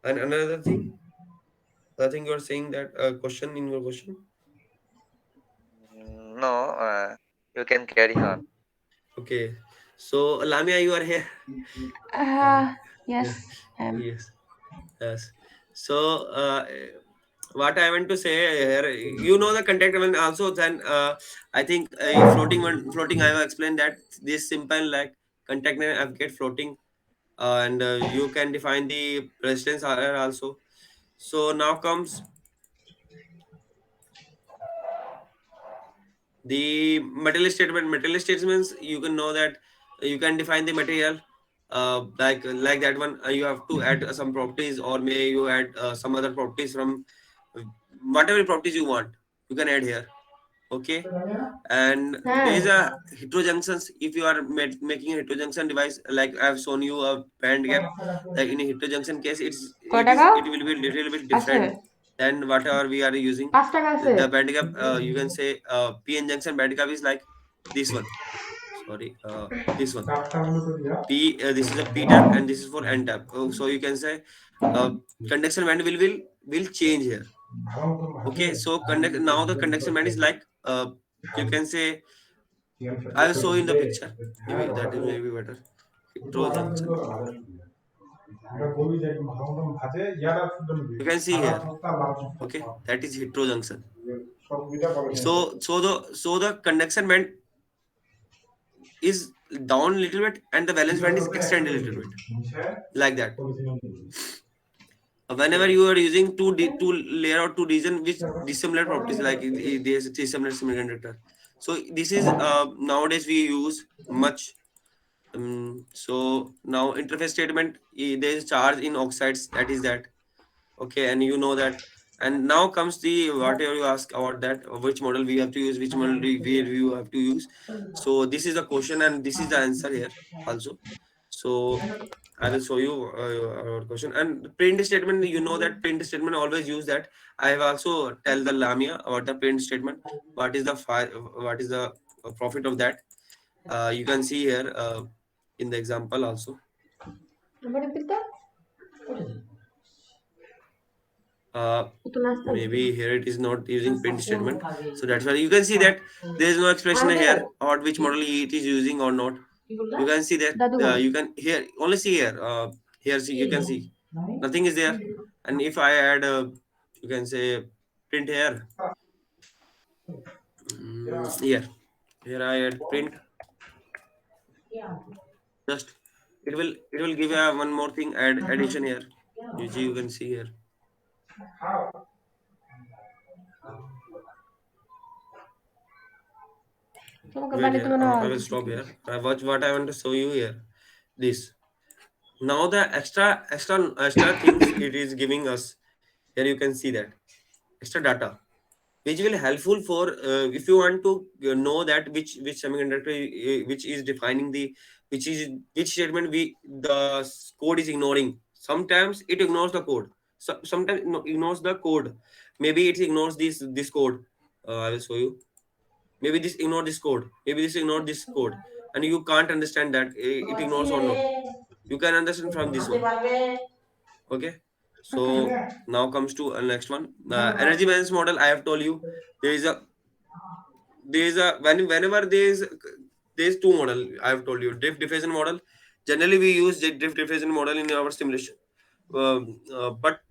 And another thing, I think you are saying that question in your question. No, you can carry on. Okay, so Lamia, you are here. Uh, yes. Yes. Yes. So, what I want to say here, you know, the contact one also. Then, I think floating. I will explain that this simple like contact name I get floating. and you can define the resistance here also. So now comes the material statement. Material statements, you can know that you can define the material, like that one. You have to add some properties, or may you add some other properties from whatever properties you want. You can add here. Okay, and there is हाँ a heterojunctions. If you are making a heterojunction device, like I have shown you a band gap, like in a heterojunction case, কয় টাকা it will be little bit আছে different than whatever we are using. 5 টাকা আছে The band gap, you can say PN junction band gap is like this one. Sorry, this one. This is a P tap and this is for N tap. So you can say uh, conduction band will change here. Okay, so now the conduction band is like you can say, I will show in the picture. Maybe that is maybe better. Heterojunction. You can see here. Okay, that is heterojunction. So the conduction band is down a little bit and the valence band is extended a little bit, like that. Whenever you are using two layer or two region with dissimilar properties, like there is a dissimilar semiconductor. So this is nowadays we use much. So now interface statement, there is charge in oxides, that is that. Okay, and you know that. And now comes the whatever you ask about that, which model we have to use, which model we have to use. So this is the question and this is the answer here also. So I will show you our question. And print statement, you know that print statement always use that. I have also tell the Lamia about the print statement. What is the what is the profit of that? You can see here in the example also. আমার পিতা Maybe here it is not using print statement, so that's why you can see that there is no expression here about which model it is using or not. You can see that you can here only see here here see, you can see nothing is there. And if I add you can say print here, here I add print, just it will give one more thing, add addition here. You can see here. Wait here, I will stop here. What I want to show you here. This. Now the extra things it is giving us. Here you can see that extra data, which will helpful for if you want to know that which semiconductor which is defining the which statement the code is ignoring. Sometimes it ignores the code. Sometimes ignores the code. Maybe it ignores this code. I will show you. Maybe this ignore this code, maybe this ignore this code, and you can't understand that it ignores or not. You can understand from this one. Okay, so now comes to next one, energy balance model. I have told you there is a whenever there is two model. I have told you drift diffusion model. Generally we use the drift diffusion model in our simulation, but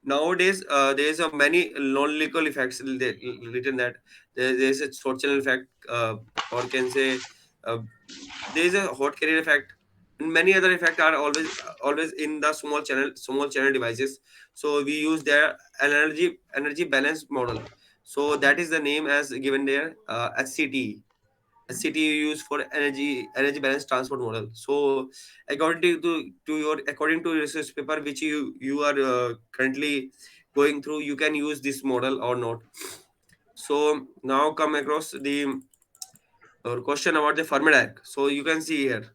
nowadays there is a many non-local effects written that there is a short channel effect, or can say uh, there is a hot carrier effect, and many other effects are always in the small channel devices. So we use their energy balance model. So that is the name as given there, HCT. HCT used for energy balance transport model. So according to your research paper which you are currently going through, you can use this model or not. So now come across the question about the Fermi diagram. So you can see here,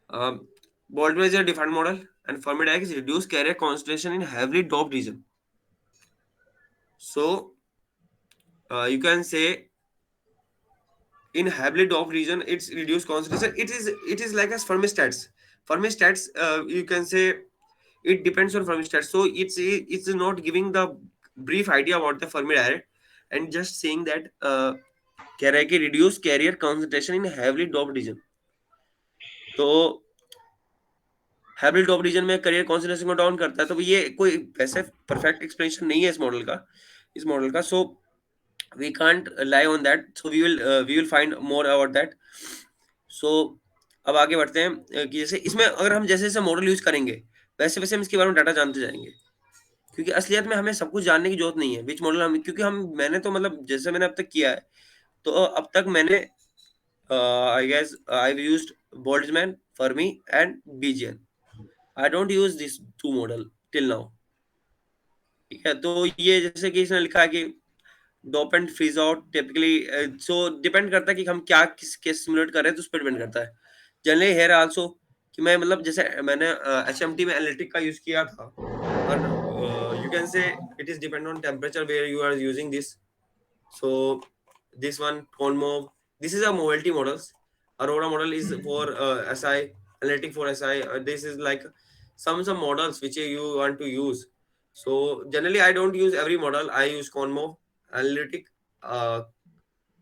Boltzmann is a defined model, and Fermi diagram is reduced carrier concentration in heavily doped region. So you can say in heavily doped region it's reduced concentration. It is like as thermostats. Thermostats, you can say it depends on thermostat. So it's not giving the brief idea about the Fermi diagram, and just saying that carrier reduce carrier concentration in heavily doped region. तो हेवली डॉप रीजन में करियर कॉन्सेंट्रेशन को डाउन करता है, तो ये कोई वैसे परफेक्ट एक्सप्लेनेशन नहीं है इस मॉडल का. सो we can't rely on that. So we will find more about that. So अब आगे बढ़ते हैं कि जैसे इसमें अगर हम जैसे-जैसे मॉडल यूज़ करेंगे, वैसे-वैसे हम इसके बारे में डाटा जानते जाएँगे। क्योंकि असलियत में हमें सब कुछ जानने की ज़रूरत नहीं है, व्हिच मॉडल हम क्योंकि हम मैंने तो मतलब जैसे मैंने अब तक किया है, तो अब तक मैंने I guess I have used Boltzmann, Fermi and BGN. I don't use this 2 model till now, ठीक है? तो ये जैसे कि इसने लिखा है कि dope and freeze out typically so depend करता है कि हम क्या किस केस सिमुलेट कर रहे हैं, तो उस पे डिपेंड करता है। जनरली हियर आल्सो कि मैं मतलब जैसे मैंने एचएमटी में एनालिटिक का यूज़ किया था और you can say it is depend on temperature where you are using this. So this one Conmov, this is a mobility models. Aurora model is for SI, analytic for SI. This is like some models which you want to use. So generally I don't use every model. I use Conmov, analytic,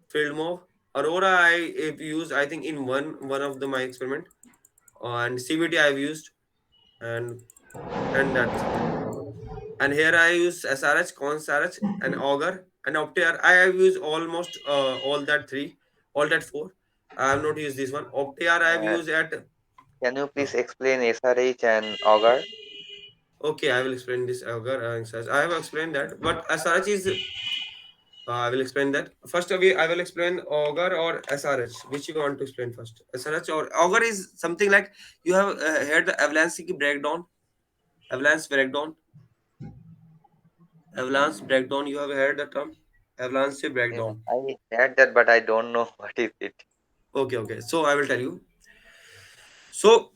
field mov. Aurora I've used I think in one of my experiment, and CVT I've used, and that's all. And here I use SRH, ConsRH, and Augur, and Optare. I have used almost all that three, all that four. I have not used this one. Optare I have Uh, used at. can you Uh, please explain SRH and Augur? okay, I will explain this Augur and SRH. I have explained that, but SRH is. I will explain that. First, I will explain Augur or SRH. Which you want to explain first? SRH or Augur is something like you have heard the avalanche breakdown. Avalanche breakdown. Avalanche breakdown. You have heard the term avalanche Yeah, breakdown. I heard that, but I don't know what is it. Okay, okay. So I will tell you. So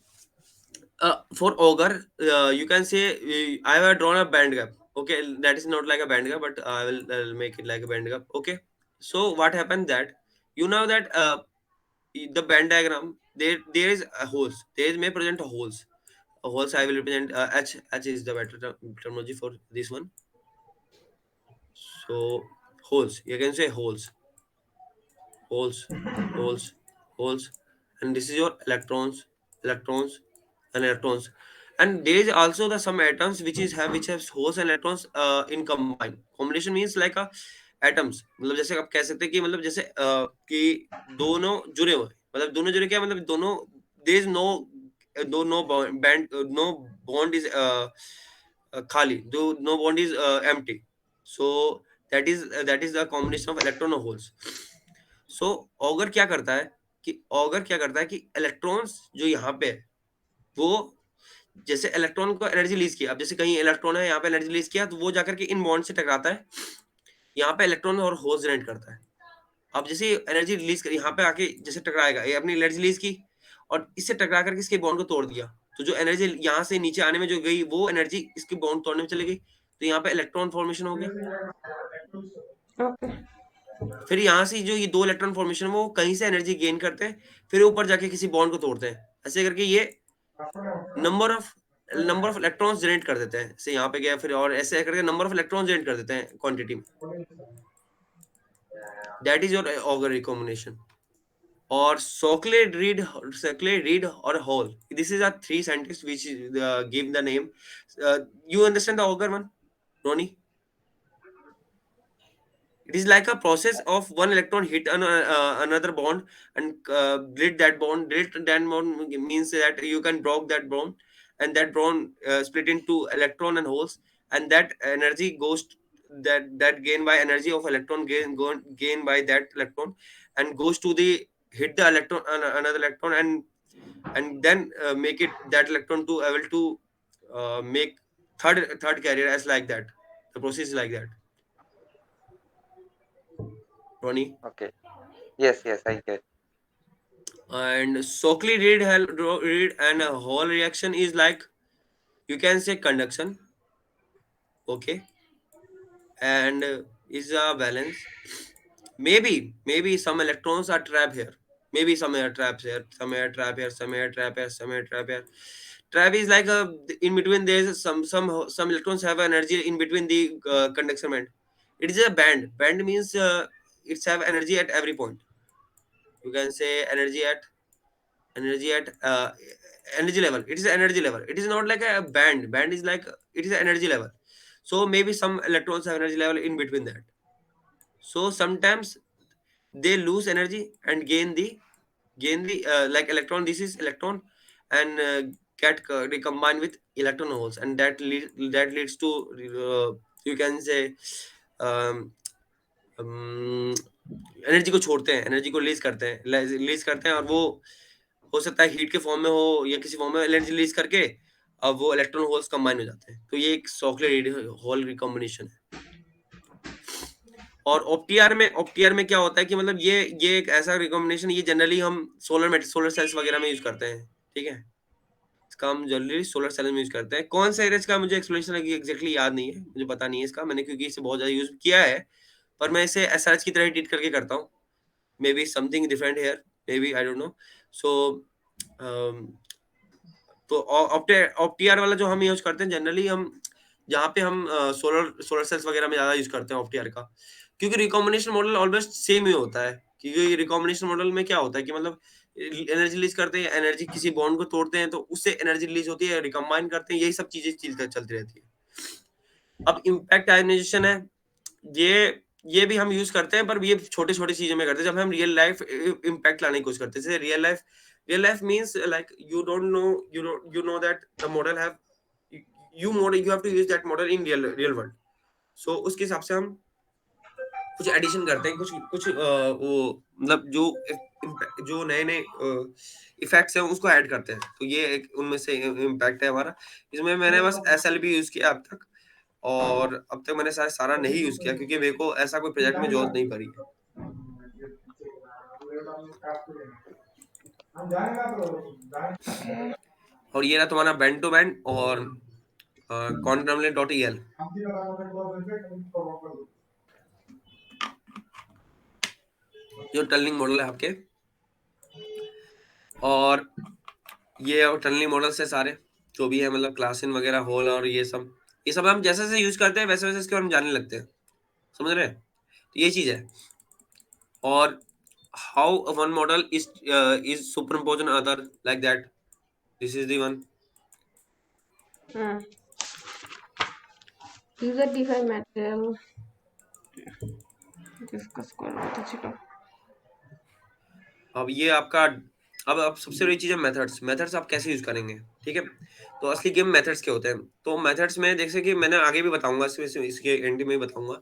for Augur, you can say I have drawn a band gap. Okay, that is not like a band gap, but I'll make it like a band gap. Okay. So what happened that you know that the band diagram there is a holes. There may present a holes. A holes I will represent H. H is the better terminology for this one. So holes. You can say holes, holes, holes, holes, and this is your electrons, electrons, and electrons. And there is also the some atoms which have holes and electrons in combination means like a atoms, मतलब जैसे आप कह सकते हैं कि मतलब जैसे कि दोनों जुड़े हुए हैं। मतलब दोनों जुड़े क्या मतलब दोनों there is no band no bond is खाली जो no bond is empty, so that is the combination of electron or holes. So auger क्या करता है कि ऑगर क्या करता है कि इलेक्ट्रॉन्स जो यहाँ पे है वो जैसे इलेक्ट्रॉन को एनर्जी रिलीज किया, अब जैसे कहीं इलेक्ट्रॉन है यहाँ पे एनर्जी रिलीज किया तो वो जाकर के इन बॉन्ड से टकराता है, यहाँ पे इलेक्ट्रॉन और होल जनरेट करता है। अब जैसे एनर्जी रिलीज कर यहाँ पे आके जैसे टकराएगा, ये अपनी एनर्जी रिलीज की और इससे टकरा करके इसके बॉन्ड को तोड़ दिया, तो जो एनर्जी यहाँ से नीचे आने में जो गई वो एनर्जी इसके बॉन्ड तोड़ने में चली गई, तो यहाँ पे इलेक्ट्रॉन फॉर्मेशन हो गया। Okay. फिर यहाँ से जो ये दो इलेक्ट्रॉन फॉर्मेशन वो कहीं से एनर्जी गेन करते हैं, फिर ऊपर जाके किसी बॉन्ड को तोड़ते हैं, ऐसे करके ये नंबर ऑफ इलेक्ट्रॉन्स जनरेट कर देते हैं। जैसे यहाँ पे गया फिर और ऐसे करके नंबर ऑफ इलेक्ट्रॉन जनरेट कर देते हैं क्वांटिटी में। That is your auger recombination. और Shockley, Reed or Hall, this is a three scientists which give the name. You understand the auger one, Ronnie? It is like a process of one electron hit another bond and delete that bond. Delete that bond means that you can broke that bond, and that bond split into electron and holes, and that energy goes that gain by energy of electron gain by that electron, and goes to the hit the electron another electron, and then make it that electron to able to make third carrier as like that. The process is like that, Ronnie. Okay. Yes, yes, I get. And Shockley Reed and a Hall reaction is like you can say conduction, okay, and is a balance. Maybe some electrons are trapped here. Maybe some are trapped here, some are trapped here, some are trapped here, some are trapped here. Trap is like a in between. There's some electrons have energy in between the conduction band. It is a band. Band means it's have energy at every point. You can say energy at energy level. It is energy level. It is not like a band is like it is an energy level, so maybe some electrons have energy level in between that, so sometimes they lose energy and gain the gain the like electron, this is electron, and get recombined with electron holes, and that leads to you can say um, energy को छोड़ते हैं, एनर्जी को रिलीज करते हैं, रिलीज करते हैं, और वो हो सकता है हीट के फॉर्म में हो या किसी फॉर्म में एनर्जी रिलीज करके अब वो इलेक्ट्रॉन होल्स कंबाइन हो जाते हैं। तो ये एक सॉकले होल रिकॉम्बिनेशन है। और ऑप्टीआर में क्या होता है कि मतलब ये एक ऐसा रिकॉम्बिनेशन, ये जनरली हम सोलर सेल्स वगैरह में यूज करते हैं, ठीक है। इसका हम जनरली सोलर सेल में यूज करते हैं। कौन सा एरेज का मुझे एक्सप्लेनेशन एग्जैक्टली याद नहीं है, मुझे पता नहीं है इसका, मैंने क्योंकि इसे बहुत ज्यादा यूज किया है, पर मैं इसे एसआरएच की तरह ट्रीट करके करता हूँ। May be something different here, may be I don't know. So तो ऑप्टीआर वाला जो हम यूज करते हैं जनरली, हम जहाँ पे हम सोलर सेल्स वगैरह में ज्यादा यूज करते हैं ऑप्टीआर का, क्योंकि रिकॉम्बिनेशन मॉडल ऑलमोस्ट सेम ही होता है। क्योंकि रिकॉम्बिनेशन मॉडल में क्या होता है कि मतलब एनर्जी रिलीज करते हैं, एनर्जी किसी बॉन्ड को तोड़ते हैं तो उससे एनर्जी रिलीज होती है, रिकम्बाइन करते हैं, यही सब चीजें चलती रहती है। अब इम्पैक्ट आयनाइजेशन है, ये भी हम यूज करते हैं, पर ये छोटे छोटे चीजों में करते हैं जब हम रियल लाइफ इम्पैक्ट लाने की कोशिश करते हैं। जैसे real life means like you know that the model have you have to use that model in real world। so उसके हिसाब से हम कुछ एडिशन करते हैं, कुछ कुछ वो मतलब जो नए नए इफेक्ट्स हैं उसको ऐड करते हैं। तो ये एक उनमें से इम्पैक्ट है हमारा। इसमें मैंने बस SLB यूज किया अब तक, और अब तक मैंने शायद सारा नहीं यूज किया, क्योंकि मेरे को ऐसा कोई प्रोजेक्ट में जरूरत नहीं पड़ी है। और ये रहा तुम्हारा बैंड टू बैंड और quantumlet.el। जो टनलिंग मॉडल है आपके, और ये टनलिंग मॉडल्स है सारे जो भी है, मतलब क्लासिन वगैरह होल और ये सब हम जैसे जैसे यूज करते हैं वैसे वैसे इसके बारे में जानने लगते हैं, समझ रहे हैं। तो ये चीज है। और how one model is superimpose on other like that, this is the one. user defined material discuss करो तो चलो। अब ये आपका, अब सबसे बड़ी चीज है मेथड्स आप कैसे यूज करेंगे, ठीक है। तो असली गेम मेथड्स के होते हैं। तो मेथड्स में जैसे कि मैंने आगे भी बताऊंगा, इसके एंड में बताऊंगा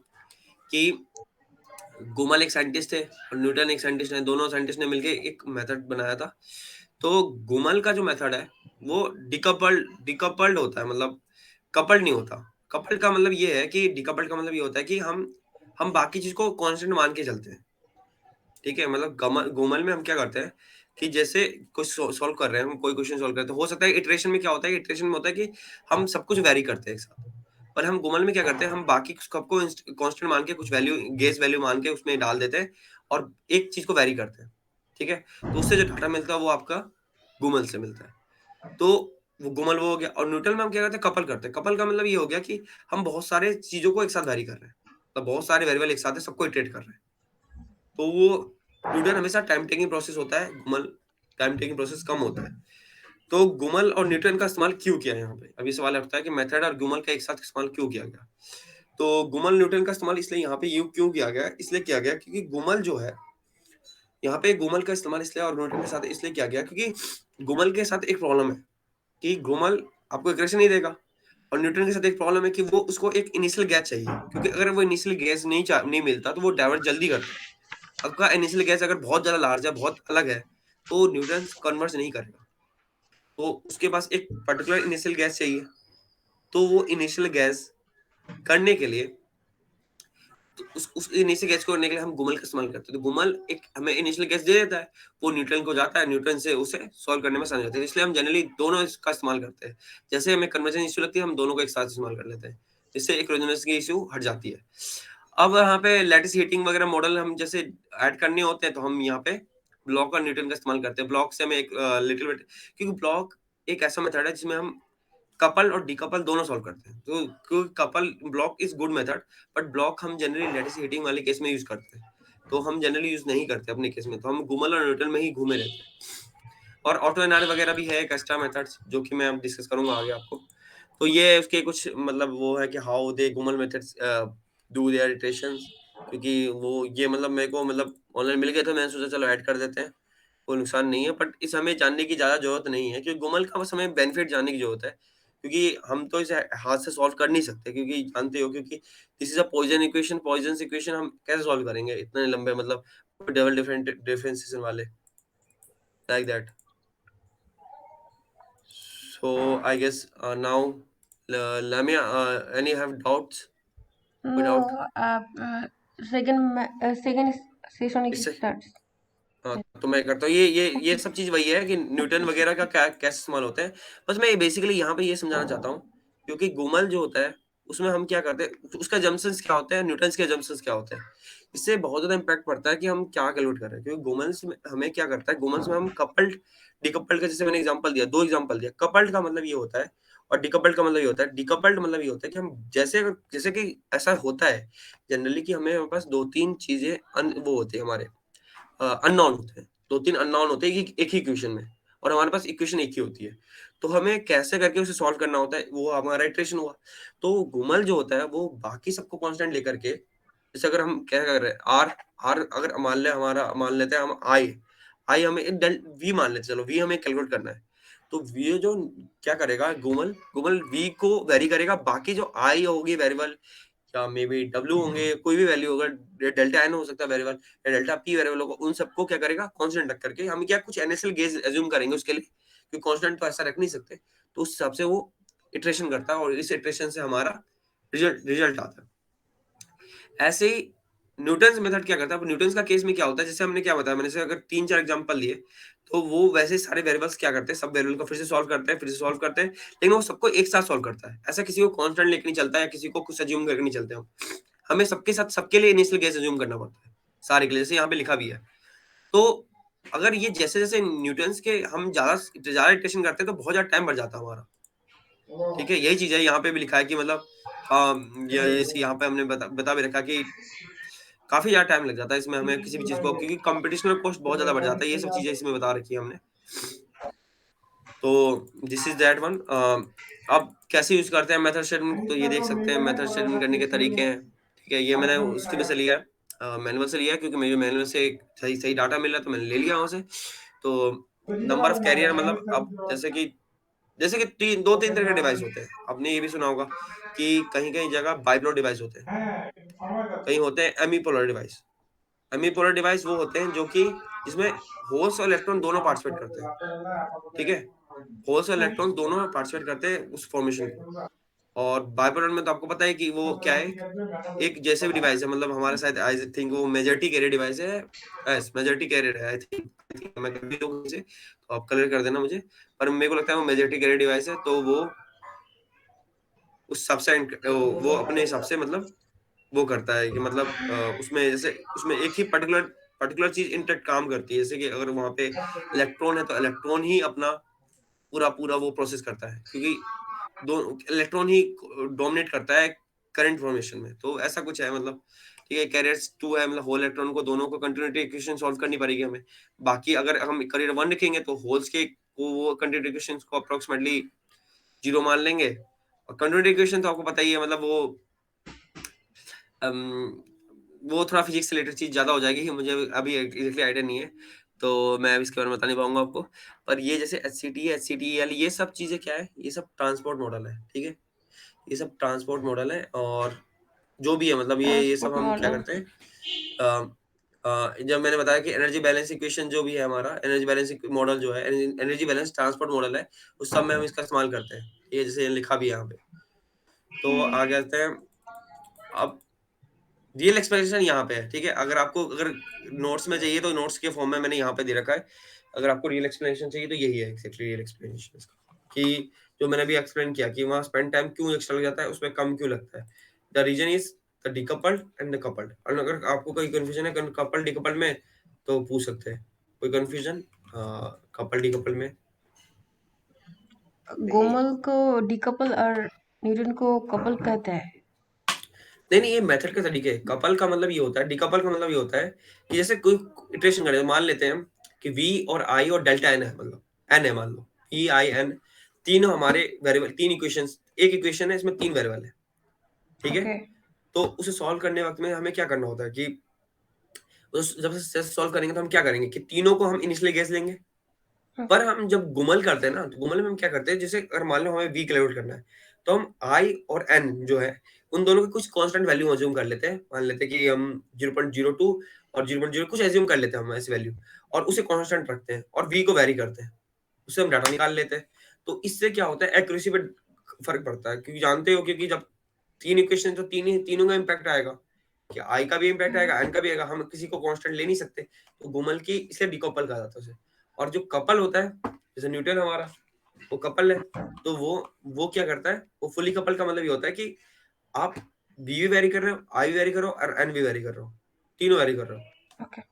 कि गुमल एक साइंटिस्ट थे और न्यूटन एक साइंटिस्ट है, दोनों साइंटिस्ट ने मिलकर एक मेथड बनाया था। तो गुमल का जो मेथड है वो डिकपल्ड होता है, मतलब कपल्ड नहीं होता। कपल्ड का मतलब ये है कि डिकपल्ड का मतलब ये होता है कि हम बाकी चीज को कांस्टेंट मान के चलते हैं, ठीक है। मतलब गुमल में हम क्या करते हैं कि जैसे कुछ सॉल्व कर रहे हैं, हम कोई क्वेश्चन सॉल्व करते हैं, हो सकता है इटरेशन में क्या होता है, इटरेशन में होता है कि हम सब कुछ वेरी करते हैं एक साथ। पर हम गुमल में क्या करते हैं, हम बाकी सबको कांस्टेंट मान के कुछ वैल्यू, गेस वैल्यू मान के उसमें डाल देते हैं और एक चीज को वेरी करते हैं, ठीक है। तो उससे जो डाटा मिलता है वो आपका गुमल से मिलता है। तो वो गुमल वो हो गया। और न्यूट्रल में हम क्या करते हैं, कपल करते हैं। कपल का मतलब ये हो गया कि हम बहुत सारे चीजों को एक साथ वेरी कर रहे हैं, मतलब बहुत सारे वेरिएबल एक साथ है, सबको इटरेट कर रहे हैं। तो वो न्यूटन हमेशा टाइम टेकिंग प्रोसेस होता है, गुमल टाइम टेकिंग प्रोसेस कम होता है। तो गुमल और न्यूटन का इस्तेमाल क्यों किया यहाँ पे, अभी सवाल उठता है कि मेथड और गुमल का एक साथ इस्तेमाल क्यों किया गया। तो गुमल न्यूटन का इस्तेमाल इसलिए यहाँ पे यू क्यों किया गया, इसलिए किया गया क्योंकि गुमल जो है, यहाँ पे गुमल का इस्तेमाल इसलिए और न्यूटन के साथ इसलिए किया गया क्योंकि गुमल के साथ एक प्रॉब्लम है कि गुमल आपको इक्वेशन नहीं देगा, और न्यूटन के साथ एक प्रॉब्लम है कि वो उसको एक इनिशियल गैस चाहिए, क्योंकि अगर वो इनिशियल गैस नहीं मिलता तो वो डाइवर्ट जल्दी करता है। आपका इनिशियल गैस अगर बहुत ज्यादा लार्ज है, बहुत अलग है, तो न्यूटन कन्वर्स नहीं करेगा। तो उसके पास एक पर्टिकुलर इनिशियल गैस चाहिए। तो वो इनिशियल गैस करने के लिए, तो उस इनिशियल गैस को करने के लिए हम गुमल का इस्तेमाल करते हैं। तो गुमल एक हमें इनिशियल गैस दे देता है, वो न्यूटन को जाता है, न्यूटन से उसे सॉल्व करने में आसानी होती है। इसलिए हम जनरली दोनों इसका इस्तेमाल करते हैं। जैसे हमें कन्वर्जन इश्यू लगती है, हम दोनों को एक साथ इस्तेमाल कर लेते हैं, जिससे एक रेजोनेंस की इश्यू हट जाती है। अब यहाँ पे लैटिस हीटिंग वगैरह मॉडल हम जैसे ऐड करने होते हैं, तो हम यहाँ पे ब्लॉक और न्यूटन का इस्तेमाल करते हैं। ब्लॉक से हमें एक लिटिल बिट, क्योंकि ब्लॉक एक ऐसा मेथड है जिसमें हम कपल और डीकपल दोनों सॉल्व करते हैं। तो क्योंकि couple block is good method, but block हम जनरली लैटिस हीटिंग वाले केस में यूज करते हैं, तो हम जनरली यूज नहीं करते अपने केस में। तो हम गुमल और न्यूटन में ही घूमे रहते हैं। और ऑटो एनआर वगैरह भी है एक एक्स्ट्रा मेथड्स, जो कि मैं अब डिस्कस करूंगा आगे आपको। तो ये उसके कुछ मतलब वो है कि how they Gomal methods do their iterations, क्योंकि वो ये मतलब मेरे को मतलब ऑनलाइन मिल गए थे, मैंने सोचा चलो ऐड कर देते हैं। कोई नुकसान नहीं है, बट इसे हमें जानने की ज़्यादा ज़रूरत नहीं है, क्योंकि गुमल का बस हमें बेनिफिट जानने की ज़रूरत है। क्योंकि हम तो इसे हाथ से सॉल्व कर नहीं सकते, क्योंकि जानते हो, क्योंकि दिस इज़ अ पॉइज़न्स इक्वेशन हम कैसे सॉल्व करेंगे इतने लंबे, मतलब डबल डिफरेंट डिफरेंशिएशन वाले, like that. So I guess now, Lamia, any have doubts? Put out. No, second session इससे starts. हाँ, तो मैं करता हूँ ये सब चीज़ वही है कि न्यूटन वगैरह का क्या कैसे इस्तेमाल होता है। बस मैं बेसिकली यहाँ पे ये समझाना चाहता हूँ, क्योंकि गुमल जो होता है, उसमें हम क्या करते हैं, उसका जम्पशंस क्या होते हैं, न्यूटन्स के जम्पशंस क्या होते हैं। इससे बहुत ज़्यादा इम्पैक्ट पड़ता है कि हम क्या कैलकुलेट कर रहे हैं, क्योंकि गुमल्स में हमें क्या करता है, गुमल्स में हम कपल्ड, डिकपल्ड का, जैसे मैंने एग्ज़ाम्पल दिया, 2 एग्ज़ाम्पल दिया। कपल्ड का मतलब ये होता है और डिकपल्ड का मतलब ये होता है। डिकपल्ड मतलब ये होता है कि हम जैसे कि ऐसा होता है जनरली कि हमारे पास 2-3 चीज़ें वो होती है हमारे अननोन होते हैं। 2-3 अननोन होते हैं एक ही इक्वेशन में, और हमारे पास इक्वेशन एक ही होती है। तो हमें कैसे करके उसे सॉल्व करना होता है, वो हमारा इटरेशन हुआ। तो गुमल जो होता है वो बाकी सबको कांस्टेंट लेकर के, जैसे अगर हम क्या कर रहे हैं, आर अगर मान लेते हैं हम आई हमें एक डेल वी मान लेते हैं, चलो वी हमें कैलकुलेट करना है। तो वी जो क्या करेगा, गुमल गुमल वी को वेरी करेगा, बाकी जो आई होगी वेरिएबल, या मे बी डब्ल्यू होंगे, कोई भी वैल्यू होगा, डेल्टा एन हो सकता है वेरिएबल, या डेल्टा पी वेरिएबल होगा, उन सबको क्या करेगा, कांस्टेंट रख करके हम क्या कुछ एनएसएल गेज एज्यूम करेंगे उसके लिए, क्योंकि कांस्टेंट तो ऐसा रख नहीं सकते। तो उस हिसाब से वो इटरेशन करता है, और इस इटरेशन से हमारा रिजल्ट आता है। ऐसे ही न्यूटन्स मेथड क्या करता है, अब न्यूटन्स का केस में क्या होता है, जैसे हमने क्या बताया, मैंने से अगर 3-4 एग्जांपल लिए, तो वो वैसे सारे वेरिएबल्स क्या करते हैं, सब वेरिएबल को फिर से सॉल्व करते हैं, लेकिन वो सबको एक साथ सॉल्व करता है। ऐसा किसी को कांस्टेंट लेके नहीं चलता है, या किसी को कुछ अज्यूम करके नहीं चलते हम। हमें सबके साथ सबके लिए इनिशियल गेस अज्यूम करना पड़ता है, सारे के लिए, जैसे यहाँ पे लिखा भी है। तो अगर ये जैसे-जैसे न्यूटन्स के हम ज़्यादा इटरेशन करते हैं, तो बहुत ज़्यादा टाइम बढ़ जाता है हमारा। ठीक है? यही चीज़ है, यहाँ पे भी लिखा है कि मतलब ये जैसे यहाँ पे हमने बता भी रखा कि काफ़ी ज़्यादा टाइम लग जाता है इसमें हमें किसी भी चीज़ को, क्योंकि कम्पिटिशनल कॉस्ट बहुत ज़्यादा बढ़ जाता है। ये सब चीज़ें इसमें बता रखी है हमने। तो दिस इज़ दैट वन। अब कैसे यूज़ करते हैं मेथड स्टेटमेंट को, तो ये देख सकते हैं मेथड स्टेटमेंट करने के तरीके हैं। ठीक है? ये मैंने उसके में से लिया है, मैनुअल से लिया है, क्योंकि मुझे मैनुअल से सही डाटा मिल रहा है, तो मैंने ले लिया वहाँ से। तो नंबर ऑफ कैरियर, मतलब अब जैसे कि 2-3 तरह के डिवाइस होते हैं। आपने ये भी सुना होगा कि कहीं-कहीं जगह बाइपोलर डिवाइस होते हैं, कहीं होते हैं एमीपोलर डिवाइस। एमीपोलर डिवाइस वो होते हैं जो कि जिसमें होल्स और इलेक्ट्रॉन दोनों पार्टिसिपेट करते हैं, ठीक है? होल्स और इलेक्ट्रॉन दोनों पार्टिसिपेट करते हैं उस फॉर्मेशन को। और बाइपोलर में तो आपको पता है कि वो क्या है, एक जैसे भी डिवाइस है, मतलब हमारा शायद आई थिंक वो मेजॉरिटी कैरियर डिवाइस है। यस, मेजॉरिटी कैरियर है, आई थिंक मैं कर भी दूँ कहीं से, तो आप क्लियर कर देना मुझे। पर मेरे को लगता है वो मेजॉरिटी कैरियर डिवाइस है, तो वो उस हिसाब से वो अपने हिसाब से, मतलब वो करता है कि मतलब उसमें जैसे उसमें एक ही पर्टिकुलर चीज़ इंटरैक्ट काम करती है। जैसे कि अगर वहाँ पे इलेक्ट्रॉन है, तो इलेक्ट्रॉन ही अपना पूरा वो प्रोसेस करता है, क्योंकि दो इलेक्ट्रॉन ही डोमिनेट करता है करंट फॉर्मेशन में। तो ऐसा कुछ है, मतलब ठीक है, कैरियर्स 2 है, मतलब होल इलेक्ट्रॉन को दोनों को कंटिन्यूटी इक्वेशन सॉल्व करनी पड़ेगी हमें। बाकी अगर हम कैरियर 1 लिखेंगे, तो होल्स के को वो कंटिन्यूटी इक्वेशंस को अप्रॉक्सिमेटली 0 मान लेंगे। और कंटिन्यूटी इक्वेशन तो आपको पता ही है, मतलब अम, वो थोड़ा फिजिक्स से रिलेटेड चीज़ ज़्यादा हो जाएगी, मुझे अभी एग्ज़ैक्टली आइडिया नहीं है, तो मैं अभी इसके बारे में बता नहीं पाऊँगा आपको। पर ये जैसे एचसीटी, एचसीटीएल, ये सब चीज़ें क्या है, ये सब ट्रांसपोर्ट मॉडल है, ठीक है? ये सब ट्रांसपोर्ट मॉडल है, और जो भी है, मतलब ये सब Transport हम क्या model. करते हैं, अ जब मैंने बताया कि एनर्जी बैलेंस इक्वेशन जो भी है हमारा, एनर्जी बैलेंस मॉडल जो है, एनर्जी बैलेंस ट्रांसपोर्ट मॉडल है, उस सब में हम इसका इस्तेमाल करते हैं। ये जैसे लिखा भी है यहाँ पे। तो आगे आते हैं, अब रियल एक्सप्लेनेशन यहाँ पे है, ठीक है? अगर नोट्स में चाहिए, तो नोट्स के फॉर्म में मैंने यहाँ पे दे रखा है। अगर आपको रियल एक्सप्लेनेशन चाहिए, तो यही है एक्जेक्टली रियल एक्सप्लेनेशन इसका, कि जो मैंने अभी एक्सप्लेन किया कि वहाँ स्पेंड टाइम क्यों एक्स्ट्रा लग जाता है, उसमें कम क्यों लगता है। The reason is the decoupled and the coupled. और अगर आपको कोई कन्फ्यूजन है कपल्ड डिकपल्ड में, तो पूछ सकते हैं। कोई कन्फ्यूजन कपल्ड डिकपल्ड में? नहीं। गोमल को डिकपल और न्यूटन को कपल कहते हैं। नहीं, ये मेथड के तरीके। कपल का मतलब ये होता है, डिकपल का मतलब ये होता है कि जैसे कोई इटरेशन करें, मान लेते हैं हम कि V और I और डेल्टा n है, मतलब n है मान लो, E, I, N, तीनों हमारे वेरिएबल, 3 इक्वेशंस, एक इक्वेशन है, इसमें 3 वेरिएबल है, ठीक है? ओके। तो उसे सॉल्व करने वक़्त में हमें क्या करना होता है कि जब चेस सॉल्व करेंगे तो हम क्या करेंगे कि तीनों को हम इनिशियली गेस लेंगे। पर हम जब गुमल करते हैं ना, तो गुमल में हम क्या करते हैं, जैसे अगर मान लो हमें वी कैलकुलेट करना है, तो हम आई और एन जो है उन दोनों की कुछ कांस्टेंट वैल्यू अज्यूम कर लेते हैं। मान लेते हैं कि हम 0.02 और 0.0 कुछ अज्यूम कर लेते हैं हम ऐसी वैल्यू, और उसे कांस्टेंट रखते हैं और वी को वेरी करते हैं, उससे हम डाटा निकाल लेते हैं। तो इससे क्या होता है, एक्यूरेसी पे फर्क पड़ता है, क्योंकि जानते हो क्योंकि जब तीन इक्वेशन तो तीनों का इम्पैक्ट आएगा, कि आई का भी इम्पैक्ट आएगा, एन का भी आएगा, हम किसी को कांस्टेंट ले नहीं सकते। तो गुमल की इसलिए डिकपल कहा जाता है उसे। और जो कपल होता है, जैसे न्यूटन हमारा वो कपल है, तो वो क्या करता है, वो फुली कपल का मतलब ये होता है कि आप बी भी वेरी कर रहे हो, आई भी वेरी कर रहे हो और एन भी वेरी कर रहे हो, तीनों वेरी कर रहे हो। Okay.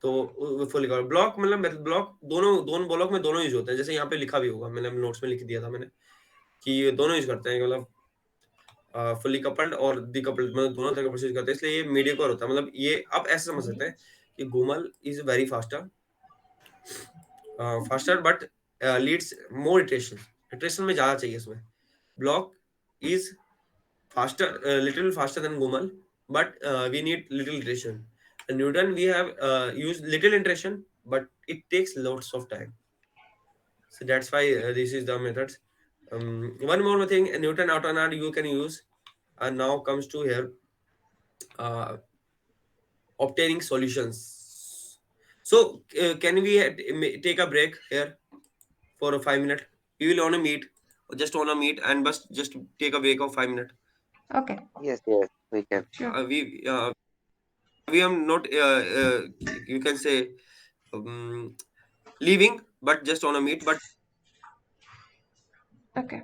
तो फुली कपल ब्लॉक मतलब ब्लॉक दोनों दोनों ब्लॉक में दोनों यूज होते हैं, जैसे यहाँ पे लिखा भी होगा, मैंने नोट्स में लिख दिया था मैंने कि ये दोनों यूज करते हैं, मतलब फुली कपल्ड और डिकपल्ड, मतलब दोनों तरह का प्रोसेस करते हैं, इसलिए ये मीडियोकर होता है। मतलब ये आप ऐसे समझ सकते हैं कि गुमल is very faster, faster but leads more iteration, iteration में ज्यादा चाहिए इसमें। Block is faster, little faster than Gumal, but we need little iteration. In Newton, we have used little iteration, but it takes lots of time. So that's why this is the methods. One more thing, Newton autonad you can use, and now comes to here uh, obtaining solutions. So can we take a break here for a 5 minute? We will on a meet, just on a meet, and just take a break of 5 minutes. Okay. Yes, yes, we can. Sure. We are not you can say um, leaving, but just on a meet. But Okay.